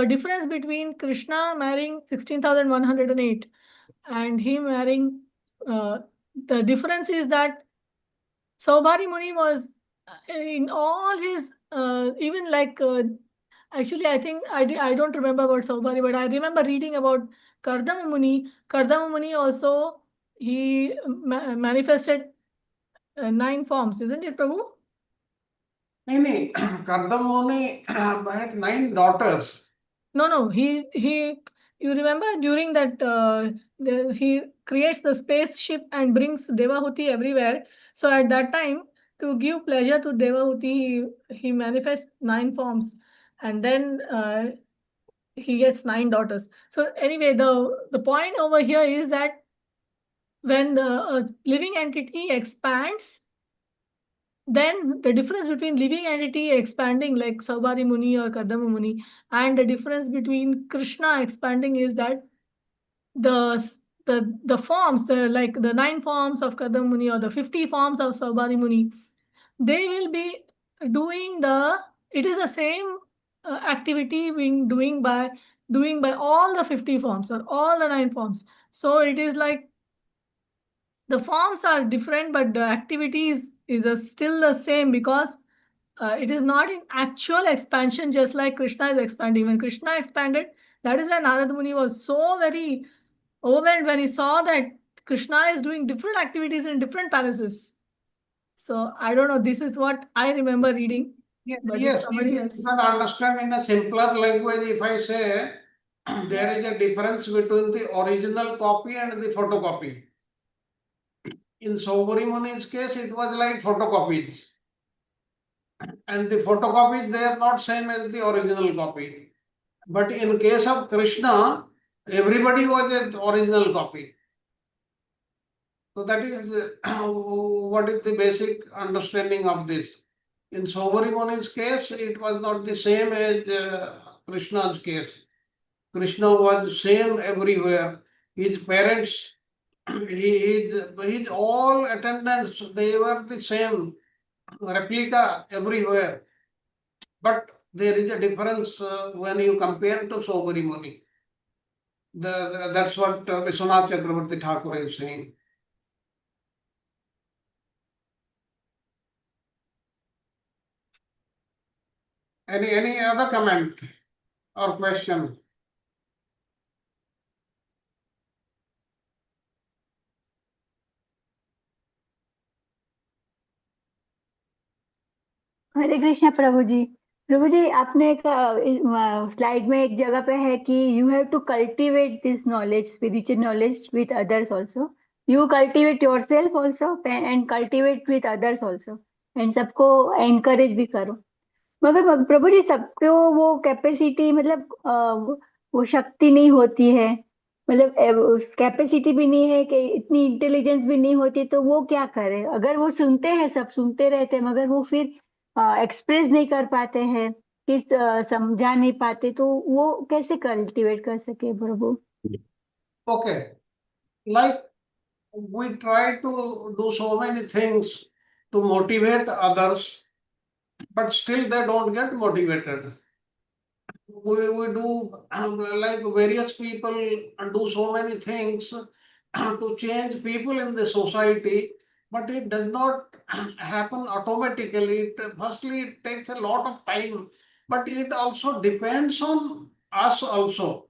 difference between Krishna marrying 16,108 and him marrying, the difference is that Saubhari Muni was in all his, even like, actually, I think I don't remember about Saubhari, but I remember reading about Kardama Muni. Kardama Muni also, he manifested 9 forms, isn't it, Prabhu? No. Kardam Muni had 9 daughters. No. You remember during that, he creates the spaceship and brings Devahuti everywhere. So at that time, to give pleasure to Devahuti, he manifests 9 forms, and then he gets 9 daughters. So anyway, the point over here is that when the living entity expands, then the difference between living entity expanding like Saubhari Muni or Kardama Muni and the difference between Krishna expanding is that the forms, like the 9 forms of Kardama Muni or the 50 forms of Saubhari Muni, they will be doing it is the same activity being doing by all the 50 forms or all the 9 forms. So it is like the forms are different, but the activities is still the same, because it is not in actual expansion, just like Krishna is expanding. When Krishna expanded, that is why Narada Muni was so very overwhelmed when he saw that Krishna is doing different activities in different palaces. So I don't know, this is what I remember reading. But if Yes, somebody you else... can understand in a simpler language if I say there is a difference between the original copy and the photocopy. In Saubhari Muni's case, it was like photocopies. And the photocopies, they are not same as the original copy. But in case of Krishna, everybody was an original copy. So that is what is the basic understanding of this. In Saubhari Muni's case, it was not the same as Krishna's case. Krishna was same everywhere. His parents, his all attendants, they were the same, replica everywhere. But there is a difference when you compare to Saubhari Muni. That's what Vishwanath Chakravarti Thakur is saying. Any other comment or question? Hare Krishna प्रभु जी आपने एक slide में एक जगह पे है कि you have to cultivate this knowledge, spiritual knowledge with others also. You cultivate yourself also and cultivate with others also, and सबको एनकरेज भी करो. मगर प्रभु जी, सबको वो कैपेसिटी, मतलब वो शक्ति नहीं होती है, मतलब कैपेसिटी भी नहीं है कि इतनी इंटेलिजेंस भी नहीं होती, तो वो क्या करे? अगर वो सुनते हैं, सब सुनते रहते हैं, मगर वो फिर एक्सप्रेस नहीं कर पाते हैं, कि समझा नहीं पाते, तो वो कैसे कल्टीवेट कर सके प्रभु? Okay, like we try to do so many things to motivate others, but still they don't get motivated. We do like various people do so many things to change people in the society, but it does not happen automatically. Firstly, it takes a lot of time but it also depends on us also.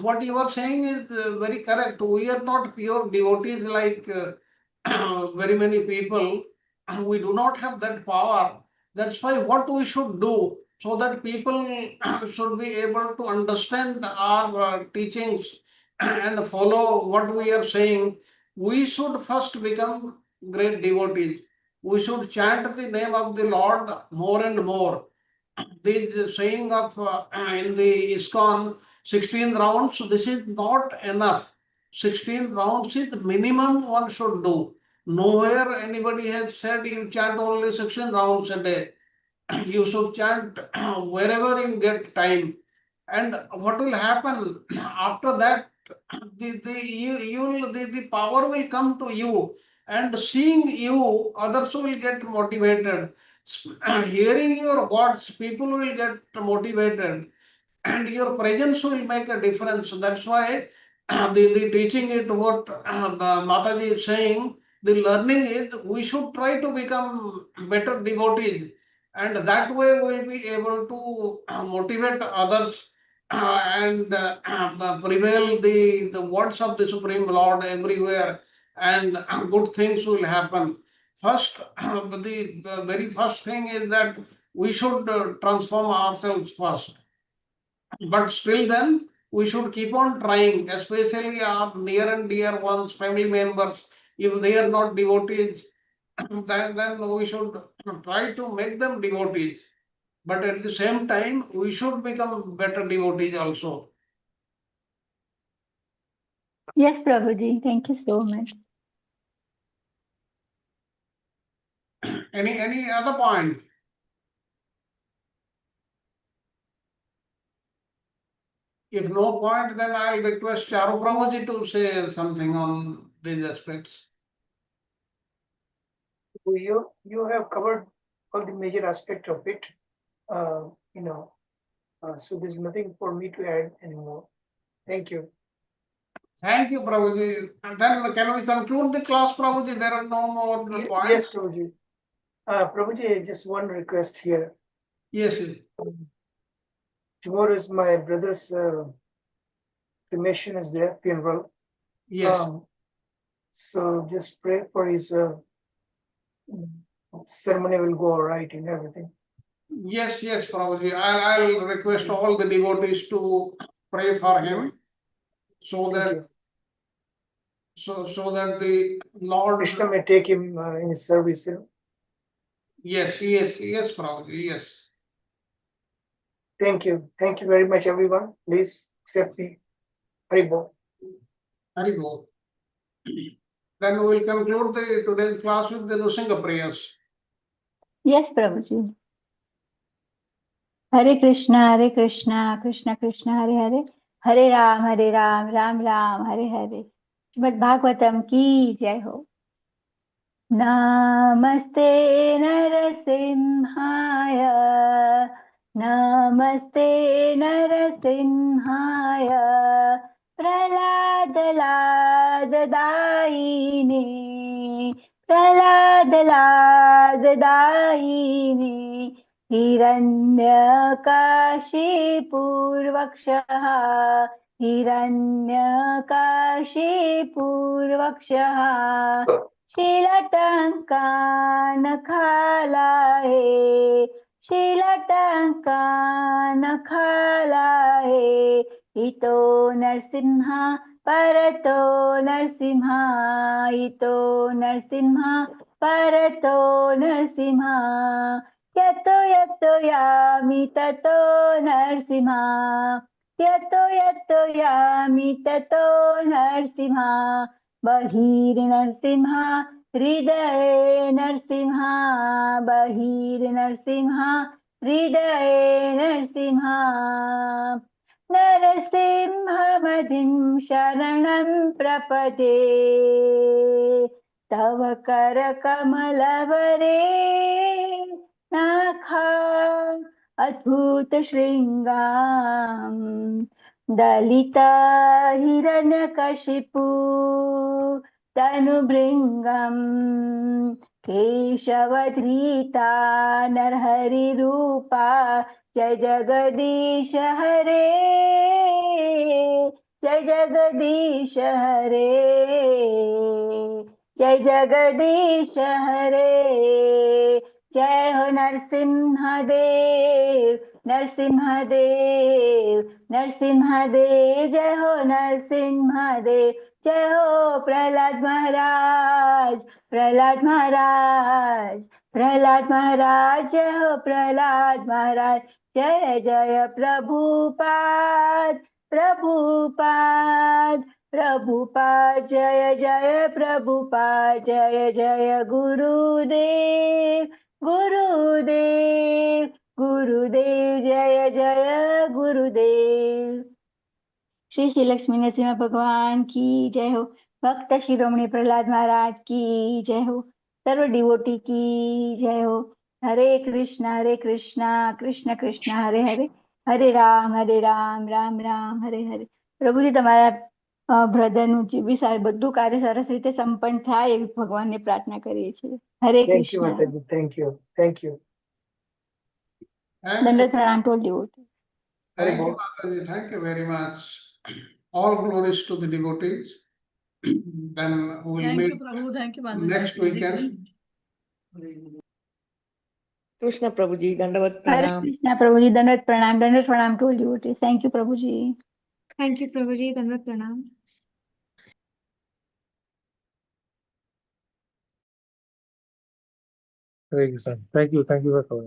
What you are saying is very correct. We are not pure devotees like very many people. We do not have that power. That's why what we should do so that people should be able to understand our teachings and follow what we are saying. We should first become great devotees. We should chant the name of the Lord more and more. The saying of in the ISKCON 16 rounds, this is not enough. 16 rounds is the minimum one should do. Nowhere anybody has said you chant only 16 rounds a day. You should chant wherever you get time. And what will happen after that? The power will come to you, and seeing you, others will get motivated. Hearing your words, people will get motivated, and your presence will make a difference. That's why the teaching is what Mataji is saying. The learning is we should try to become better devotees, and that way we'll be able to motivate others and prevail the words of the Supreme Lord everywhere, and good things will happen. First, the very first thing is that we should transform ourselves first. But still then, we should keep on trying, especially our near and dear ones, family members. If they are not devotees, then we should try to make them devotees. But at the same time, we should become better devotees also. Yes, Prabhuji. Thank you so much. Any other point? If no point, then I'll request Charu Prabhuji to say something on these aspects. You have covered all the major aspect of it. So there's nothing for me to add anymore. Thank you. Thank you, Prabhuji. And then can we conclude the class, Prabhuji? There are no more points. Yes, Prabhuji. Prabhuji, just one request here. Yes. Tomorrow is my brother's cremation is there, funeral. Yes. So just pray for his ceremony will go all right and everything. Yes, Prabhuji. I'll request all the devotees to pray for him so that the Lord Krishna may take him in his service. Yes, Prabhuji, yes. Thank you. Thank you very much, everyone. Please accept the Haribol. Haribol. Then we will conclude today's class with the Nrsimha prayers. Yes, Prabhuji. Hare Krishna, Krishna Krishna, Hare Hare, Hare Ram, Ram Ram, Hare Hare. Shrimad Bhagavatam की जय हो. नमस्ते नरसिंहाय, नमस्ते नरसिंहाय, प्रह्लादलाददायिने, प्रह्लादलाददायिने, हिरण्यकाशीपूर्वक्षः, हिरण्यकाशीपूर्वक्षः, शीलटङ्कानखालाये, शीलटङ्कानखालाये, इतो नरसिंह परतो नरसिंह, इतो नरसिंह परतो नरसिंह, यतो यतो यामि ततो नरसिंह, यतो यतो यामि ततो नरसिंह, बहिर्नरसिंह हृदये नरसिंह, बहिर्नरसिंह हृदये नरसिंह, नरसिंहमधिं शरणं प्रपदे, तव करकमलवरे नाखा अद्भुतशृङ्गां, दलिता हिरण्यकशिपु तनुभृङ्गं, केशवधृता नरहरिरूपा जय जगदीश हरे, जय जगदीश हरे, जय जगदीश हरे। जय हो नरसिंहदेव, नरसिंहदेव, नरसिंहदेव, जय हो नरसिंहदेव। जय हो प्रहलाद महाराज, प्रहलाद महाराज, प्रहलाद महाराज, जय हो प्रहलाद महाराज। जय जय प्रभुपाद, प्रभुपाद, प्रभुपाद, जय जय प्रभुपाद, जय जय गुरुदेव, गुरुदेव, गुरुदेव, जय जय गुरुदेव। श्री श्री लक्ष्मी नरसिंह भगवान की जय हो। भक्त शिरोमणि प्रहलाद महाराज की जय हो। सर्व डिवोटी की जय हो। हरे कृष्णा कृष्ण कृष्ण हरे हरे, हरे राम राम राम हरे हरे। પ્રભુજી તમારા બ્રધરનું જે બી બધું કાર્ય સરસ રીતે સંપન્ન થાય એવી ભગવાનને પ્રાર્થના કરીએ છીએ. હરે Thank you, Krishna. Mataji. Thank you. Thank you. Thank you. દંડવત પ્રણામ to all devotees. Thank you, Mataji. Thank you very much. All glories to the devotees. Then we'll Thank meet you, Prabhu. Thank you, Mataji. next weekend. Krishna Prabhuji, Dandavat Hare Pranam. Krishna પ્રભુજી. દંડવત પ્રણામ to all devotees. Thank you પ્રભુજી. Thank you, Prabhuji. Dandavat Pranam. Hare Krishna. Thank you for coming.